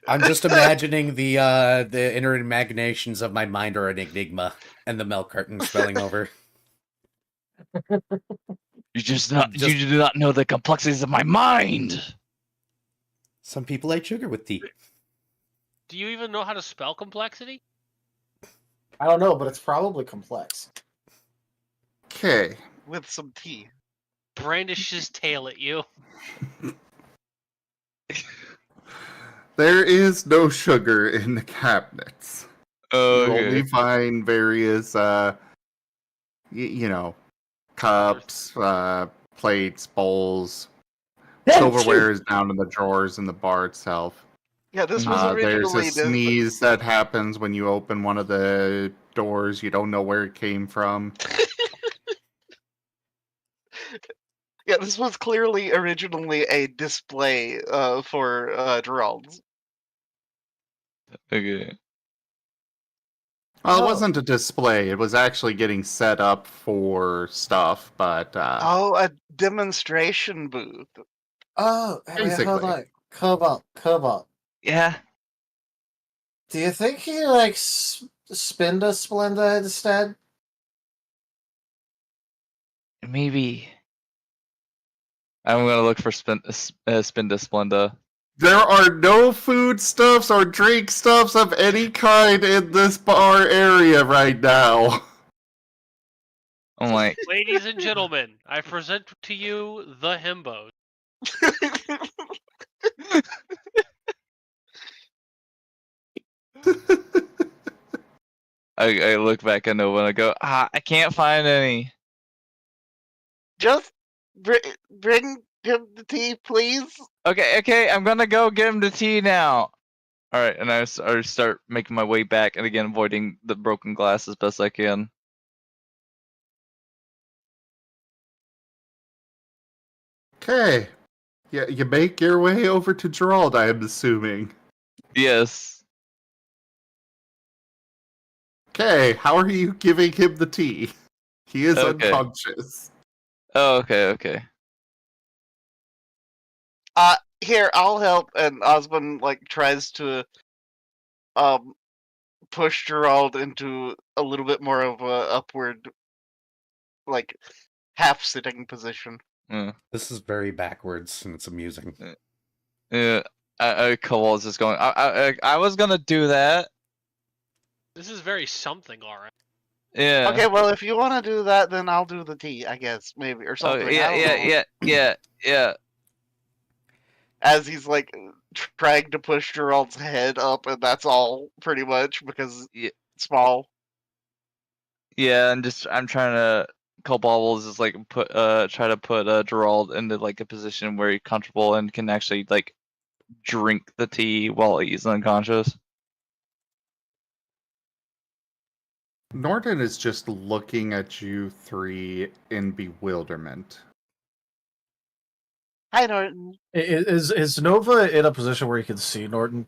I'm just imagining the inner imaginations of my mind are an enigma, and the milk carton spilling over. You do not know the complexities of my mind. Some people like sugar with tea. Do you even know how to spell complexity? I don't know, but it's probably complex. Okay. With some tea. Brandish his tail at you. There is no sugar in the cabinets. Oh, You okay. only find various, you know, cups, plates, bowls. Silverware is down in the drawers in the bar itself. Yeah, this was There's originally a sneeze that happens when you open one of the doors. You don't know where it came from. Yeah, this was clearly originally a display for Gerald's. Okay. Well, it Oh. wasn't a display. It was actually getting set up for stuff, but Oh, a demonstration booth. Oh, wait, hold Basically. on. Cobalt. Yeah. Do you think he likes Spinda Splenda instead? Maybe. I'm gonna look for Spinda Splenda. there are no foodstuffs or drink stuffs of any kind in this bar area right now. I'm like, Ladies and gentlemen, I present to you the himbos. I look back at Nova and I go, I can't find any. Just bring him the tea, please. Okay, I'm gonna go get him the tea now. All right, and I start making my way back, and again avoiding the broken glass as best I can. Okay. Yeah, you make your way over to Gerald, I am assuming. Yes. Okay, how are you giving him the tea? He is Okay. unconscious. Oh, okay. Here, I'll help. And Osmond tries to push Gerald into a little bit more of a upward, half sitting position. This is very backwards, and it's amusing. Yeah. Kowal's just going. I was gonna do that. This is very something, alright. Yeah. Okay, well, if you want to do that, then I'll do the tea, I guess, maybe, or Oh, something. I don't know. yeah. As he's trying to push Gerald's head up, and that's all pretty much because Yeah. it's small. Yeah, and I'm trying to. Cobalt is try to put Gerald into a position where he's comfortable and can actually drink the tea while he's unconscious. Norton is just looking at you three in bewilderment. Hi, Norton. Is Nova in a position where he can see Norton?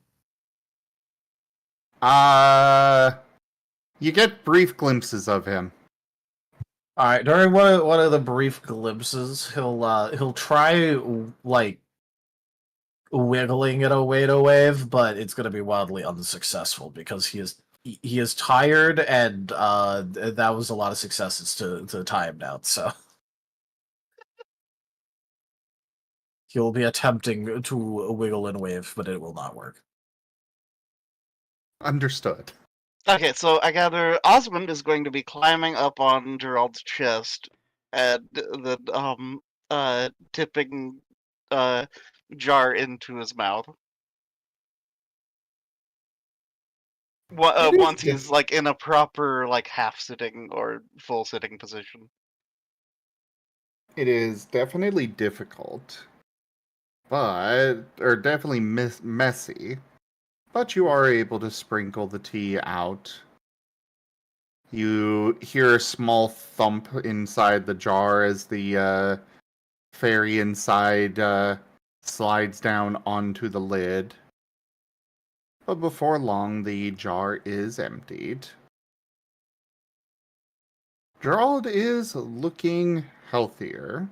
You get brief glimpses of him. All right. During one of the brief glimpses, he'll try wiggling in a way to wave, but it's going to be wildly unsuccessful because he is tired, and that was a lot of successes to tie him down. So he'll be attempting to wiggle and wave, but it will not work. Understood. Okay, so I gather Osmond is going to be climbing up on Gerald's chest and then tipping jar into his mouth. Once he's in a proper half sitting or full sitting position. It is definitely difficult, or definitely messy, but you are able to sprinkle the tea out. You hear a small thump inside the jar as the fairy inside slides down onto the lid. But before long, the jar is emptied. Gerald is looking healthier.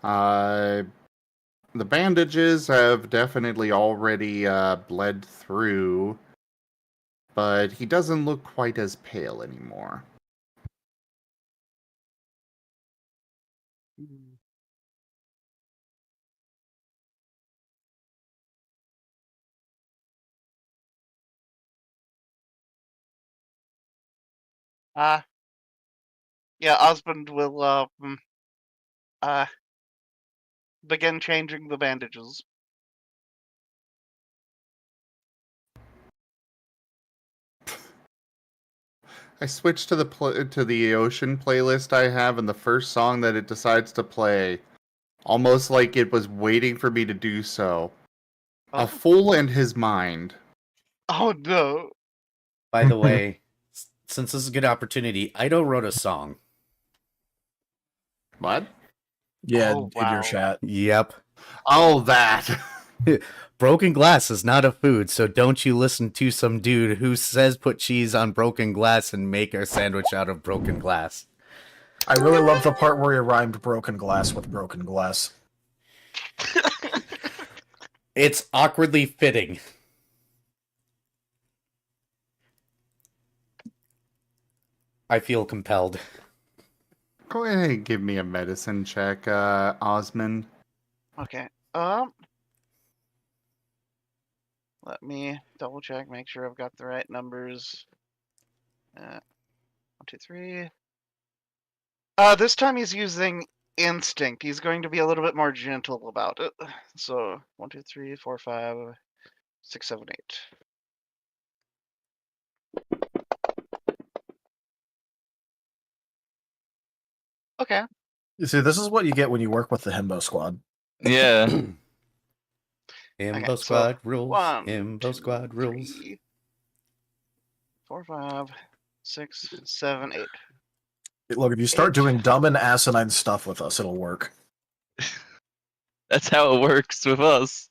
The bandages have definitely already bled through, but he doesn't look quite as pale anymore. Yeah, Osmond will begin changing the bandages. I switched to the ocean playlist I have, and the first song that it decides to play, almost like it was waiting for me to do so. Oh. A Fool and His Mind. Oh no. By the way, since this is a good opportunity, Ido wrote a song. What? Yeah, Oh, in your wow. chat. Yep. Oh, that. Broken glass is not a food, so don't you listen to some dude who says put cheese on broken glass and make a sandwich out of broken glass. I really love the part where he rhymed broken glass with broken glass. It's awkwardly fitting. I feel compelled. Go ahead and give me a medicine check, Osmond. Okay. Let me double check, make sure I've got the right numbers. 1, 2, 3. This time he's using instinct. He's going to be a little bit more gentle about it. So 1, 2, 3, 4, 5, 6, 7, 8. Okay. You see, this is what you get when you work with the Himbo Squad. Yeah. Imbo Okay, so Squad rules. 1, Imbo 2, Squad rules. 3, 4, 5, 6, 7, 8. Look, if you start 8. doing dumb and asinine stuff with us, it'll work. That's how it works with us.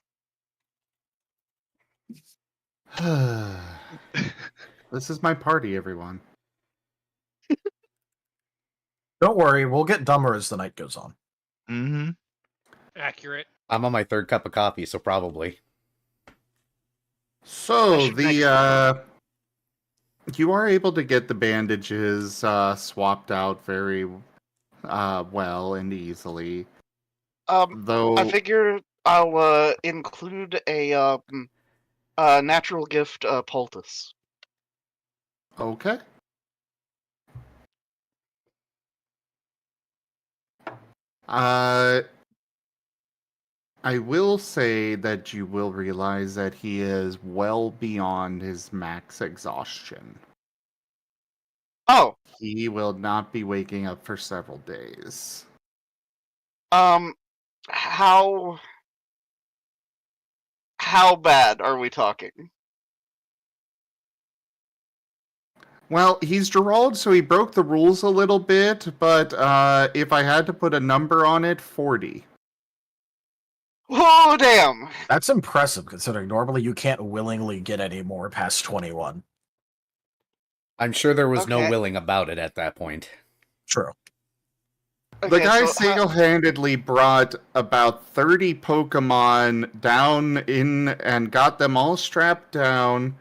This is my party, everyone. Don't worry, we'll get dumber as the night goes on. Mm-hmm. Accurate. I'm on my third cup of coffee, so probably. So should make you are able to get the bandages swapped out very well and easily. Though I figure I'll include a natural gift poultice. okay. I will say that you will realize that he is well beyond his max exhaustion. Oh, He will not be waking up for several days. how bad are we talking? Well, he's Gerald, so he broke the rules a little bit, but if I had to put a number on it, 40. Oh, damn! That's impressive, considering normally you can't willingly get any more past 21. I'm sure there was no Okay. willing about it at that point. True. The Okay, guy so single-handedly brought about 30 Pokemon down in and got them all strapped down.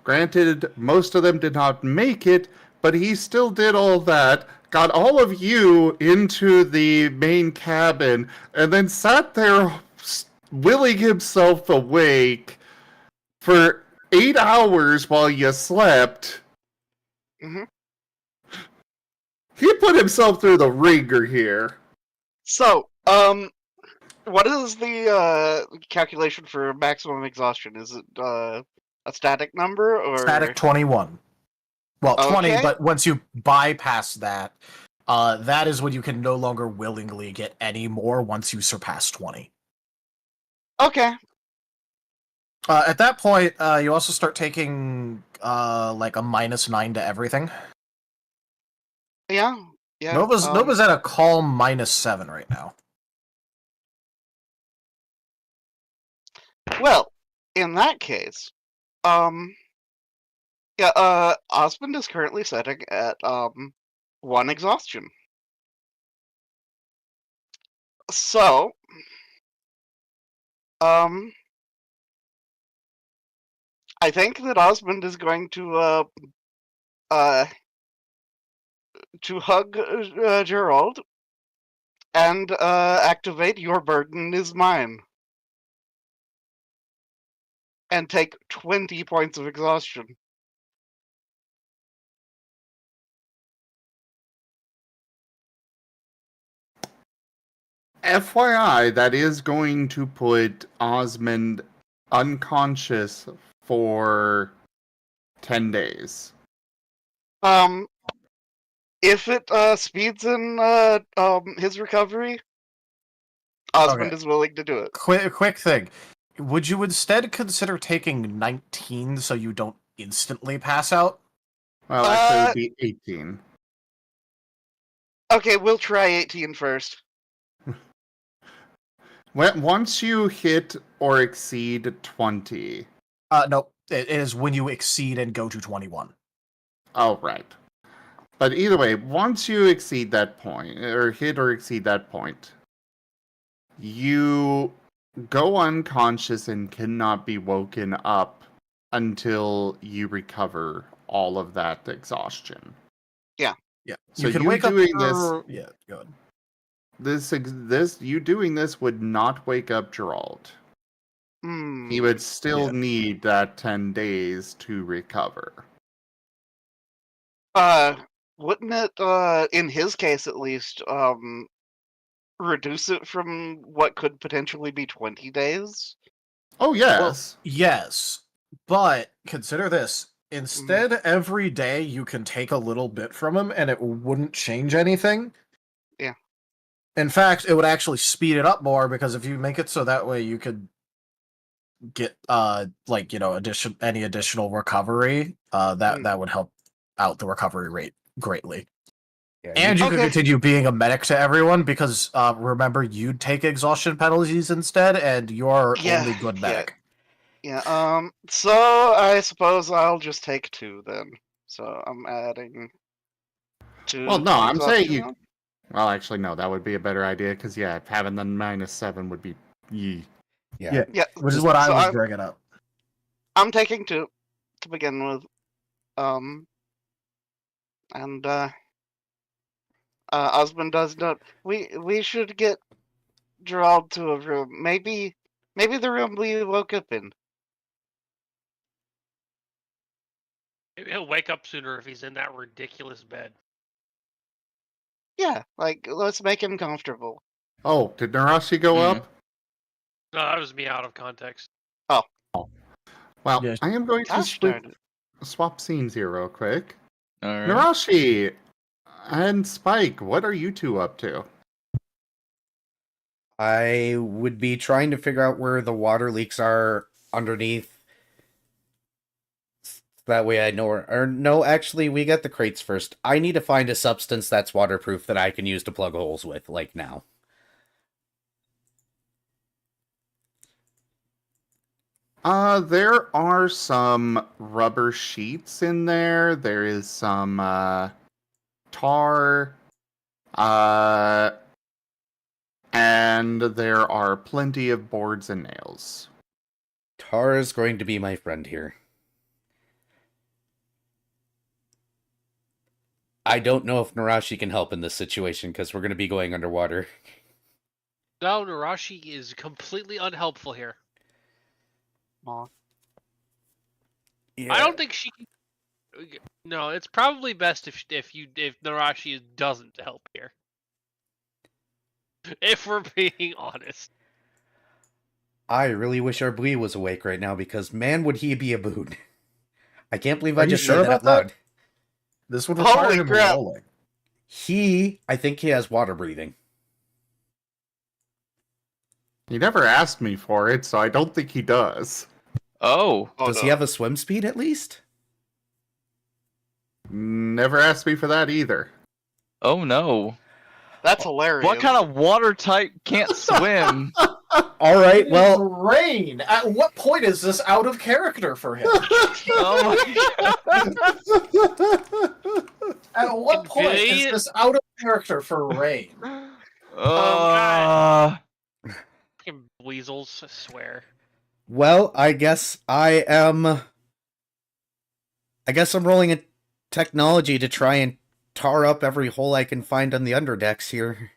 Granted, most of them did not make it, but he still did all that, got all of you into the main cabin, and then sat there willing himself awake for 8 hours while you slept. Mhm. He put himself through the ringer here. So, what is the calculation for maximum exhaustion? Is it a static number or Static 21. Well, 20, Okay. but once you bypass that, that is when you can no longer willingly get any more once you surpass 20. Okay. At that point, you also start taking like a -9 to everything. Yeah. Yeah. Nova's at a calm -7 right now. Well, in that case, Osmond is currently setting at 1 exhaustion. So, I think that Osmond is going to hug Gerald and activate Your Burden is Mine and take 20 points of exhaustion. FYI, that is going to put Osmond unconscious for 10 days. If it speeds in his recovery, Osmond Okay. is willing to do it. Quick thing. Would you instead consider taking 19 so you don't instantly pass out? Well, actually, it would be 18. Okay, we'll try 18 first. Once you hit or exceed 20. No, it is when you exceed and go to 21. Oh, right. But either way, once you exceed that point, or hit or exceed that point, you go unconscious and cannot be woken up until you recover all of that exhaustion. Yeah. So you can you wake up doing this- for... Yeah, go ahead. You doing this would not wake up Gerald. He would still need that 10 days to recover. Wouldn't it, in his case at least, reduce it from what could potentially be 20 days? Oh, yes. Yes, but consider this. Instead, every day you can take a little bit from him and it wouldn't change anything. Yeah. In fact, it would actually speed it up more because if you make it so that way you could get any additional recovery, that would help out the recovery rate greatly. Yeah, And you could Okay. continue being a medic to everyone because remember you'd take exhaustion penalties instead, and you're Yeah, only good yeah. medic. Yeah. So I suppose I'll just take 2 then. So I'm adding 2 Well, no, to I'm saying exhaustion you. now. Well, actually, no, that would be a better idea because yeah, having the -7 would be. Yee. yeah. Yeah. Which is what I So was bringing up. I'm taking 2 to begin with. And Osmond does not. We should get Gerald to a room. Maybe the room we woke up in. He'll wake up sooner if he's in that ridiculous bed. Yeah, like let's make him comfortable. Oh, did Narashi go Hmm. up? No, that was me out of context. Well, Yes. I am going to Gosh darn it. swap scenes here real quick. All right. Narashi and Spike, what are you two up to? I would be trying to figure out where the water leaks are underneath. That way I know where. Or no, actually, we got the crates first. I need to find a substance that's waterproof that I can use to plug holes with, like now. There are some rubber sheets in there. There is some tar. And there are plenty of boards and nails. Tar is going to be my friend here. I don't know if Narashi can help in this situation because we're going to be going underwater. No, Narashi is completely unhelpful here. Aw. I don't think she can. No, it's probably best if Narashi doesn't help here. If we're being honest. I really wish our Blee was awake right now because man would he be a boon. I can't believe Are I you just sure said that out about that? loud. This would require Holy him crap. rolling. I think he has water breathing. He never asked me for it, so I don't think he does. Oh. Does he have a swim speed at least? Never asked me for that either. Oh no. That's hilarious. What kind of water type can't swim? All right, It's well, rain. At what point is this out of character for him? Oh At what point is this out of character for Rain? God. Fucking weasels, I swear. well, I guess I'm rolling a technology to try and tar up every hole I can find on the underdecks here.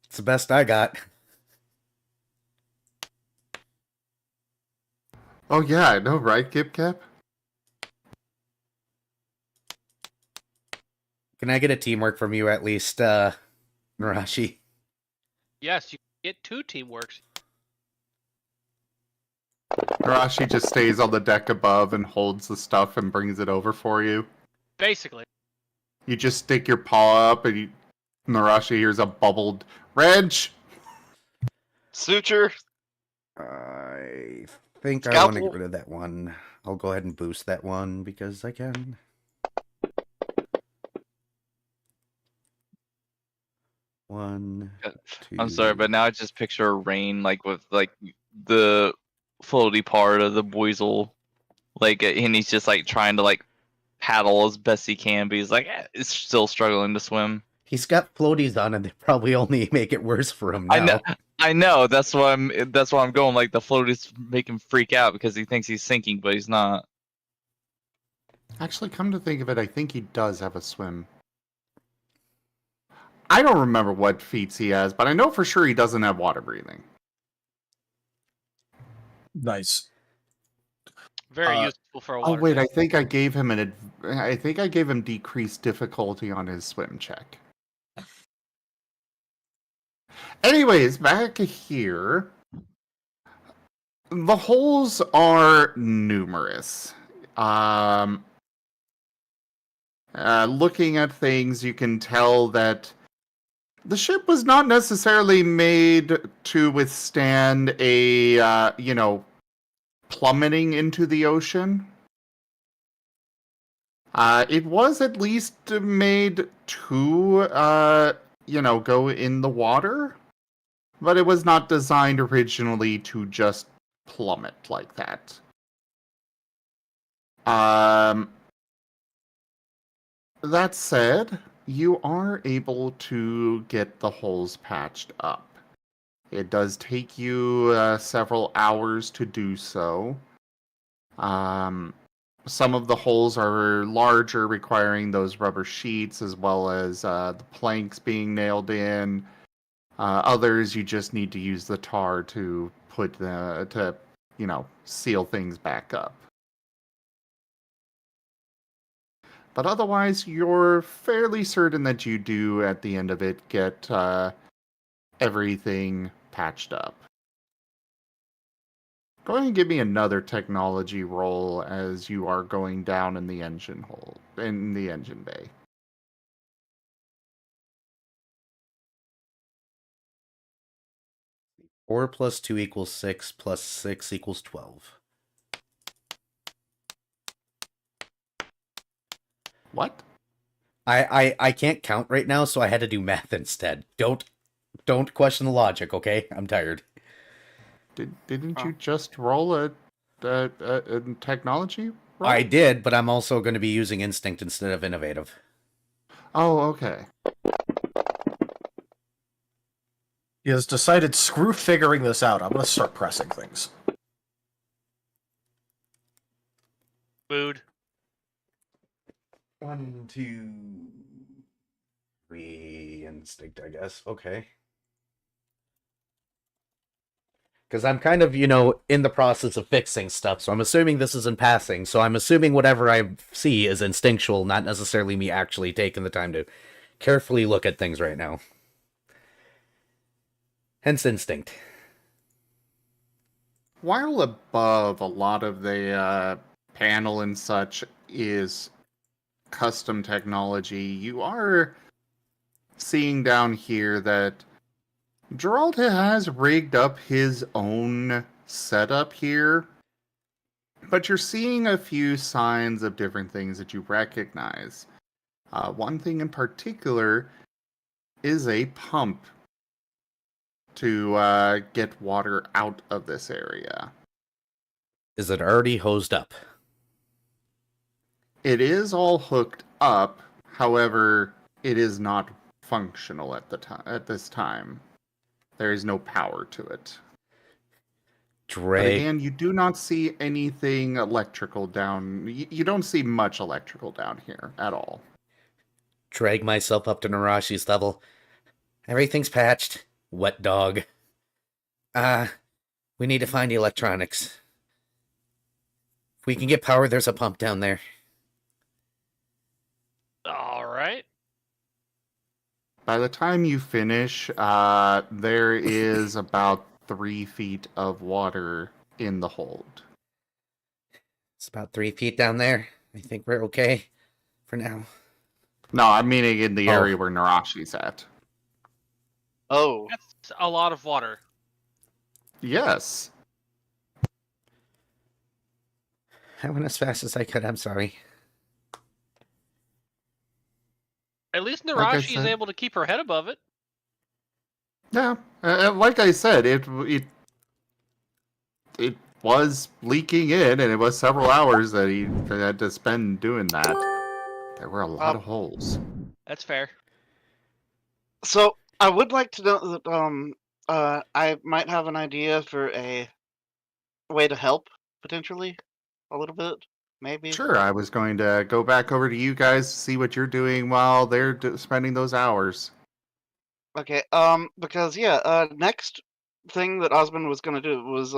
It's the best I got. Oh yeah, I know, right, Kip Cap? Can I get a teamwork from you at least, Narashi? Yes, you get 2 teamworks. Narashi just stays on the deck above and holds the stuff and brings it over for you. Basically. You just stick your paw up and Narashi hears a bubbled wrench. Suture. I think I want to Scalpel. get rid of that one. I'll go ahead and boost that one because I can. One, two. I'm sorry, but now I just picture Rain like with like the floaty part of the Boisel, like, and he's just like trying to like paddle as best he can, but he's like it's still struggling to swim. He's got floaties on, and they probably only make it worse for him now. I know. That's why I'm going. Like the floaties make him freak out because he thinks he's sinking, but he's not. Actually, come to think of it, I think he does have a swim. I don't remember what feats he has, but I know for sure he doesn't have water breathing. Nice. Very useful for a Oh water wait, type. I think I gave him decreased difficulty on his swim check. Anyways, back here. The holes are numerous. Looking at things, you can tell that The ship was not necessarily made to withstand a, plummeting into the ocean. It was at least made to, go in the water, but it was not designed originally to just plummet like that. That said, you are able to get the holes patched up. It does take you several hours to do so. Some of the holes are larger, requiring those rubber sheets as well as the planks being nailed in. Others, you just need to use the tar to seal things back up. But otherwise, you're fairly certain that you do, at the end of it, get everything patched up. Go ahead and give me another technology roll as you are going down in the engine bay. 4 plus 2 equals 6 plus 6 equals 12. What? I can't count right now, so I had to do math instead. Don't question the logic, okay? I'm tired. Didn't you just roll a technology roll? I did, but I'm also going to be using instinct instead of innovative. Oh, okay. He has decided, screw figuring this out. I'm going to start pressing things. Food. 1, 2, 3, instinct, I guess. Okay. Because I'm kind of, in the process of fixing stuff, so I'm assuming this is in passing, so I'm assuming whatever I see is instinctual, not necessarily me actually taking the time to carefully look at things right now. Hence instinct. While above a lot of the panel and such is custom technology, you are seeing down here that Gerald has rigged up his own setup here, but you're seeing a few signs of different things that you recognize. One thing in particular is a pump to get water out of this area. Is it already hosed up? It is all hooked up, however, it is not functional at this time. There is no power to it. But again, you do not see anything electrical down. You don't see much electrical down here at all. Drag myself up to Narashi's level. Everything's patched. Wet dog. We need to find the electronics. If we can get power, there's a pump down there. All right. By the time you finish, there is about 3 feet of water in the hold. It's about 3 feet down there. I think we're okay for now. No, I'm meaning in the area where Narashi's at. Oh. That's a lot of water. Yes. I went as fast as I could, I'm sorry. At least Like I Narashi is said. able to keep her head above it. Yeah, like I said, it was leaking in, and it was several hours that he had to spend doing that. There were a lot of holes. That's fair. So I would like to know that I might have an idea for a way to help potentially a little bit, maybe. Sure, I was going to go back over to you guys to see what you're doing while they're spending those hours. Okay. Because next thing that Osmond was gonna do was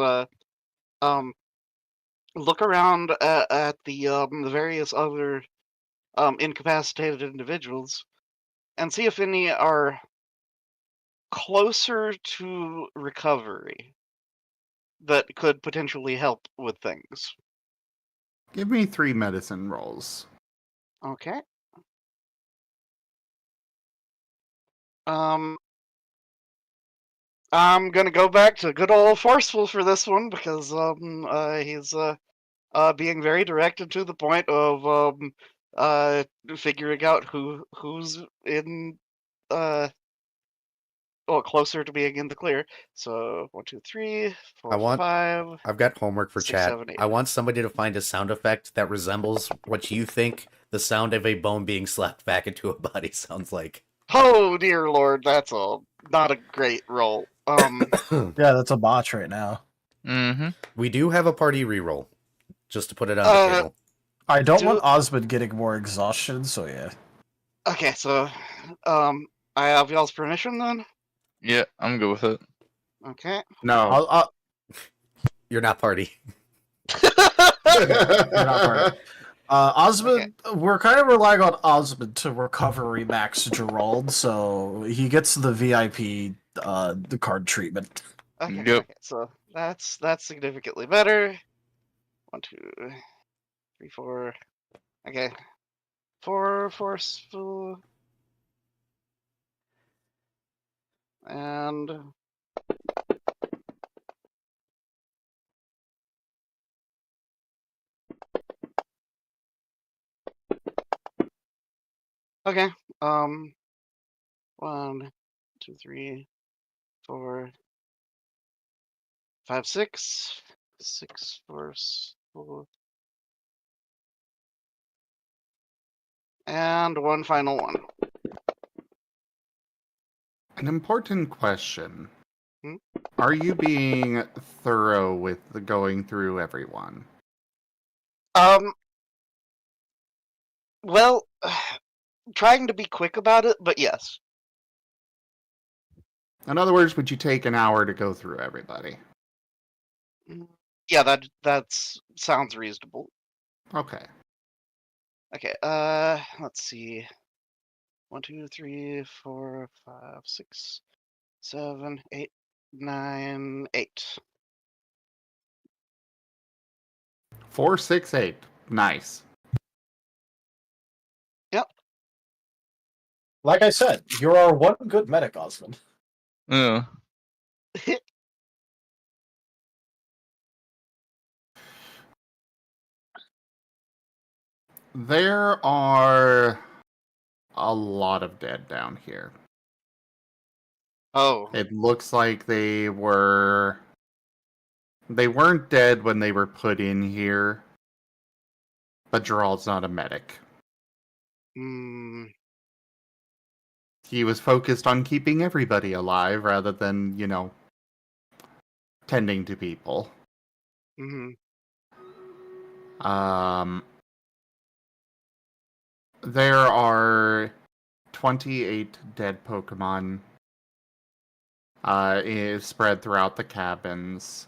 look around at the various other incapacitated individuals and see if any are closer to recovery that could potentially help with things. Give me 3 medicine rolls. Okay. Um, I'm gonna go back to good old forceful for this one because he's being very direct and to the point of figuring out who's in closer to being in the clear. So 1, 2, 3, 4, 5. I've got homework for 6, chat. 7, 8. I want somebody to find a sound effect that resembles what you think the sound of a bone being slapped back into a body sounds like. Oh dear lord, that's not a great roll. Yeah, that's a botch right now. Mm-hmm. We do have a party reroll, just to put it on the table. I don't Do- want Osmond getting more exhaustion, so yeah. Okay, so I have y'all's permission then. Yeah, I'm good with it. Okay. No. You're not party. You're not party. Osmond, we're kind of relying on Osmond to recovery max Gerald, so he gets the VIP the card treatment. Okay, Yep. okay, so that's significantly better. 1, 2, 3, 4. Okay, 4 forceful and okay. 1, 2, 3, 4, 5, 6. 6 forceful. And one final one. An important question. Hmm? Are you being thorough with the going through everyone? Well, trying to be quick about it, but yes. In other words, would you take an hour to go through everybody? Yeah, that sounds reasonable. Okay. Okay, let's see. 1, 2, 3, 4, 5, 6, 7, 8, 9, 8. 4, 6, 8. Nice. Yep. Like I said, you're our one good medic, Osmond. Yeah. There are a lot of dead down here. Oh. It looks like they weren't dead when they were put in here, but Gerald's not a medic. Hmm. He was focused on keeping everybody alive rather than, tending to people. Hmm. There are 28 dead Pokemon is spread throughout the cabins.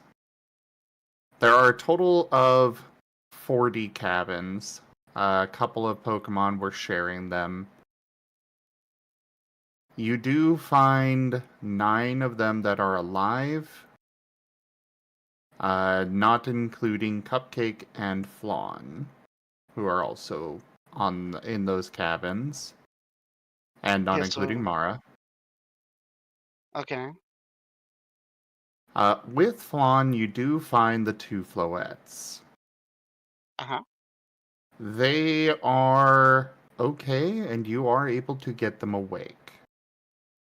There are a total of 40 cabins. A couple of Pokemon were sharing them. You do find 9 of them that are alive, not including Cupcake and Flawn, who are also in those cabins, and not Yeah, including so- Mara. Okay. With Flawn, you do find the 2 Floettes. Uh-huh. They are okay, and you are able to get them awake.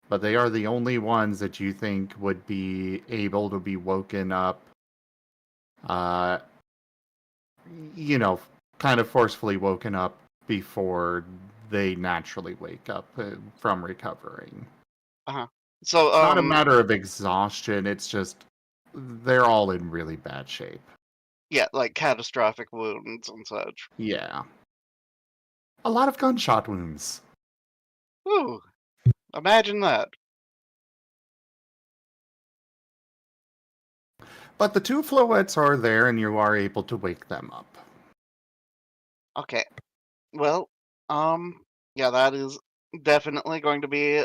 But they are the only ones that you think would be able to be woken up, kind of forcefully woken up before they naturally wake up from recovering. So, It's not a matter of exhaustion, it's just they're all in really bad shape. yeah, like catastrophic wounds and such. Yeah. A lot of gunshot wounds. Ooh. Imagine that. But the 2 Floettes are there, and you are able to wake them up. Okay. Well, yeah, that is definitely going to be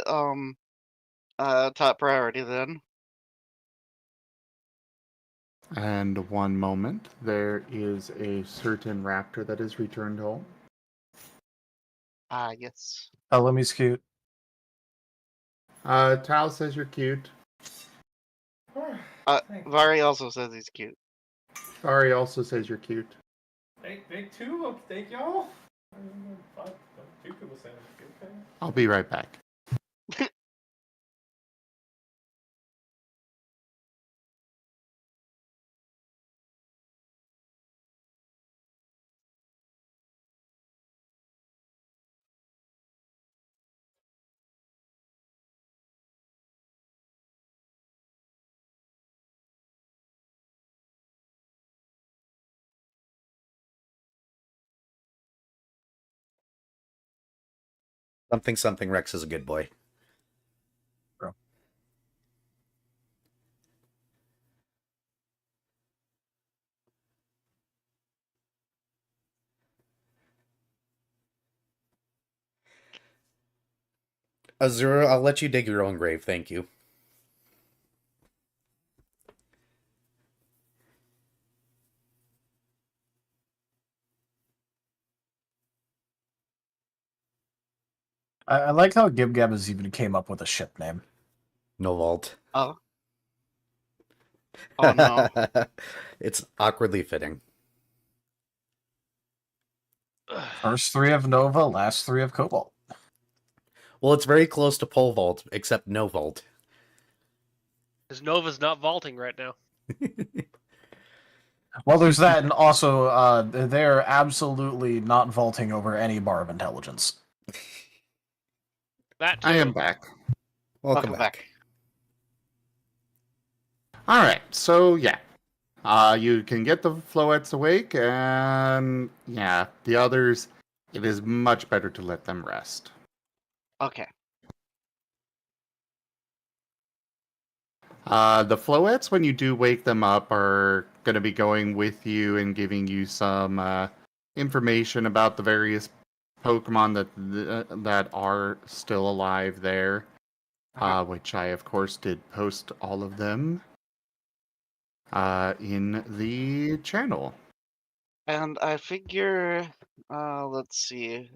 top priority then. And one moment, there is a certain raptor that is returned home. Ah, yes. Lemmy's cute. Tal says you're cute. Vari also says he's cute. Ari also says you're cute. Thank two. Thank y'all. Two people saying okay. I'll be right back. Something Rex is a good boy. Bro. Azura, I'll let you dig your own grave, thank you. I like how Gib Gabs even came up with a ship name. No vault. Oh. Oh no. It's awkwardly fitting. First three of Nova, last three of Cobalt. Well, it's very close to pole vault, except no vault. Because Nova's not vaulting right now. Well, there's that, and also they're absolutely not vaulting over any bar of intelligence. That too. I am back. Welcome back. Alright, so yeah. You can get the Floettes awake, and yeah, the others, it is much better to let them rest. Okay. The Floettes, when you do wake them up, are going to be going with you and giving you some information about the various Pokemon that are still alive there, which I, of course, did post all of them in the channel. And I figure, let's see.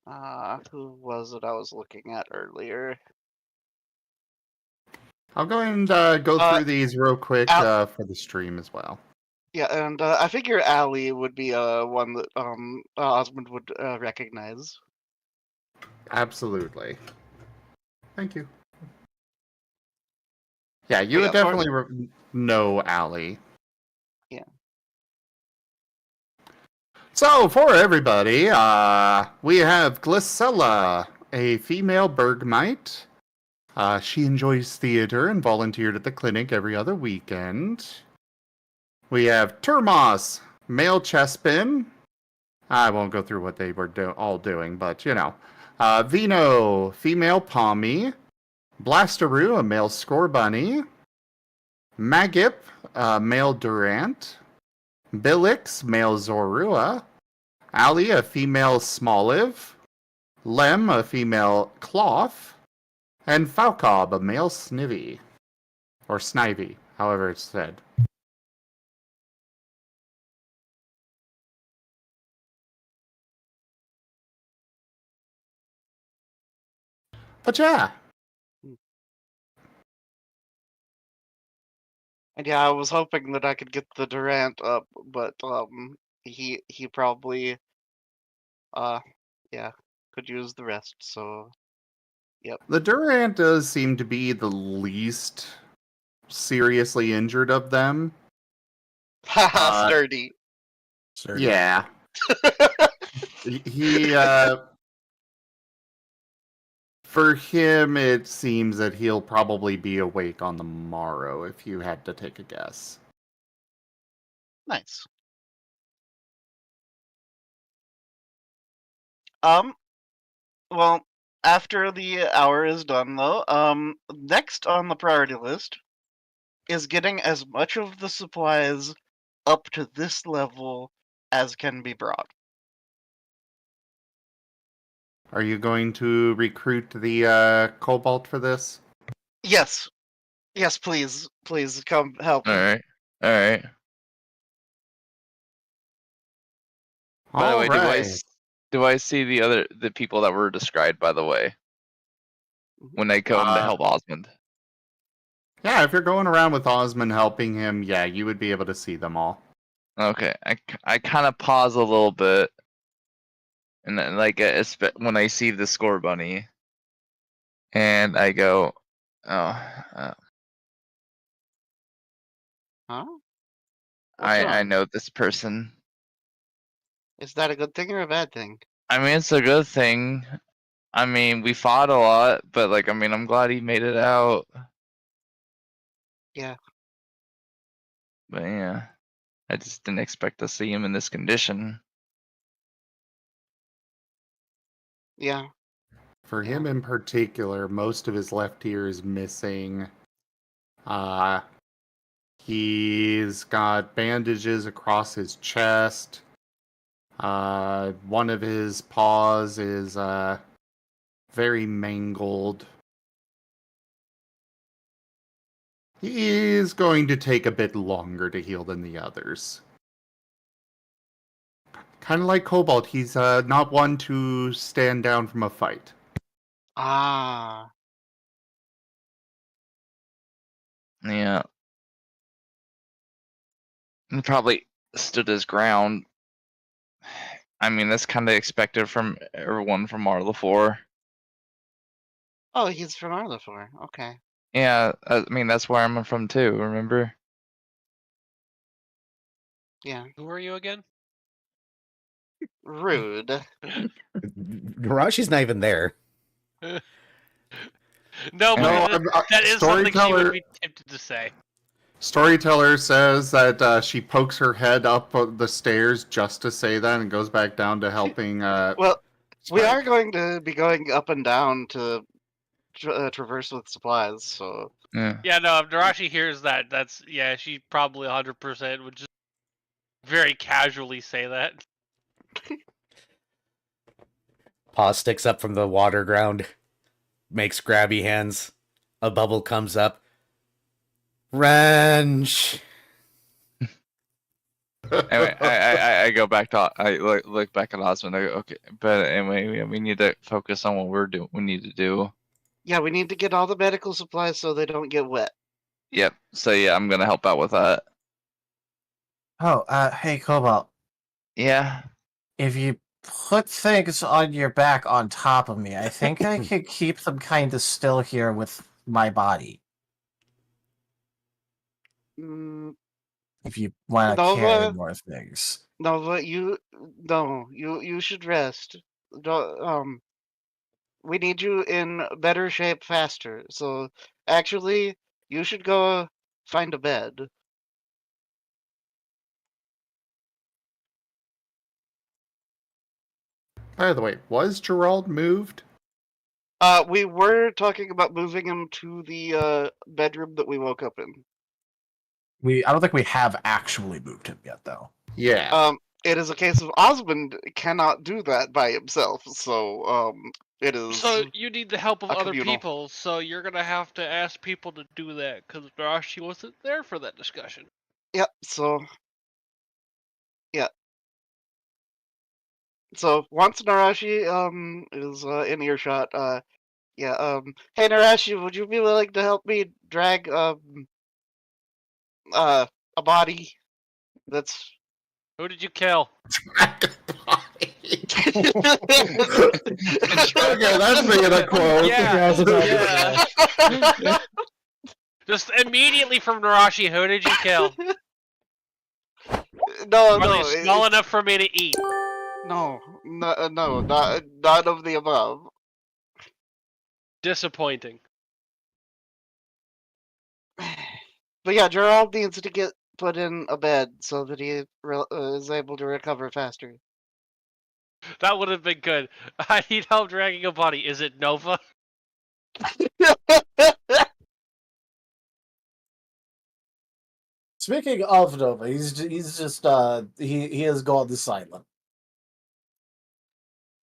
Who was it I was looking at earlier? I'll go and go through these real quick for the stream as well. Yeah, and I figure Allie would be one that Osmond would recognize. Absolutely. Thank you. Yeah, you Yeah, would definitely know Allie. Yeah. So, for everybody, we have Glycella, a female Bergmite. She enjoys theater and volunteered at the clinic every other weekend. We have Termos, male Chespin. I won't go through what they were all doing, but you know. Vino, female Pommy. Blasteroo, a male Scorbunny. Magip, male Durant. Billix, male Zorua. Ali, a female Smoliv. Lem, a female Cloth. And Falcob, a male Snivy. Or Snivy, however it's said. But yeah. And yeah, I was hoping that I could get the Durant up, but he probably yeah, could use the rest, so yep. The Durant does seem to be the least seriously injured of them. Haha, sturdy. Yeah. he for him it seems that he'll probably be awake on the morrow if you had to take a guess. Nice. Well, after the hour is done though, next on the priority list is getting as much of the supplies up to this level as can be brought. Are you going to recruit the Cobalt for this? Yes. Yes, please. Please come help. Alright. Alright. By the way, Alright. do I see the people that were described, by the way? when I come to Uh, help Osmond. Yeah, if you're going around with Osmond helping him, yeah, you would be able to see them all. Okay, I kind of pause a little bit, and then like when I see the score bunny, and I go, oh, Huh? What's I wrong? know this person. Is that a good thing or a bad thing? I mean, it's a good thing. I mean, we fought a lot, but like, I mean, I'm glad he made it out. Yeah. But yeah, I just didn't expect to see him in this condition. Yeah. For Yeah. him in particular, most of his left ear is missing. Uh, he's got bandages across his chest. One of his paws is very mangled. He is going to take a bit longer to heal than the others. Kind of like Cobalt, he's not one to stand down from a fight. Ah. Yeah, he probably stood his ground. I mean, that's kind of expected from everyone from Arla4. Oh, he's from Arlafor. Okay. Yeah, I mean, that's where I'm from too, remember? Yeah. Who are you again? Rude. Narashi's not even there. No, No, but that is something she would Storyteller. be tempted to say. Storyteller says that she pokes her head up the stairs just to say that and goes back down to helping. Well, we Spike. are going to be going up and down to traverse with supplies, so Yeah. Yeah, no, if Narashi hears that, yeah, she probably 100% would just very casually say that. Paw sticks up from the water ground, makes grabby hands. A bubble comes up. Wrench! Anyway, I go back to I look back at Osmond. I go, okay, but anyway, we need to focus on what we need to do. yeah, we need to get all the medical supplies so they don't get wet. Yep. So yeah, I'm gonna help out with that. Oh, hey, Cobalt. Yeah. If you put things on your back on top of me, I think I could keep them kind of still here with my body. Mm, If you want to Nova? carry more things. Nova, you should rest. We need you in better shape faster. So actually, you should go find a bed. By the way, was Gerald moved? We were talking about moving him to the bedroom that we woke up in. I don't think we have actually moved him yet, though. Yeah. It is a case of Osmond cannot do that by himself, so it is. So you need the help of a other communal. people, so you're gonna have to ask people to do that, because Narashi wasn't there for that discussion. Yep. So. Yeah. So once Narashi is in earshot, yeah, hey Narashi, would you be willing to help me drag a body that's Who did you kill? Okay, that's being a quote. Yeah. Just immediately from Narashi, who did you kill? No, Are no, they small enough for me to eat? no, not none of the above. Disappointing. But yeah, Gerald needs to get put in a bed so that he is able to recover faster. That would have been good. I need help dragging a body. Is it Nova? Speaking of Nova, he's just he has gone to silent.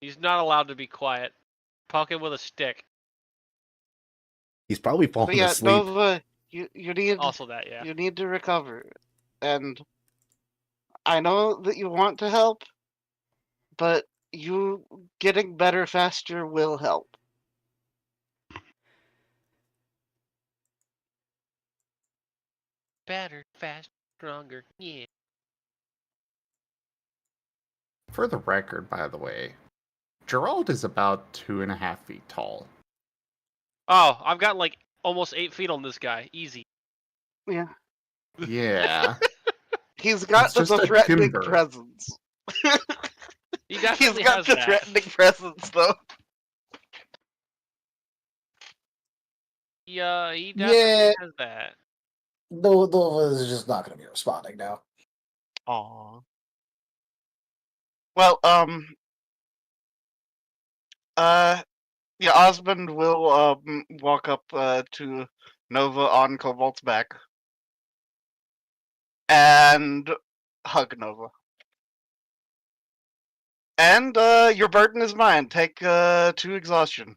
He's not allowed to be quiet. Poke him with a stick. He's probably But falling yeah, asleep. Nova, you need Also that, yeah. you need to recover, and I know that you want to help, but you getting better faster will help. better, faster, stronger. Yeah. For the record, by the way, Gerald is about 2.5 feet tall. Oh, I've got like almost 8 feet on this guy. Easy. Yeah. Yeah. He's got It's just the a threatening timber. presence. He He's definitely got has the that. threatening presence, though. Yeah, he definitely Yeah, has that. Nova is just not going to be responding now. Aww. Well, yeah, Osmond will walk up to Nova on Cobalt's back and hug Nova. And your burden is mine. Take 2 exhaustion.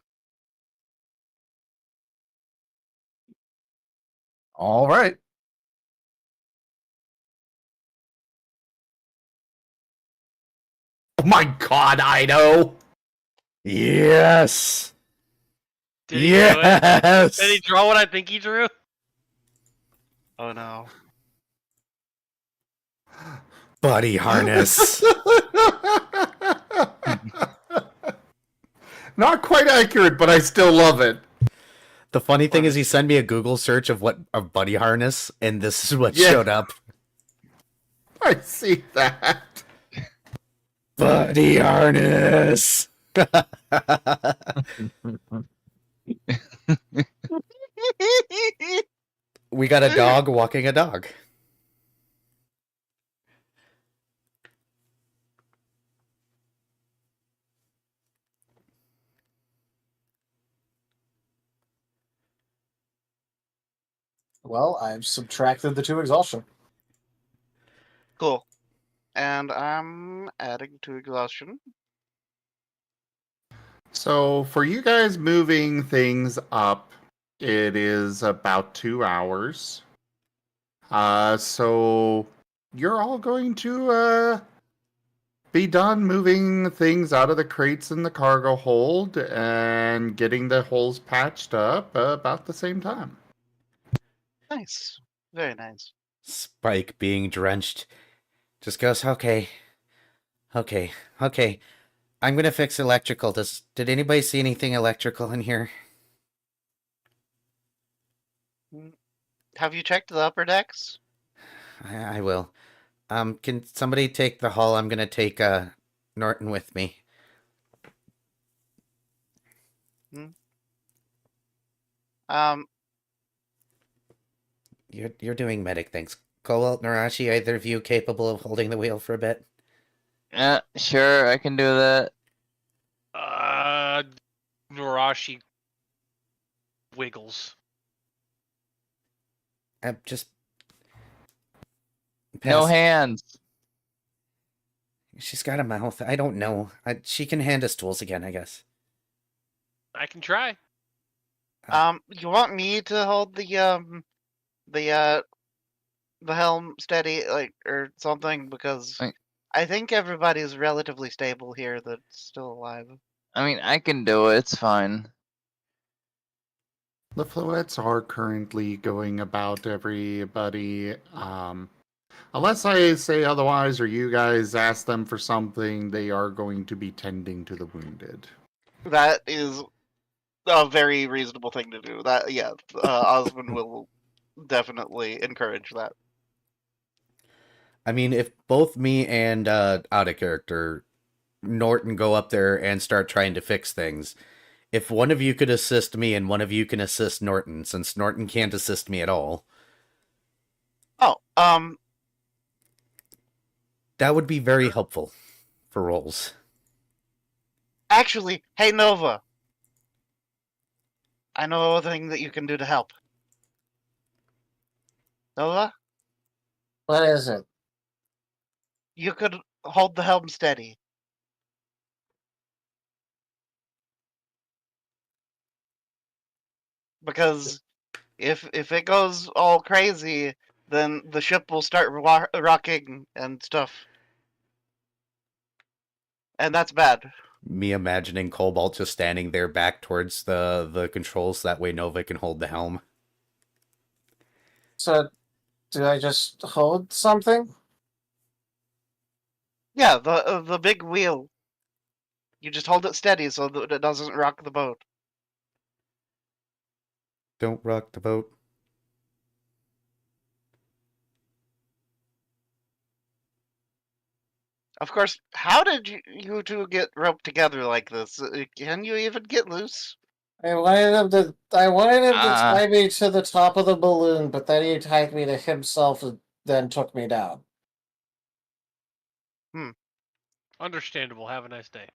All right. Oh my god, I know! Yes. Did he do it? Yes. Did he draw what I think he drew? Oh no. Buddy harness. Not quite accurate, but I still love it. The funny thing is, he sent me a Google search of buddy harness, and this is what Yeah. showed up. I see that. Buddy harness. We got a dog walking a dog. Well, I've subtracted the 2 exhaustion. Cool. And I'm adding 2 exhaustion. So, for you guys moving things up, it is about 2 hours. So you're all going to be done moving things out of the crates in the cargo hold and getting the holes patched up about the same time. Nice. Very nice. Spike being drenched just goes, okay. I'm gonna fix electrical. Did anybody see anything electrical in here? Have you checked the upper decks? I will. Can somebody take the hull? I'm gonna take Norton with me. Um, You're doing medic things. Cobalt, Narashi, either of you capable of holding the wheel for a bit? Yeah, sure, I can do that. Narashi wiggles. Just No pass. hands. She's got a mouth. I don't know. She can hand us tools again, I guess. I can try. you want me to hold the helm steady, like, or something? Because Right. I think everybody's relatively stable here that's still alive. I mean, I can do it. It's fine. The fluids are currently going about everybody. Unless I say otherwise or you guys ask them for something, they are going to be tending to the wounded. That is a very reasonable thing to do. That, yeah, Osmond will definitely encourage that. I mean, if both me and out of character Norton go up there and start trying to fix things, if one of you could assist me and one of you can assist Norton, since Norton can't assist me at all. Oh, that would be very helpful for rolls. Actually, hey Nova, I know a thing that you can do to help. Nova? What is it? You could hold the helm steady. Because if it goes all crazy, then the ship will start rocking and stuff. And that's bad. Me imagining Cobalt just standing there back towards the controls, that way Nova can hold the helm. So Do I just hold something? Yeah, the big wheel. You just hold it steady so that it doesn't rock the boat. Don't rock the boat. Of course, how did you two get roped together like this? Can you even get loose? I wanted him to Ah. tie me to the top of the balloon, but then he tied me to himself and then took me down. Understandable. Have a nice day.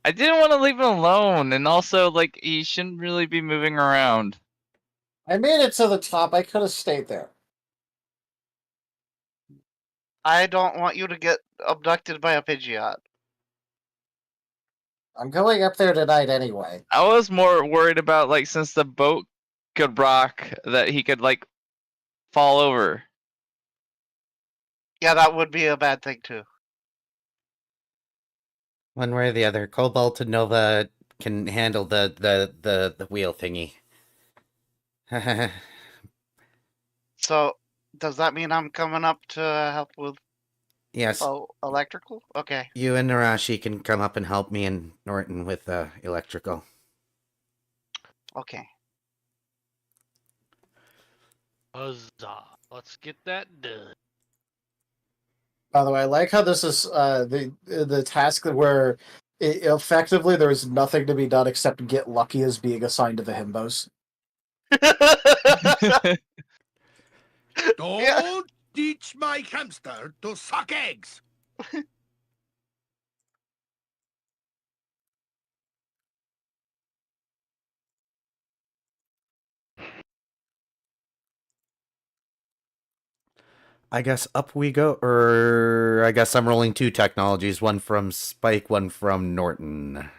I didn't want to leave him alone, and also, like, he shouldn't really be moving around. I made it to the top. I could have stayed there. I don't want you to get abducted by a Pidgeot. I'm going up there tonight anyway. I was more worried about, like, since the boat could rock, that he could, like, fall over. Yeah, that would be a bad thing too. One way or the other, Cobalt and Nova can handle the wheel thingy. So, does that mean I'm coming up to help with Yes, electrical? Okay. you and Narashi can come up and help me and Norton with electrical. Okay. Huzzah. Let's get that done. By the way, I like how this is the task where effectively there is nothing to be done except get lucky as being assigned to the himbos. Don't teach my hamster to suck eggs. I guess up we go, or I guess I'm rolling two technologies, one from Spike, one from Norton.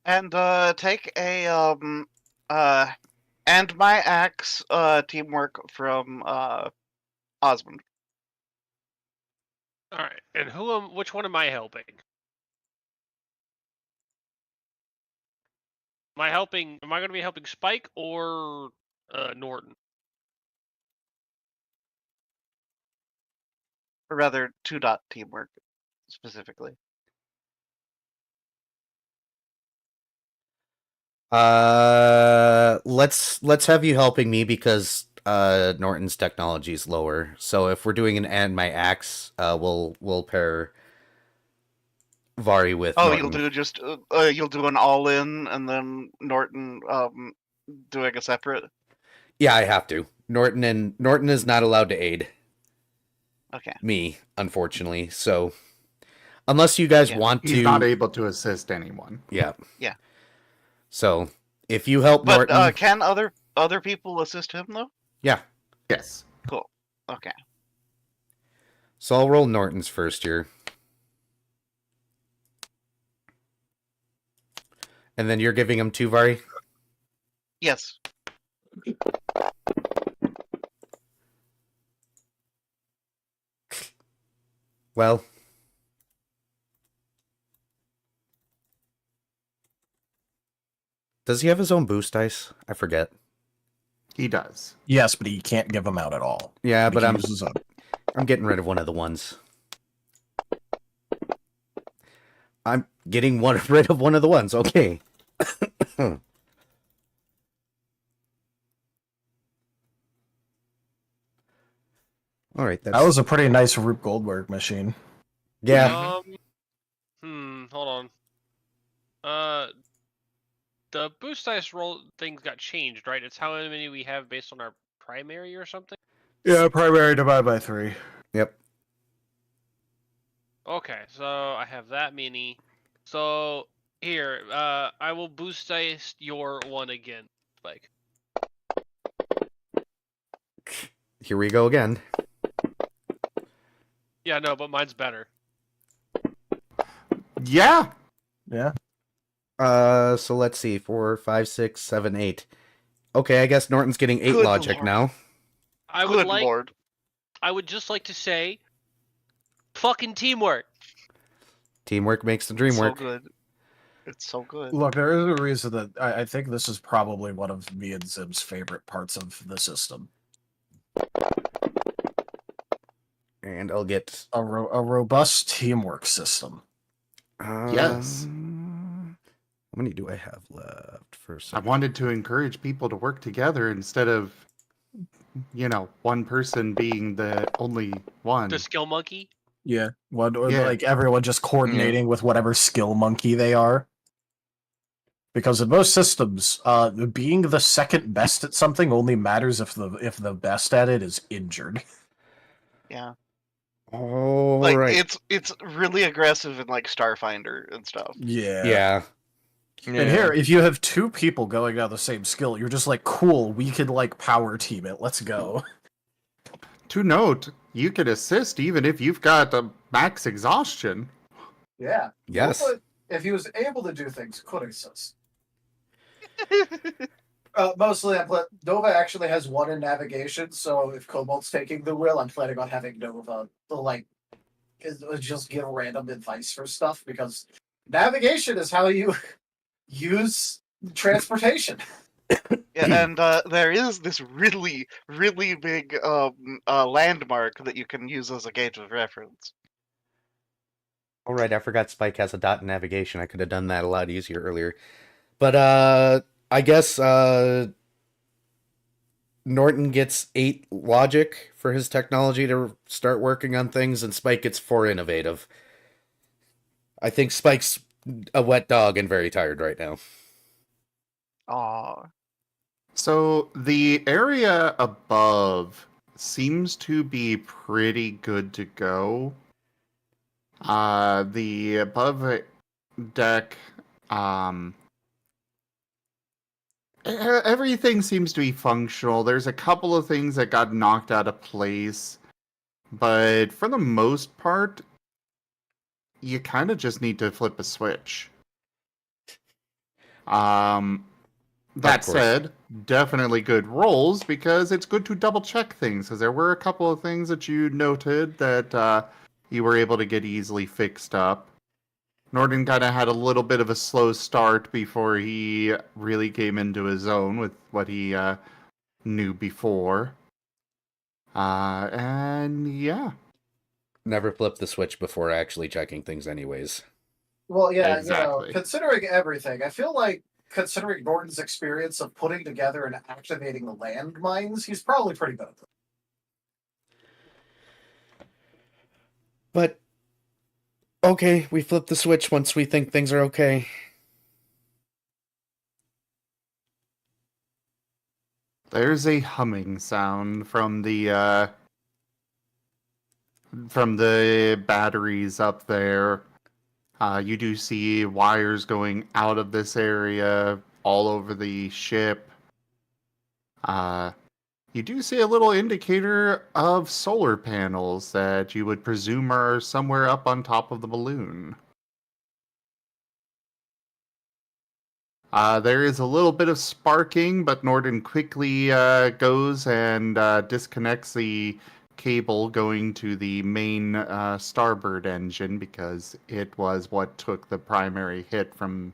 And take a and my axe teamwork from Osmond. All right. And which one am I helping? Am I going to be helping Spike or Norton? Or rather, 2-dot teamwork specifically. Let's have you helping me because Norton's technology is lower. So if we're doing an and my axe, we'll pair Vari with Norton. You'll do just you'll do an all in and then Norton doing a separate. Yeah, I have to. Norton is not allowed to aid. Okay. Me, unfortunately. So unless you guys want to, He's not able to assist anyone. Yeah. Yeah. So if you help But Norton, can other people assist him though? yeah. Yes. Cool. Okay. So I'll roll Norton's first here. And then you're giving him 2, Vari? Yes. Well. Does he have his own boost dice? I forget. He does. Yes, but he can't give them out at all. Yeah, He but can use his own. I'm getting rid of one of the ones. I'm getting rid of one of the ones. Okay. All right. That was a pretty nice Rube Goldberg machine. Yeah. Hold on. The boost dice roll things got changed, right? It's how many we have based on our primary or something? Yeah, primary divided by 3. Yep. Okay, so I have that many. So here, I will boost dice your one again, Spike. Here we go again. Yeah, no, but mine's better. Yeah. Yeah. So let's see. 4, 5, 6, 7, 8. Okay, I guess Norton's getting 8 Good logic Lord. now. I would just like to say, fucking teamwork. Teamwork makes the dream So work. good. It's so good. Look, there is a reason that I think this is probably one of me and Zim's favorite parts of the system. And I'll get A robust teamwork system. Yes. How many do I have left for a I second? wanted to encourage people to work together instead of, one person being the only one. The skill monkey. Yeah. Or Yeah. like everyone just coordinating with whatever skill monkey they are. Because in most systems, being the second best at something only matters if the best at it is injured. Yeah. All Like right. it's really aggressive in like Starfinder and stuff. Yeah. And here, if you have two people going down the same skill, you're just like, cool, we can like power team it. Let's go. To note, you can assist even if you've got a max exhaustion. Yeah. Yes. Nova, if he was able to do things, could assist. Mostly, Nova actually has one in navigation, so if Cobalt's taking the wheel, I'm planning on having Nova just give random advice for stuff, because navigation is how you use transportation. Yeah, and there is this really, really big landmark that you can use as a gauge of reference. All right, I forgot Spike has a dot in navigation. I could have done that a lot easier earlier. But I guess Norton gets 8 logic for his technology to start working on things, and Spike gets 4 innovative. I think Spike's a wet dog and very tired right now. Aw. So the area above seems to be pretty good to go. The above deck, everything seems to be functional. There's a couple of things that got knocked out of place, but for the most part, you kind of just need to flip a switch. That said, definitely good rolls, because it's good to double check things, because there were a couple of things that you noted that you were able to get easily fixed up. Norton kind of had a little bit of a slow start before he really came into his own with what he knew before. And yeah. Never flipped the switch before actually checking things anyways. Well, yeah, Exactly. considering everything, I feel like, considering Norton's experience of putting together and activating the landmines, he's probably pretty good at them. But, okay, we flip the switch once we think things are okay. There's a humming sound from the batteries up there. You do see wires going out of this area all over the ship. You do see a little indicator of solar panels that you would presume are somewhere up on top of the balloon. There is a little bit of sparking, but Norton quickly goes and disconnects the cable going to the main starboard engine, because it was what took the primary hit from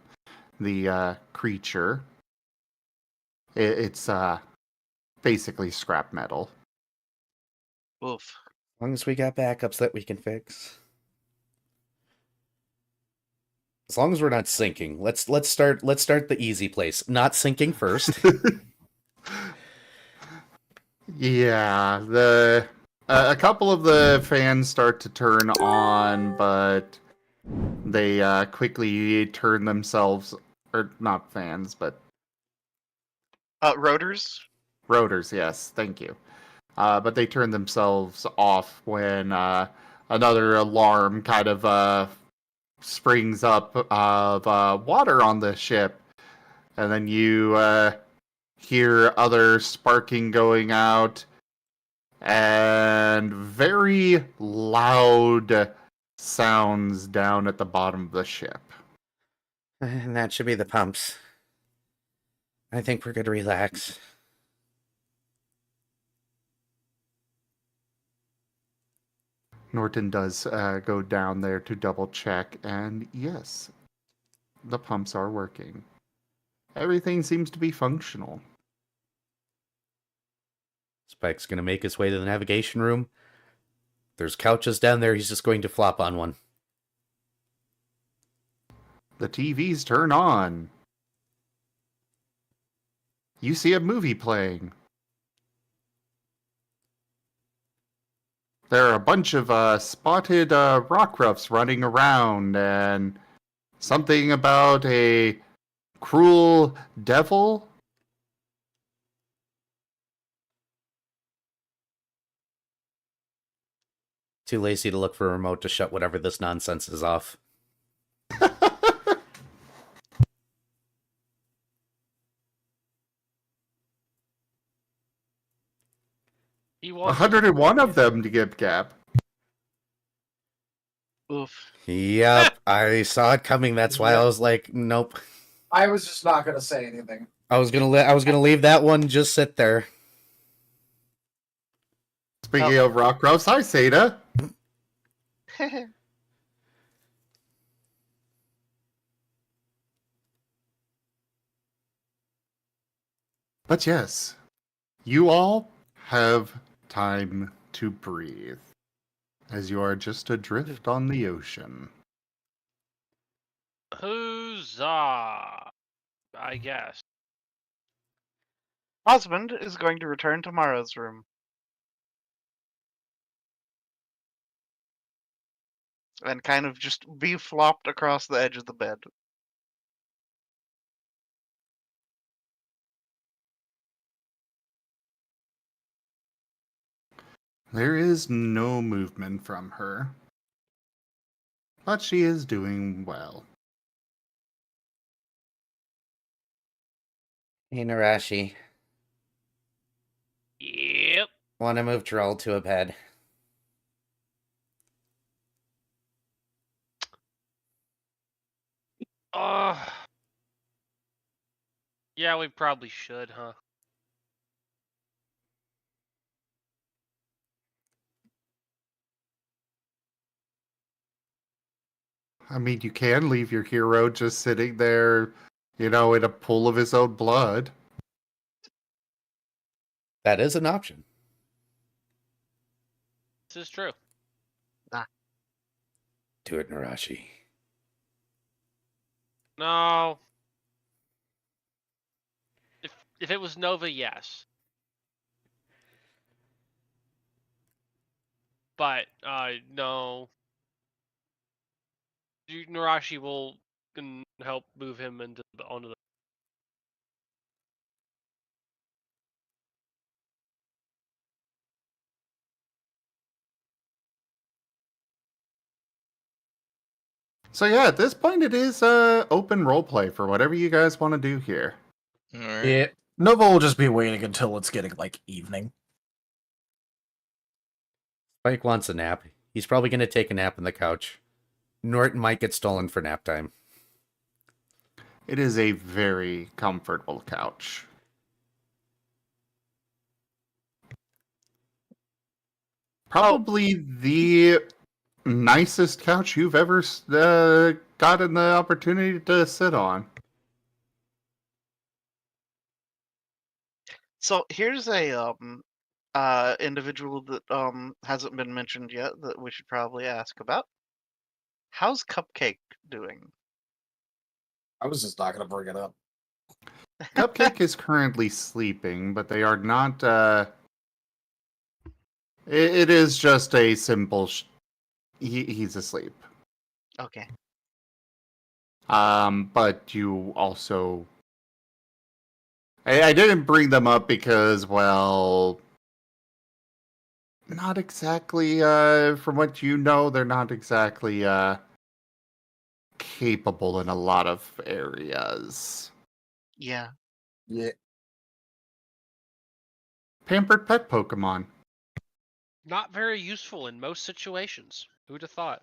the creature. It's basically scrap metal. Oof. As long as we got backups that we can fix. As long as we're not sinking. Let's start the easy place. Not sinking first. Yeah, a couple of the fans start to turn on, but they quickly turn themselves, or not fans, but Rotors? rotors. Yes, thank you. But they turn themselves off when another alarm kind of springs up of water on the ship, and then you hear other sparking going out, and very loud sounds down at the bottom of the ship. And that should be the pumps. I think we're good to relax. Norton does go down there to double check, and yes, the pumps are working. Everything seems to be functional. Spike's going to make his way to the navigation room. There's couches down there. He's just going to flop on one. The TVs turn on. You see a movie playing. There are a bunch of spotted rock roughs running around, and something about a cruel devil. Too lazy to look for a remote to shut whatever this nonsense is off. He wants 101 of them to get Gap. Oof. Yep, I saw it coming. That's why I was like, nope. I was just not gonna say anything. I was gonna leave that one just sit there. Speaking of rock roughs, hi Seda. But yes, you all have time to breathe, as you are just adrift on the ocean. Huzzah! I guess. Husband is going to return to Mara's room. And kind of just be flopped across the edge of the bed. There is no movement from her, but she is doing well. Hey, Narashi. Yep. Want to move Droll to a bed? Yeah, we probably should, huh? I mean, you can leave your hero just sitting there, in a pool of his own blood. That is an option. This is true. Do it, Narashi. No. If it was Nova, yes. But no. Narashi will help move him onto the. So yeah, at this point it is open roleplay for whatever you guys want to do here. Alright. Yeah, Nova will just be waiting until it's getting like evening. Spike wants a nap. He's probably going to take a nap on the couch. Norton might get stolen for nap time. It is a very comfortable couch. Probably the nicest couch you've ever gotten the opportunity to sit on. So here's a individual that hasn't been mentioned yet that we should probably ask about. How's Cupcake doing? I was just not gonna bring it up. Cupcake is currently sleeping, but they are not. It is just a simple. He's asleep. Okay. But you also. I didn't bring them up because, well, not exactly. From what you know, they're not exactly capable in a lot of areas. Yeah. Yeah. Pampered pet Pokemon. Not very useful in most situations. Who'd have thought?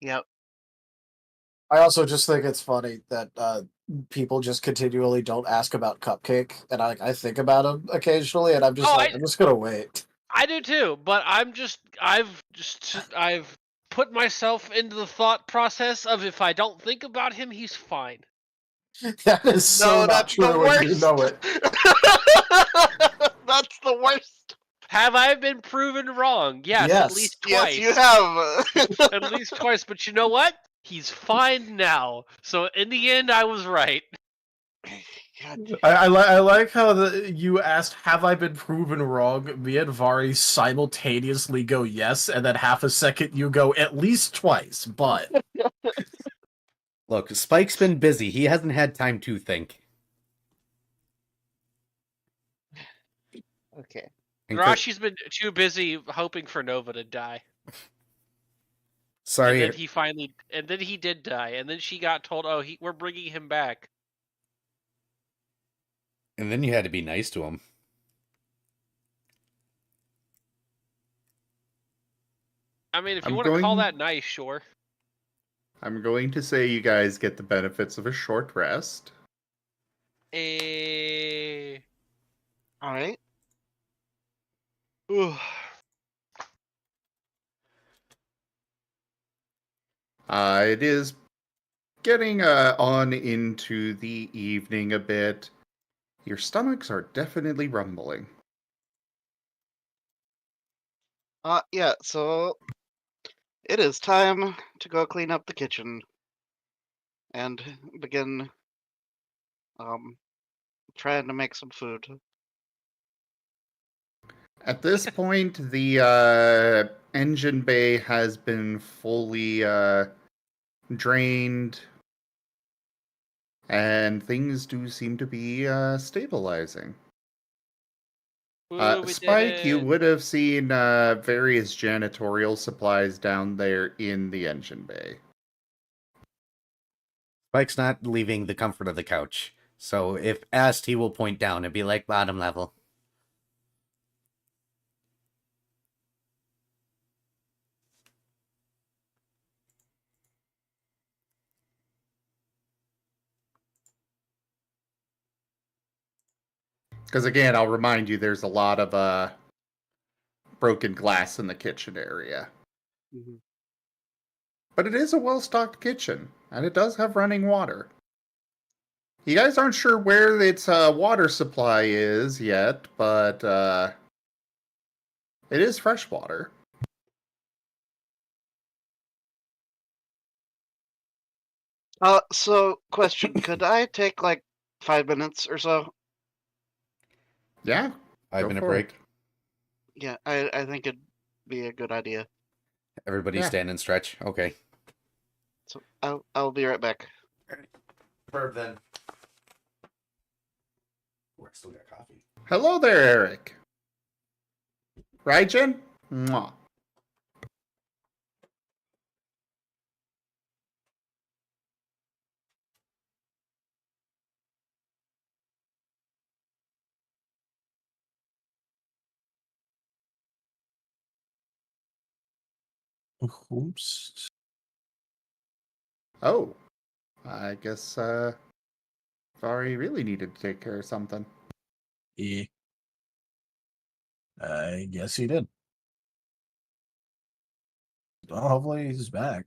Yep. I also just think it's funny that people just continually don't ask about Cupcake, and I think about him occasionally, and I'm just I'm just gonna wait. I do too, but I've put myself into the thought process of if I don't think about him, he's fine. That is so No, not that's the true, and you worst. know it. That's the worst. Have I been proven wrong? Yes, Yes. at least twice. Yes, you have. At least twice, but you know what? He's fine now. So in the end, I was right. God. I like how you asked, "Have I been proven wrong?" Me and Vari simultaneously go yes, and then half a second you go at least twice. But Look, Spike's been busy. He hasn't had time to think. Okay. And Rashi's been too busy hoping for Nova to die. sorry, And then he did die, and then she got told, "Oh, we're bringing him back." and then you had to be nice to him. I mean, if you I'm want to call going- that nice, sure. I'm going to say you guys get the benefits of a short rest. Eh. All right. Ooh. It is getting on into the evening a bit. Your stomachs are definitely rumbling. Yeah. So it is time to go clean up the kitchen and begin trying to make some food. At this point, the engine bay has been fully drained, and things do seem to be stabilizing. Ooh, we did Spike, you it. would have seen various janitorial supplies down there in the engine bay. Spike's not leaving the comfort of the couch. So if asked, he will point down and be like, bottom level. Because again, I'll remind you, there's a lot of broken glass in the kitchen area. Mhm. But it is a well-stocked kitchen, and it does have running water. You guys aren't sure where its water supply is yet, but it is fresh water. So question: Could I take like 5 minutes or so? Yeah, 5 minute for break. it. Yeah, I think it'd be a good idea. Everybody Yeah. stand and stretch. Okay. So I'll be right back. Verb then. Oh, I still got coffee. Hello there, Eric. Raijin? Mwah. oops. Oh, I guess Vari really needed to take care of something. Yeah. I guess he did. Well, hopefully he's back.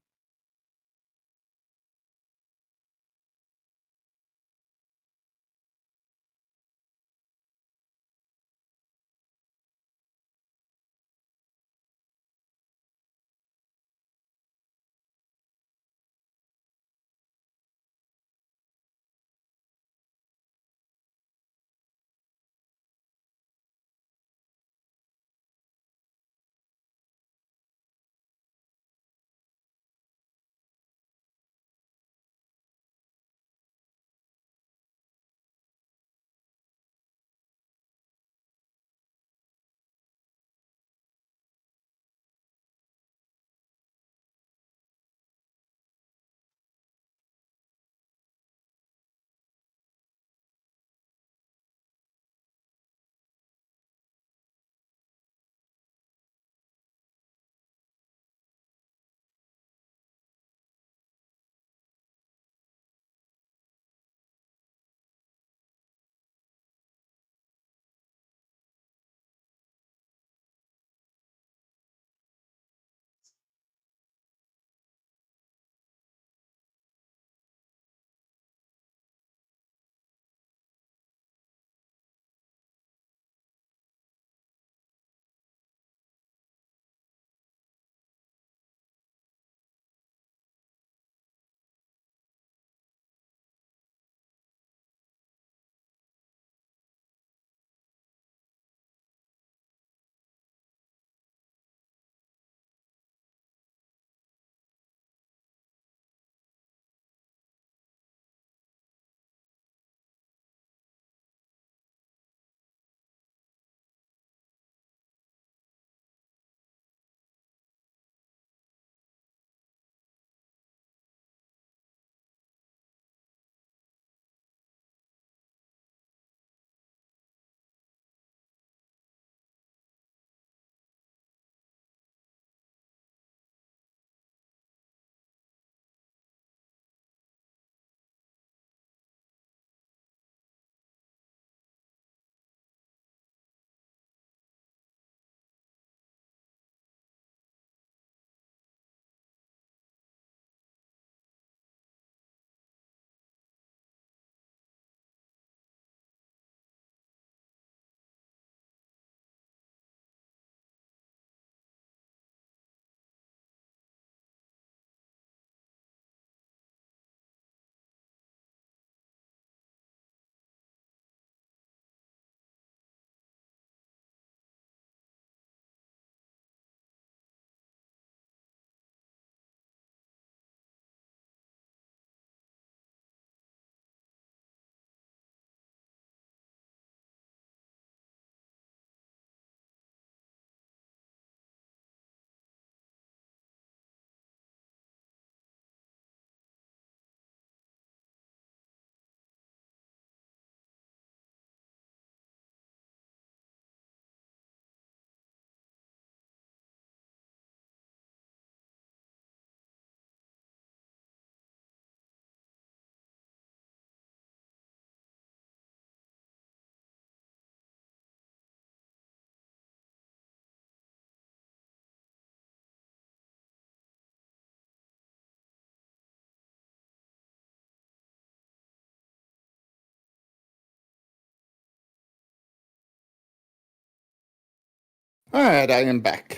Alright, I am back.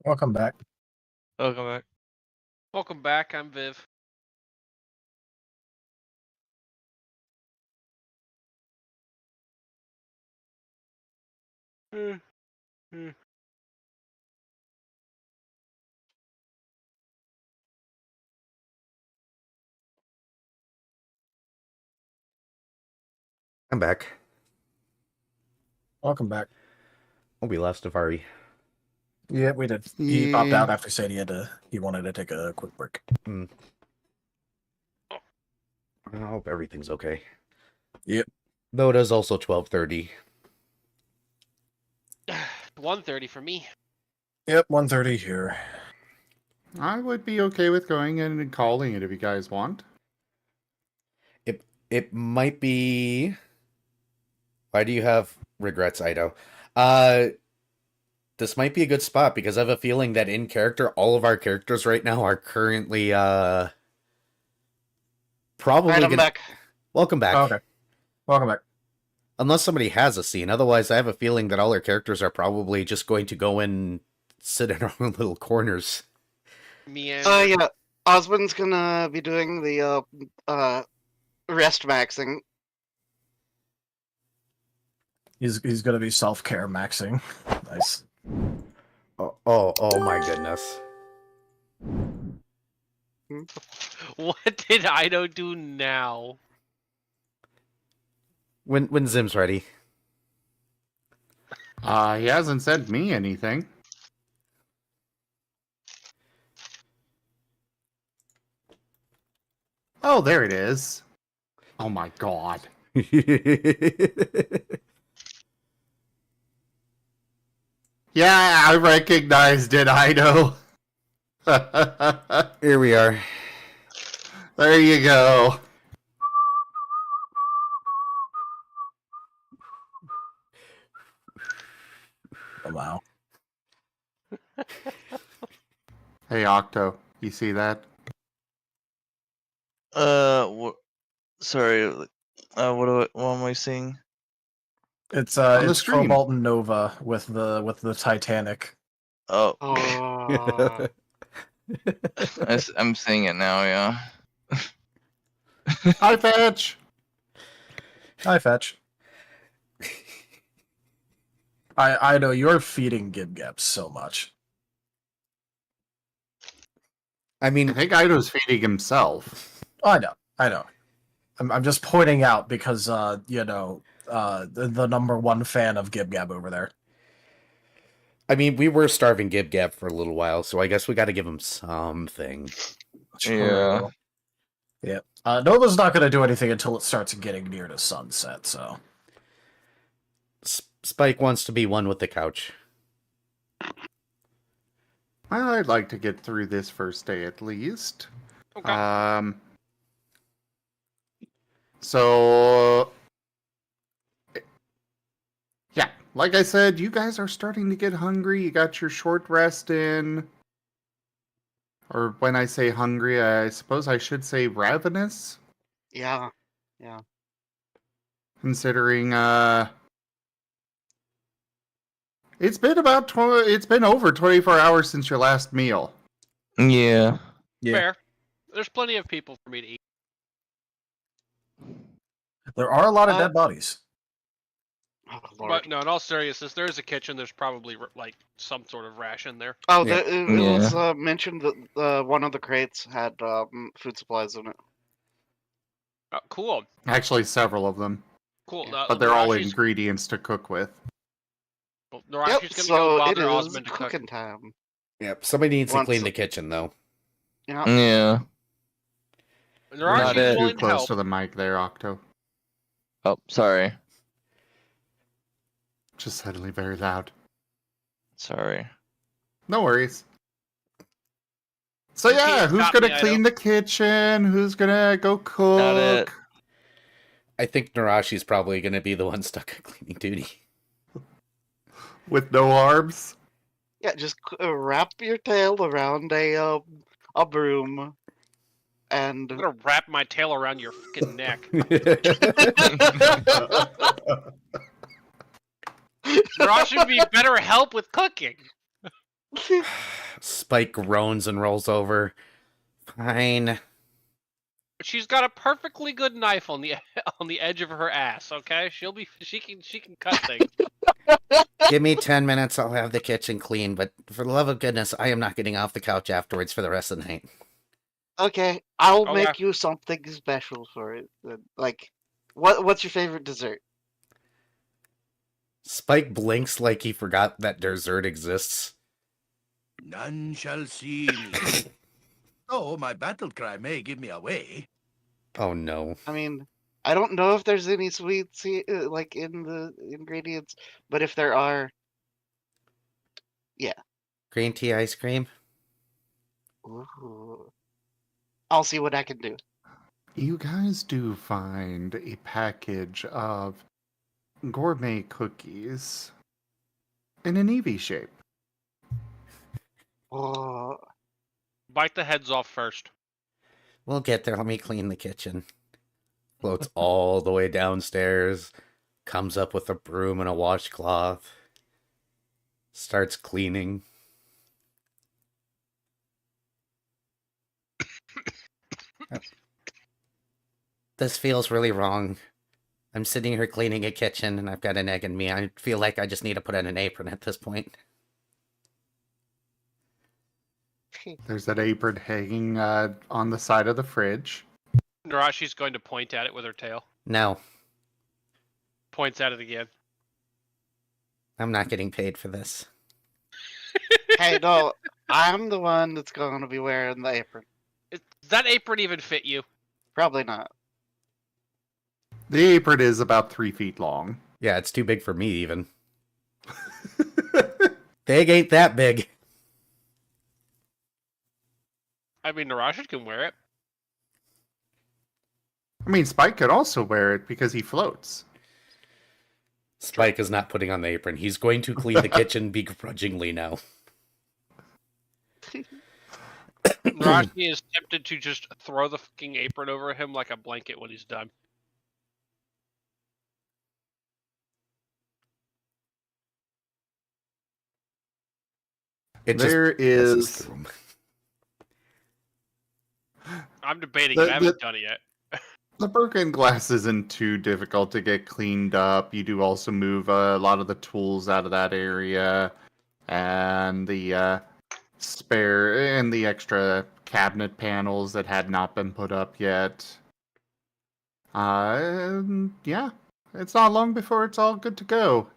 Welcome back. Welcome back. Welcome back. I'm Viv. I'm back. Welcome back. Oh, we lost Avari. Yeah, we did. He popped Yeah. out after saying he wanted to take a quick break. I hope everything's okay. Yep. Though it is also 12:30. 1:30 for me. Yep, 1:30 here. I would be okay with going in and calling it if you guys want. It might be. Why do you have regrets, Ido? This might be a good spot because I have a feeling that in character, all of our characters right now are currently probably Alright, I'm gonna. back. Welcome back. Oh, okay. Welcome back. Unless somebody has a scene. Otherwise, I have a feeling that all our characters are probably just going to go and sit in our own little corners. Me and Yeah. Osmond's gonna be doing the rest maxing. He's gonna be self-care maxing. Nice. Oh my goodness. what did Ido do now? When Zim's ready. He hasn't sent me anything. Oh, there it is. Oh my god. Yeah, I recognized it, Ido. Here we are. There you go. Oh, wow. Hey, Octo, you see that? Sorry. What am I seeing? It's On the it's stream. Cobalt and Nova with the Titanic. Oh, Oh. I'm seeing it now. Yeah. Hi, Fetch. Hi, Fetch. I know you're feeding Gibgab so much. I I mean, think Ido's feeding himself. I know. I'm just pointing out because the number one fan of Gibgab over there. we were starving Gib-Gab for a little while, so I guess we got to give him something. Yeah. True. Yeah. Nova's not going to do anything until it starts getting near to sunset. So Spike wants to be one with the couch. Well, I'd like to get through this first day at least. Okay. So yeah, like I said, you guys are starting to get hungry. You got your short rest in. Or when I say hungry, I suppose I should say ravenous, Yeah. considering it's been about it's been over 24 hours since your last meal. Yeah. yeah. Fair. There's plenty of people for me to eat. There are a lot of Uh, dead bodies. Oh, Lord. But no, in all seriousness, there's a kitchen. There's probably like some sort of ration there. Oh, Yeah. it was mentioned that one of the crates had food supplies in it. Oh, cool. Actually, several of them, Cool. but they're all Narashi's- ingredients to cook with. well, Yep, Narashi's gonna so go it bother is Osmond to cook. cooking time. Yep, somebody needs to Once- clean the kitchen, though. Yeah. Yeah. You're Not not Narashi's it. too willing to close help. to the mic there, Octo. Oh, sorry. Just suddenly very loud. Sorry. No worries. So You yeah, can't who's stop gonna me, Ido. clean the kitchen? Who's gonna go cook? Got it. I think Narashi's probably going to be the one stuck at cleaning duty. With no arms? Yeah, just wrap your tail around a broom, and I'm gonna wrap my tail around your fucking neck. Narashi would be better help with cooking. Spike groans and rolls over. Fine. She's got a perfectly good knife on the edge of her ass. Okay, she can cut things. Give me 10 minutes, I'll have the kitchen clean, but for the love of goodness, I am not getting off the couch afterwards for the rest of the night. Okay, I'll Okay. make you something special for it. Like, what's your favorite dessert? Spike blinks like he forgot that dessert exists. None shall see me. Oh, my battle cry may give me away. Oh no. I mean, I don't know if there's any sweets like in the ingredients, but if there are, Green tea ice cream? ooh, I'll see what I can do. You guys do find a package of gourmet cookies in an Eevee shape. Oh, Bite the heads off first. We'll get there, let me clean the kitchen. Floats all the way downstairs, comes up with a broom and a washcloth, starts cleaning. This feels really wrong. I'm sitting here cleaning a kitchen and I've got an egg in me. I feel like I just need to put on an apron at this point. There's that apron hanging on the side of the fridge. Narashi's going to point at it with her tail. No, Points at it again. I'm not getting paid for this. hey, no, I'm the one that's going to be wearing the apron. Does that apron even fit you? Probably not. The apron is about 3 feet long. Yeah, it's too big for me even. Big ain't that big. I mean, Narashi can wear it. I mean, Spike could also wear it because he floats. Spike is not putting on the apron. He's going to clean the kitchen begrudgingly now. Narashi is tempted to just throw the fucking apron over him like a blanket when he's done. It There just is- pisses through him. I'm debating it. I haven't done it yet. The broken glass isn't too difficult to get cleaned up. You do also move a lot of the tools out of that area, and the spare and the extra cabinet panels that had not been put up yet. Yeah, it's not long before it's all good to go.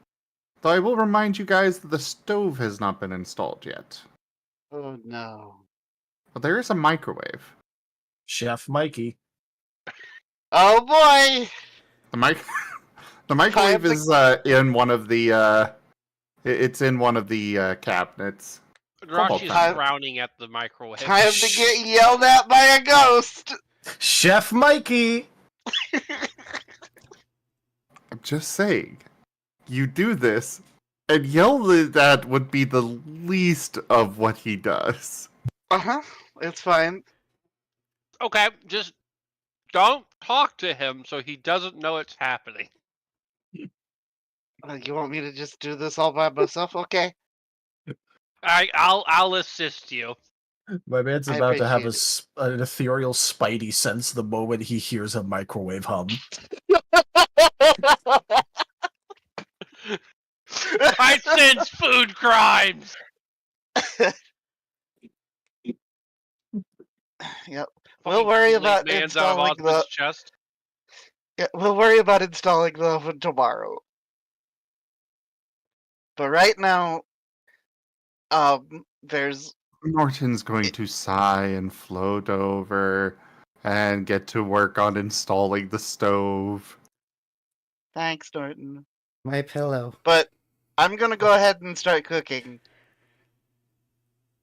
Though I will remind you guys that the stove has not been installed yet. Oh no. But there is a microwave. Chef Mikey. Oh boy! The microwave Time is in one of the it's in one of the cabinets. Narashi is time. frowning at the microwave. Time to get yelled at by a ghost! Chef Mikey! I'm just saying, you do this, and yell that would be the least of what he does. Uh-huh, it's fine. Okay, just don't talk to him so he doesn't know it's happening. You want me to just do this all by myself? Okay. I'll assist you. My man's I about to have appreciate an ethereal spidey sense the moment he hears a microwave hum. I sense food crimes. Yep. Fucking We'll worry Kool-Aid about man's out of installing Ozma's the. chest. Yeah, we'll worry about installing the oven tomorrow. But right now, there's. Norton's going to sigh and float over and get to work on installing the stove. Thanks, Norton. My pillow. But I'm gonna go ahead and start cooking.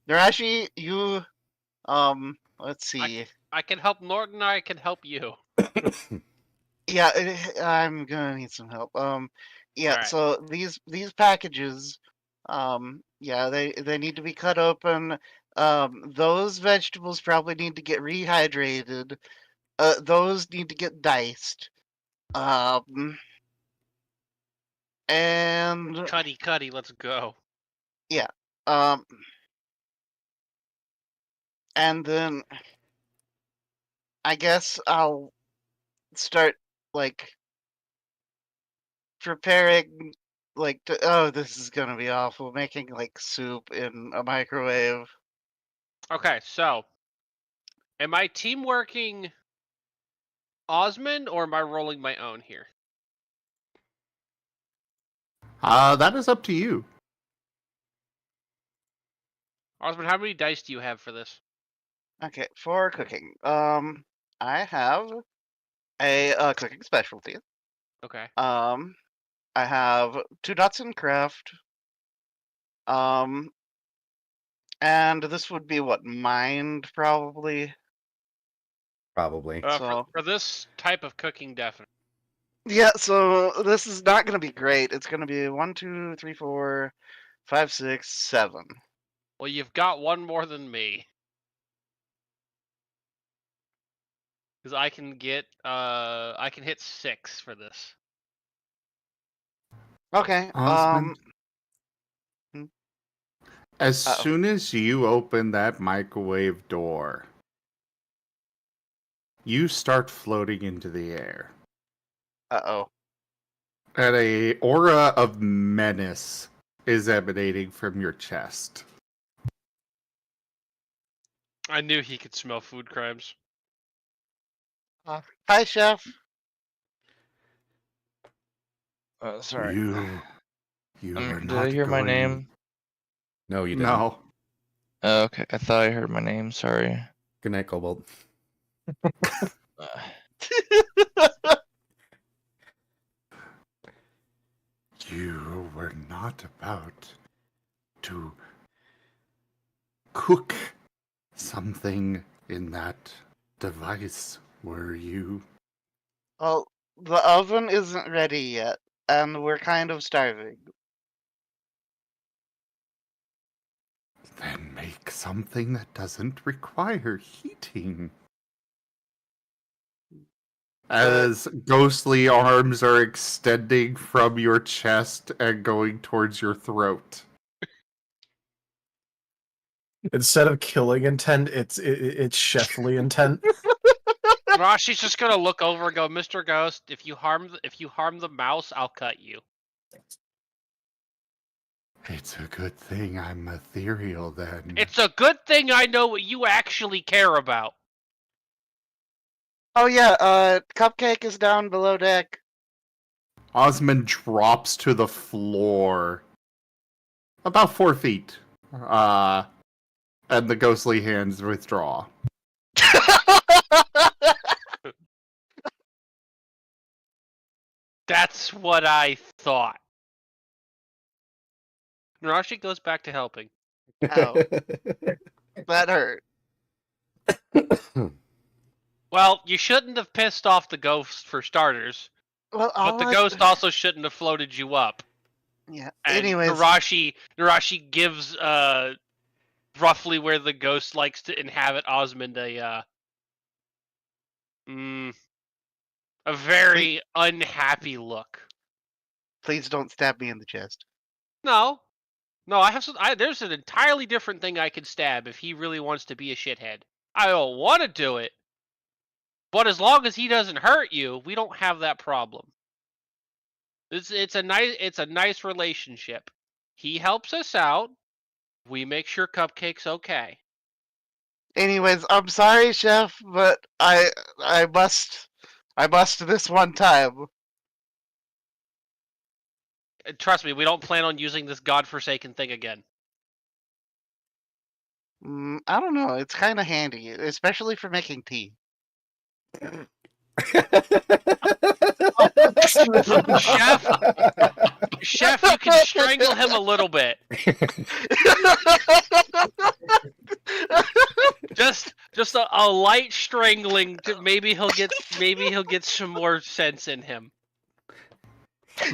Narashi, you, let's see. I can help Norton. I can help you. Yeah, I'm gonna need some help. Yeah. Alright. So these packages, yeah, they need to be cut open. Those vegetables probably need to get rehydrated. Those need to get diced. Um, And Cuddy, let's go. um, and then I guess I'll start like preparing oh, this is gonna be awful, making like soup in a microwave. Okay, so am I team working Osmond or am I rolling my own here? That is up to you. Osmond, how many dice do you have for this? Okay, for cooking, I have a cooking specialty. Okay. I have 2 dots in craft. And this would be what, mind probably. Probably. So For this type of cooking, definitely. yeah, so this is not gonna be great. It's gonna be 1, 2, 3, 4, 5, 6, 7. Well, you've got one more than me. Because I can hit 6 for this. Okay. Osmond, hmm, as uh-oh. soon as you open that microwave door, you start floating into the air. Uh-oh. And a aura of menace is emanating from your chest. I knew he could smell food crimes. Hi, chef. Sorry. You are Did not I hear my going- name? No, you didn't. No. Oh, okay, I thought I heard my name. Sorry. Good night, Cobalt. You were not about to cook something in that device, were you? Well, the oven isn't ready yet, and we're kind of starving. Then make something that doesn't require heating. As ghostly arms are extending from your chest and going towards your throat. Instead of killing intent, it's chefly intent. Rashi's just gonna look over and go, Mr. Ghost, if you harm the mouse, I'll cut you. It's a good thing I'm ethereal then. It's a good thing I know what you actually care about. Oh yeah, Cupcake is down below deck. Osmond drops to the floor. About 4 feet. And the ghostly hands withdraw. That's what I thought. Narashi goes back to helping. Ow. That hurt. Well, you shouldn't have pissed off the ghost for starters, Well, but the ghost also shouldn't have floated you up. Yeah. And Anyways, Narashi gives roughly where the ghost likes to inhabit Osmond a very unhappy look. please don't stab me in the chest. No, there's an entirely different thing I could stab if he really wants to be a shithead. I don't want to do it, but as long as he doesn't hurt you, we don't have that problem. It's a nice relationship. He helps us out. We make sure Cupcake's okay. Anyways, I'm sorry, chef, but I must this one time. Trust me, we don't plan on using this godforsaken thing again. I don't know. It's kind of handy, especially for making tea. Chef, you can strangle him a little bit. Just a light strangling. Maybe he'll get some more sense in him.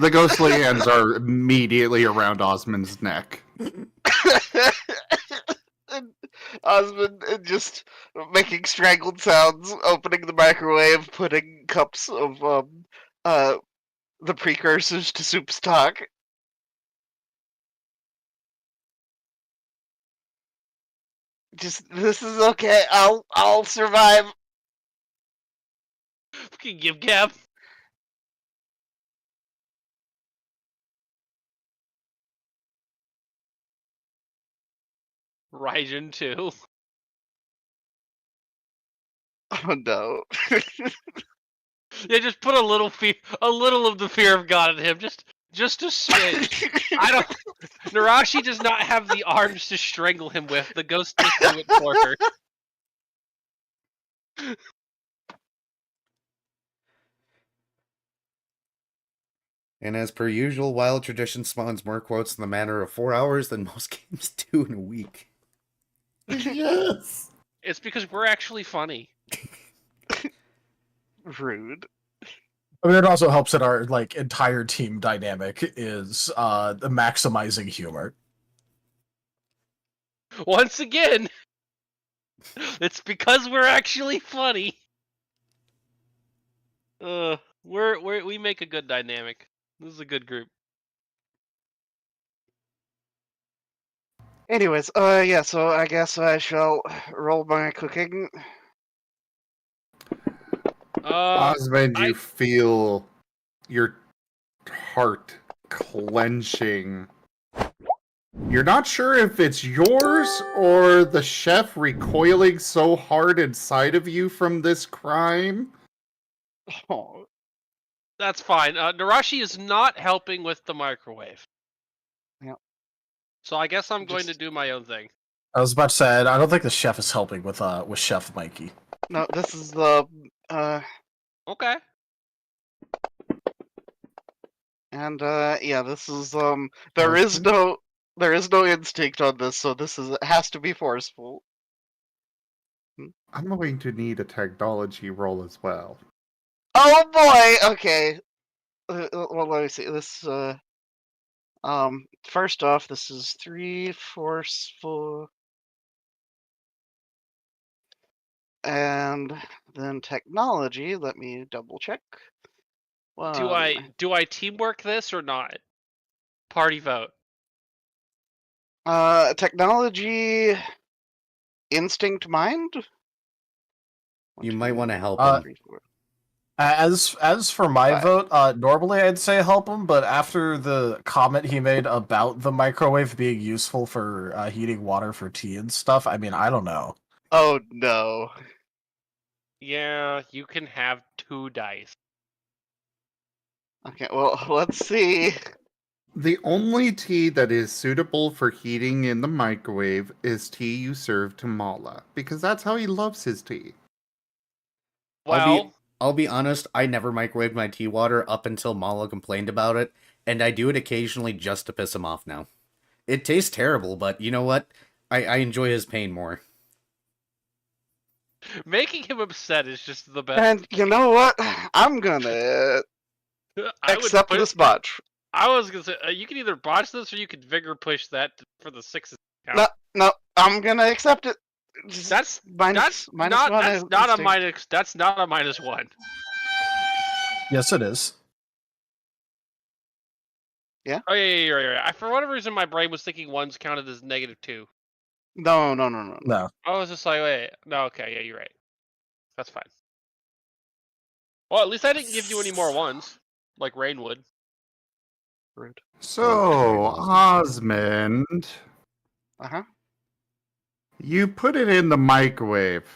The ghostly hands are immediately around Osmond's neck. And Osmond just making strangled sounds, opening the microwave, putting cups of the precursors to soup stock. Just this is okay. I'll survive. Fucking give gab. Raijin 2. Oh no. Yeah, just put a little of the fear of God in him, just a smidge. I don't. Narashi does not have the arms to strangle him with. The ghost just do it for her. And as per usual, Wild Tradition spawns more quotes in the matter of 4 hours than most games do in a week. Yes. It's because we're actually funny. Rude. I mean, it also helps that our like entire team dynamic is maximizing humor. Once again, it's because we're actually funny. We make a good dynamic. This is a good group. Anyways, yeah, so I guess I shall roll my cooking. Osmond, you I- feel your heart clenching. You're not sure if it's yours or the chef recoiling so hard inside of you from this crime. Oh, That's fine. Narashi is not helping with the microwave. Yep. So I guess I'm going to Just- do my own thing. I was about to say, I don't think the chef is helping with Chef Mikey. no, this is the Okay. and yeah, this is there is no instinct on this, so it has to be forceful. I'm going to need a technology roll as well. Oh boy. Okay. Well, let me see. This first off, this is 3 forceful, and then technology. Let me double check. Do I teamwork this or not? Party vote. Technology, instinct, mind. You might want to help Uh, him. 3, 4. As for my Right. vote, normally I'd say help him, but after the comment he made about the microwave being useful for heating water for tea and stuff, I mean, I don't know. Oh no. Yeah, you can have 2 dice. Okay, well, let's see. The only tea that is suitable for heating in the microwave is tea you serve to Mala, because that's how he loves his tea. Well, I'll be honest, I never microwaved my tea water up until Mala complained about it, and I do it occasionally just to piss him off now. It tastes terrible, but you know what? I enjoy his pain more. making him upset is just the best. And you know what? I'm gonna I would accept put- this botch. I was gonna say you can either botch this or you can vigor push that for the 6th count. No, I'm gonna accept it. Just That's minus not one that's not a instinct. minus. That's not a -1. Yes, it is. Oh yeah, you're right. For whatever reason, my brain was thinking 1's counted as -2. No. No. I was just like, wait, no, okay, yeah, you're right. That's fine. Well, at least I didn't give you any more 1s, like Rain would. Rude. So, Osmond, Uh-huh. you put it in the microwave.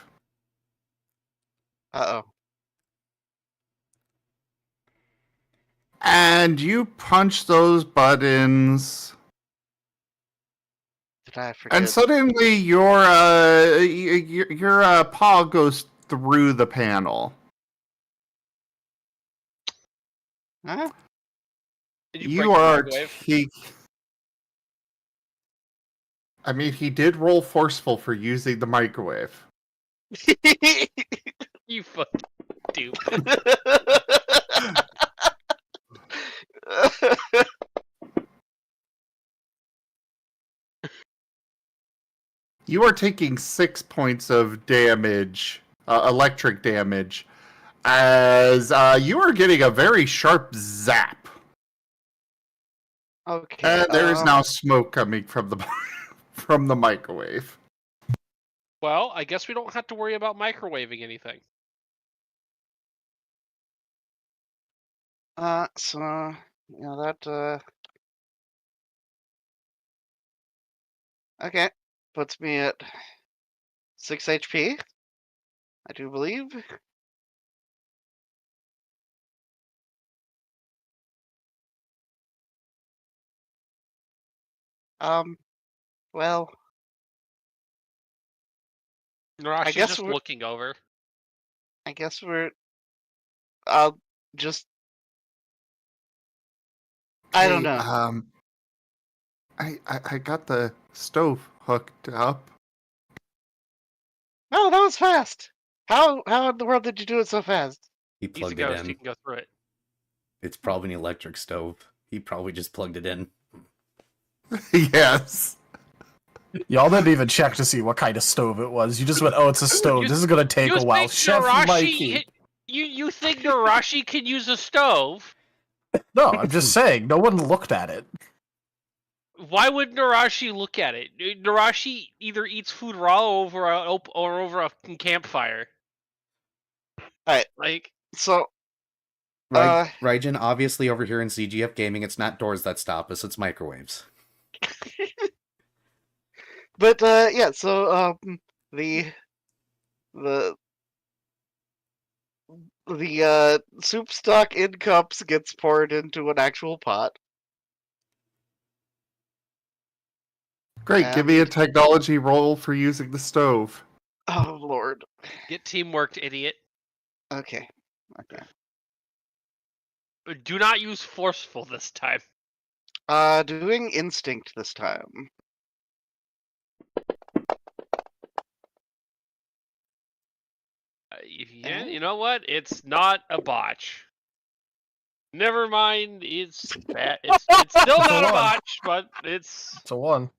Uh-oh. And you punch those buttons, Did I forget? and suddenly your paw goes through the panel. Huh? Did you You break the are microwave? I mean, he did roll forceful for using the microwave. You fucking dupe. You are taking 6 points of damage, electric damage, as you are getting a very sharp zap. Okay. And there is now smoke coming from the from the microwave. Well, I guess we don't have to worry about microwaving anything. So yeah, that okay puts me at 6 HP. I do believe. Well, Narashi's guess just we're- looking over. I guess I'll just. I don't Hey, know. I got the stove hooked up. Oh, that was fast. How in the world did you do it so fast? He He's a plugged it ghost. He in. can go through it. It's probably an electric stove. He probably just plugged it in. Yes. Y'all didn't even check to see what kind of stove it was. You just went, "Oh, it's a stove. You- This is gonna take a while." think Chef Narashi Mikey. You think Narashi can use a stove? No, I'm just saying. No one looked at it. Why would Narashi look at it? Narashi either eats food raw or over a campfire. Alright. Like, So Raijin, obviously over here in CGF Gaming, it's not doors that stop us, it's microwaves. but yeah, so the soup stock in cups gets poured into an actual pot. Great, give me a technology roll for using the stove. Oh lord. get teamworked, idiot. Okay. Do not use forceful this time. Doing instinct this time. Yeah, you know what? It's not a botch. Never mind. It's bad. It's still not a botch, but it's It's a 1.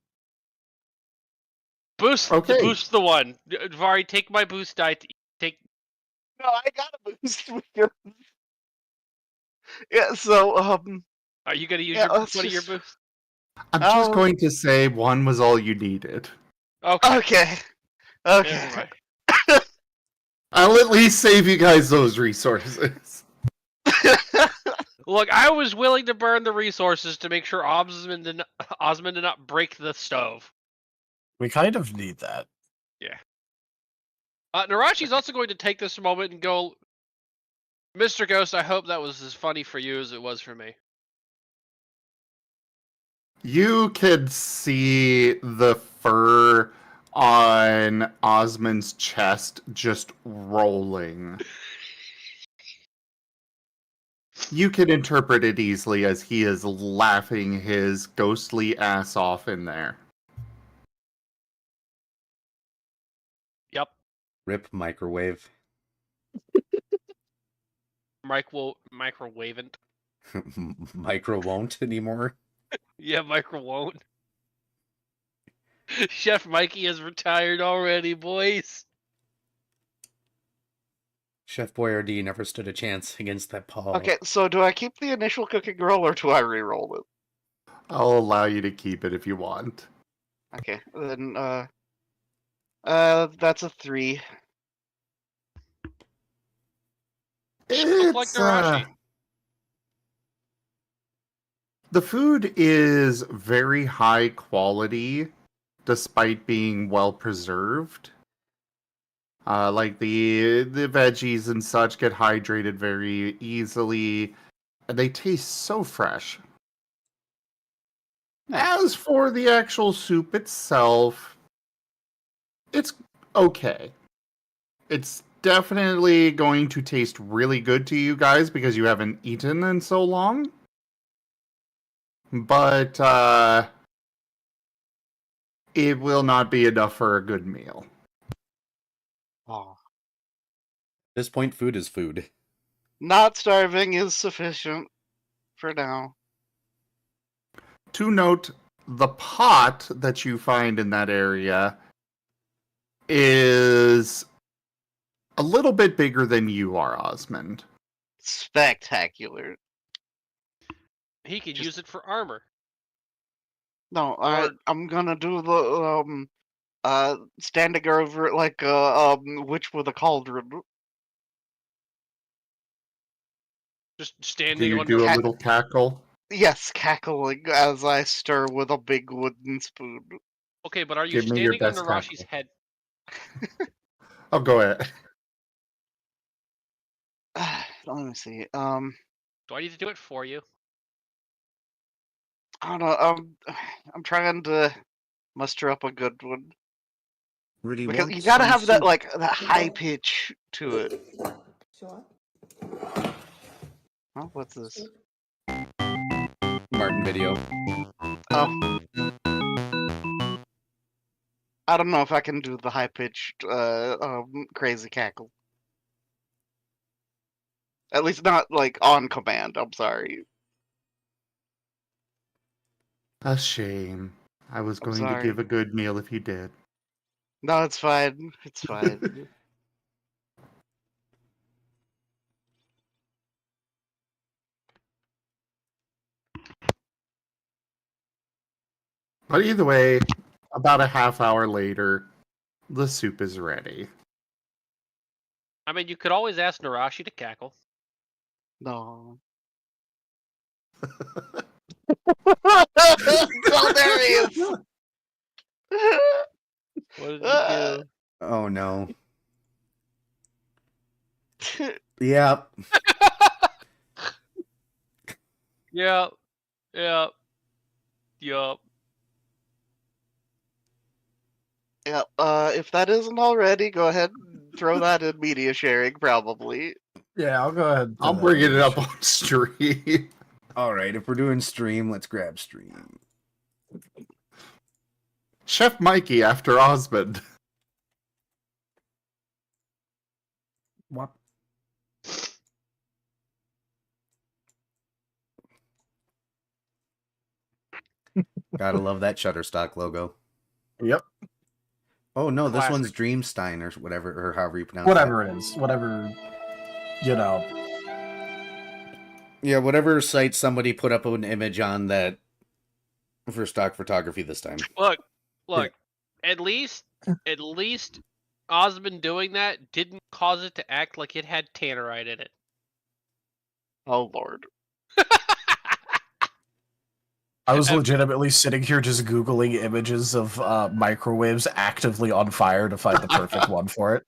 boost. Okay. Boost the one. Vari, take my boost die. Take. No, I got a boost with your. Yeah. So Are you gonna use Yeah, your let's one of your just- boosts? I'm just Oh. going to say one was all you needed. Okay. Okay. Never Okay. mind. I'll at least save you guys those resources. Look, I was willing to burn the resources to make sure Osmond did not break the stove. We kind of need that. Narashi's also going to take this moment and go, Mr. Ghost, I hope that was as funny for you as it was for me. You could see the fur on Osmond's chest just rolling. You can interpret it easily as he is laughing his ghostly ass off in there. Yep. Rip microwave. Microwavant. Micro won't anymore. Yeah, micro won't. Chef Mikey has retired already, boys. Chef Boyardee never stood a chance against that Paul. Okay. So do I keep the initial cooking roll or do I re-roll it? I'll allow you to keep it if you want. Okay. Then that's a 3. Look like It's, Narashi. the food is very high quality, despite being well preserved. Like the veggies and such get hydrated very easily, and they taste so fresh. As for the actual soup itself, it's okay. It's definitely going to taste really good to you guys because you haven't eaten in so long. But it will not be enough for a good meal. Oh. At this point, food is food. Not starving is sufficient for now. To note, the pot that you find in that area is a little bit bigger than you are, Osmond. Spectacular. He could Just- use it for armor. No, Or- I'm gonna do the standing over it like witch with a cauldron. Just Do standing you under. do a little cackle? Yes, cackling as I stir with a big wooden spoon. Okay, but are you Give me your standing on best Narashi's cackle. head? Oh, go ahead. Let me see. Do I need to do it for you? I don't know. I'm trying to muster up a good one Really because want you gotta some have that soup? like that high pitch to it. Sure. Oh, what's this? Martin video. Oh, I don't know if I can do the high pitched crazy cackle. At least not like on command. I'm sorry. A shame. I was I'm going to sorry. give a good meal if you did. No, it's fine. It's fine. But either way, about a half hour later, the soup is ready. I mean, you could always ask Narashi to cackle. No. Oh, there he is. What did you do? Oh no. Yep. Yep. Yep. Yup. Yeah. If that isn't already, go ahead and throw that in media sharing. Probably. Yeah, I'll go ahead. and I'll do that. bring it up on stream. All right, if we're doing stream, let's grab stream. Chef Mikey after Osmond. What? Gotta love that Shutterstock logo. Yep. Oh no, this Classic. one's Dreamstein or whatever, or however you pronounce Whatever it is. Whatever, you know. Yeah, whatever site somebody put up an image on that for stock photography this time. Look. At least Osmond doing that didn't cause it to act like it had tannerite in it. Oh lord. I was legitimately sitting here just Googling images of microwaves actively on fire to find the perfect one for it.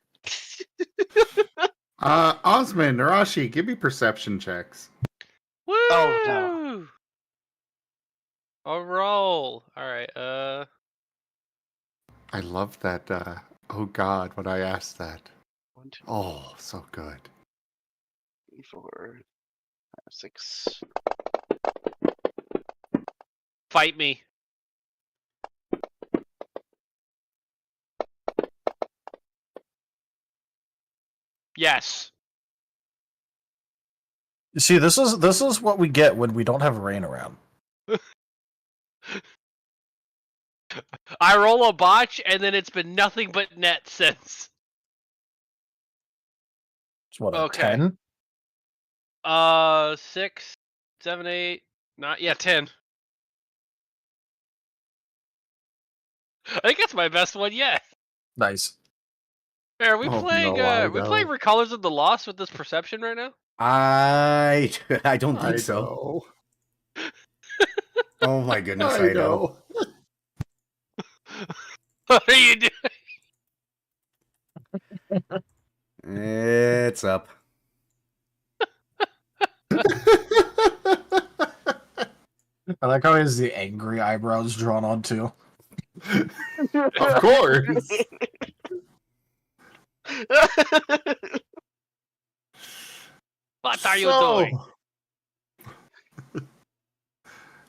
Osmond, Narashi, give me perception checks. Woo! Oh, no. A roll. All right. I love that. Oh God, when I asked that. 1, 2, Oh, so good. 3, 4, 5, 6. Fight me. Yes. You see, this is what we get when we don't have rain around. I roll a botch, and then it's been nothing but net since. It's what, a Okay. 10? 6, 7, 8, 9. Yeah, 10. I think that's my best one yet. Nice. Are we Oh, playing? no, I we playing know. Recolors of the Lost with this perception right now? I don't think I so. know. Oh my goodness, I know. What are you doing? It's up. I like how he has the angry eyebrows drawn on too. Of course. What are you doing?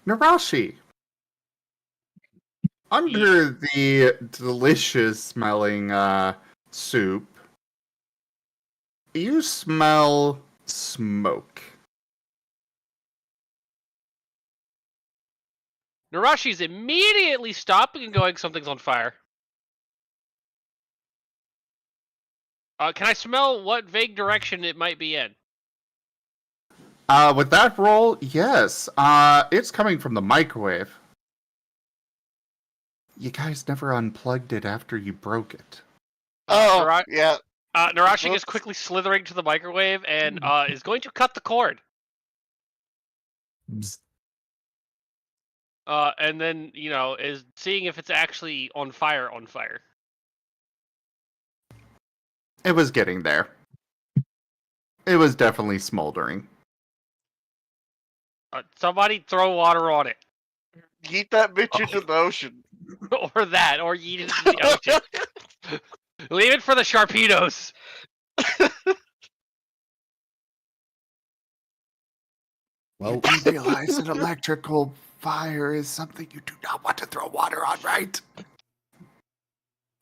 Narashi. Under the delicious smelling soup, you smell smoke. Narashi's immediately stopping and going, something's on fire. Can I smell what vague direction it might be in? With that roll, yes. It's coming from the microwave. You guys never unplugged it after you broke it. Oh, Nara- yeah. Narashi is Whoops. quickly slithering to the microwave and is going to cut the cord. And then, is seeing if it's actually on fire. It was getting there. It was definitely smoldering. Somebody throw water on it. Yeet that bitch into the ocean. Or that, or eat it into the ocean. Leave it for the Sharpedos. Well, You do realize an electrical fire is something you do not want to throw water on, right?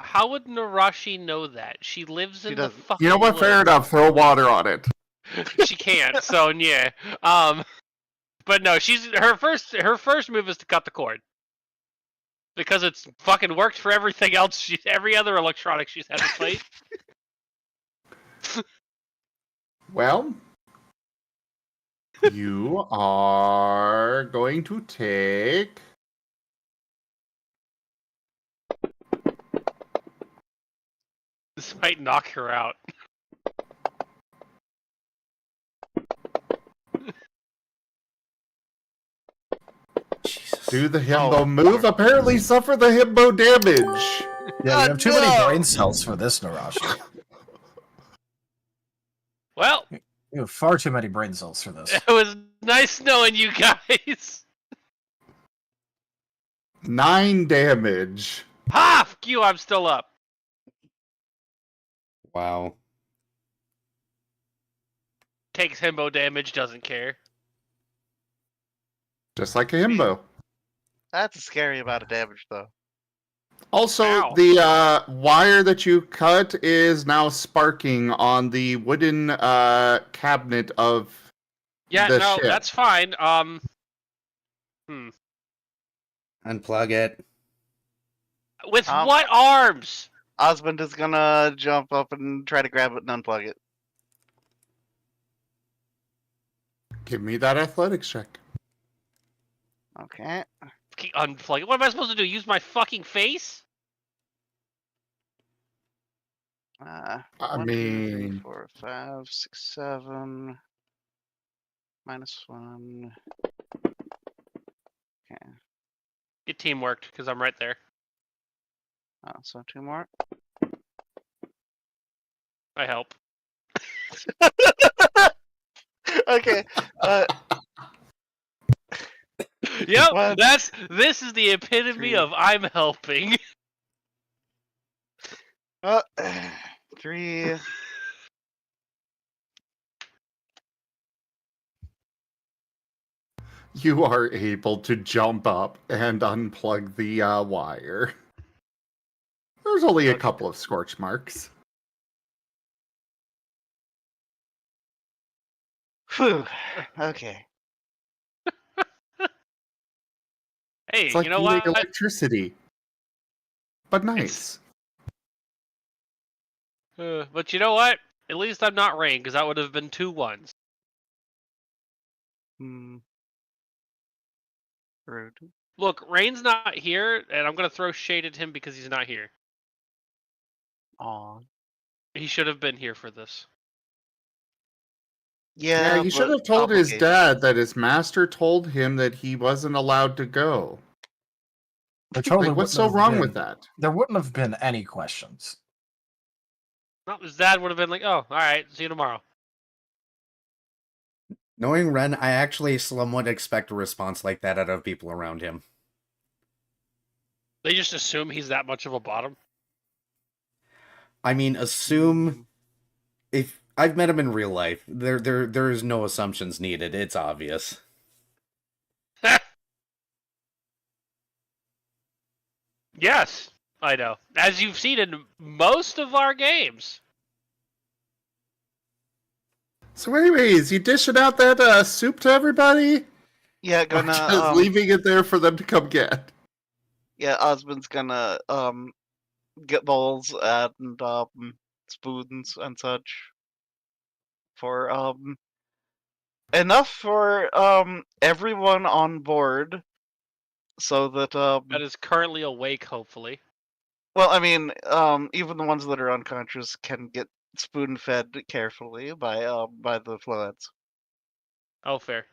How would Narashi know that? She lives in the doesn't. fucking You know what? Fair woods. enough. Throw water on it. She can't, so yeah. But no, her first move is to cut the cord. Because it's fucking worked for everything else. Every other electronic she's had replaced. Well, you are going to take... This might knock her out. Jesus. Do the himbo move? Apparently suffer the himbo damage. Yeah, you have too many brain cells for this, Narashi. Well, You have far too many brain cells for this. it was nice knowing you guys. 9 damage. Ha! Fuck you, I'm still up. Wow. Takes himbo damage, doesn't care. Just like a himbo. That's a scary amount of damage, though. Also, Ow. the wire that you cut is now sparking on the wooden cabinet of Yeah, the no, ship. that's fine. Unplug it. With what arms? Osmond is gonna jump up and try to grab it and unplug it. Give me that athletics check. Okay. Unplug it. What am I supposed to do? Use my fucking face? I 1, 2, 3, mean, 4, 5, 6, 7. -1. Okay. Get teamworked, because I'm right there. So 2 more. I help. Okay. Yep, One, this is the epitome 3. of I'm helping. 3. you are able to jump up and unplug the wire. There's only a couple of scorch marks. Phew. Okay. Hey, It's like you know eating what? electricity. But nice. But you know what? At least I'm not Rain, because that would have been 2 1s. Rude. Look, Rain's not here, and I'm gonna throw shade at him because he's not here. Aw. He should have been here for this. Yeah, Yeah, he should but have told his obligated. dad that his master told him that he wasn't allowed to go. There totally Like, what's wouldn't so have wrong been- with that? There wouldn't have been any questions. No, his dad would have been like, "Oh, all right, see you tomorrow." Knowing Ren, I actually somewhat expect a response like that out of people around him. They just assume he's that much of a bottom. I mean, assume if I've met him in real life, there is no assumptions needed. It's obvious. Yes, I know. As you've seen in most of our games. So, anyways, you dishing out that soup to everybody? Yeah, Or gonna just leaving it there for them to come get? yeah, Osmond's gonna get bowls and spoons and such for enough for everyone on board, so that That is currently awake, hopefully. well, I mean, even the ones that are unconscious can get spoon fed carefully by the fluids. Oh, fair.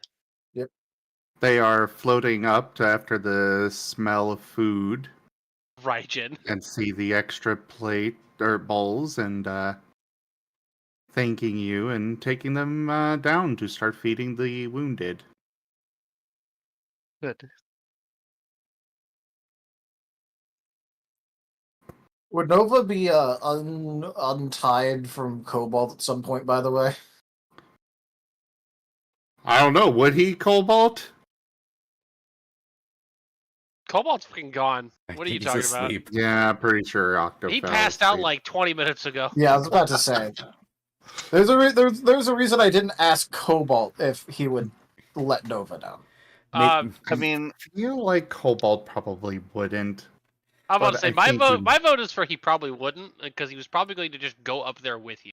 They are floating up to after the smell of food Raijin. and see the extra plate or bowls and thanking you and taking them down to start feeding the wounded. Good. Would Nova be untied from Cobalt at some point, by the way? I don't know. Would he, Cobalt? Cobalt's fucking gone. I What are you think he's talking about? asleep. Yeah, pretty sure Octo. He fell passed out asleep. like 20 minutes ago. Yeah, I was about to say. There's a reason I didn't ask Cobalt if he would let Nova down. I mean, I feel like Cobalt probably wouldn't. I'm about to But say I my think vote. you- My vote is for he probably wouldn't, because he was probably going to just go up there with you.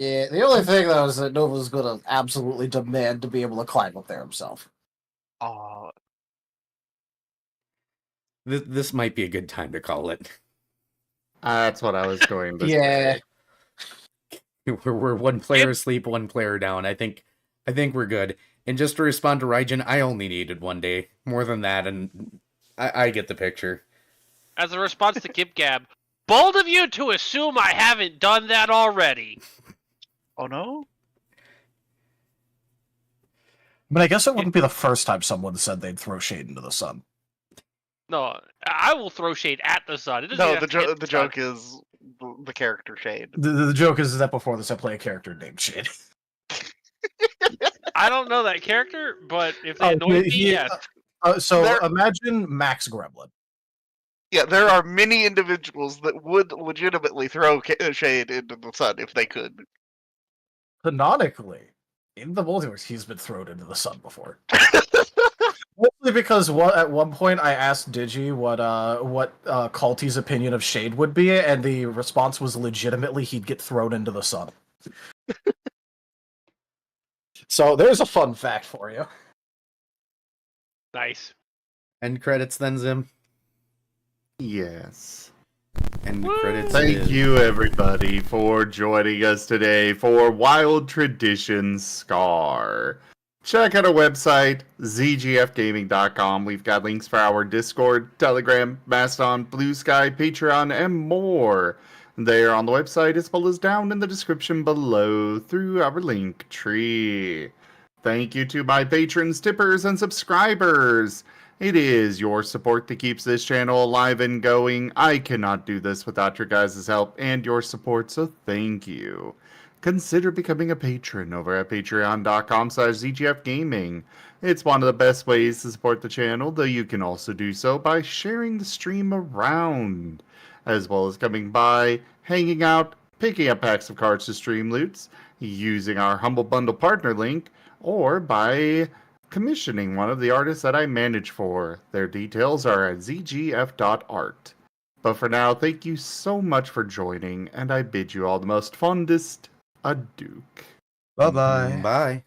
Yeah, the only thing though is that Nova's gonna absolutely demand to be able to climb up there himself. oh, This might be a good time to call it. That's what I was going to Yeah. say. We're one player asleep, one player down. I think we're good. And just to respond to Raijin, I only needed one day. More than that, and I get the picture. As a response to Kip Gab, bold of you to assume I haven't done that already. oh no. But I guess it wouldn't be the first time someone said they'd throw shade into the sun. No, I will throw shade at the sun. It doesn't No, even have to hit the sun. joke is the character shade. The joke is that before this, I play a character named Shade. I don't know that character, but if they Oh, annoy me, he- yes. So There- imagine Max Gremlin. Yeah, there are many individuals that would legitimately throw shade into the sun if they could. Canonically, in the multiverse, he's been thrown into the sun before. Mostly because at one point I asked Digi what Culty's opinion of Shade would be, and the response was legitimately he'd get thrown into the sun. So there's a fun fact for you. Nice. End credits then, Zim. Yes. End credits. Thank is- you, everybody, for joining us today for Wild Traditions Scar. Check out our website, zgfgaming.com. We've got links for our Discord, Telegram, Mastodon, Blue Sky, Patreon, and more. They are on the website as well as down in the description below through our link tree. Thank you to my patrons, tippers, and subscribers. It is your support that keeps this channel alive and going. I cannot do this without your guys' help and your support, so thank you. Consider becoming a patron over at patreon.com/zgfgaming. It's one of the best ways to support the channel, though you can also do so by sharing the stream around, as well as coming by, hanging out, picking up packs of cards to stream loots, using our Humble Bundle partner link, or by commissioning one of the artists that I manage for. Their details are at zgf.art. But for now, thank you so much for joining, and I bid you all the most fondest adieu. Bye-bye. Bye. Bye.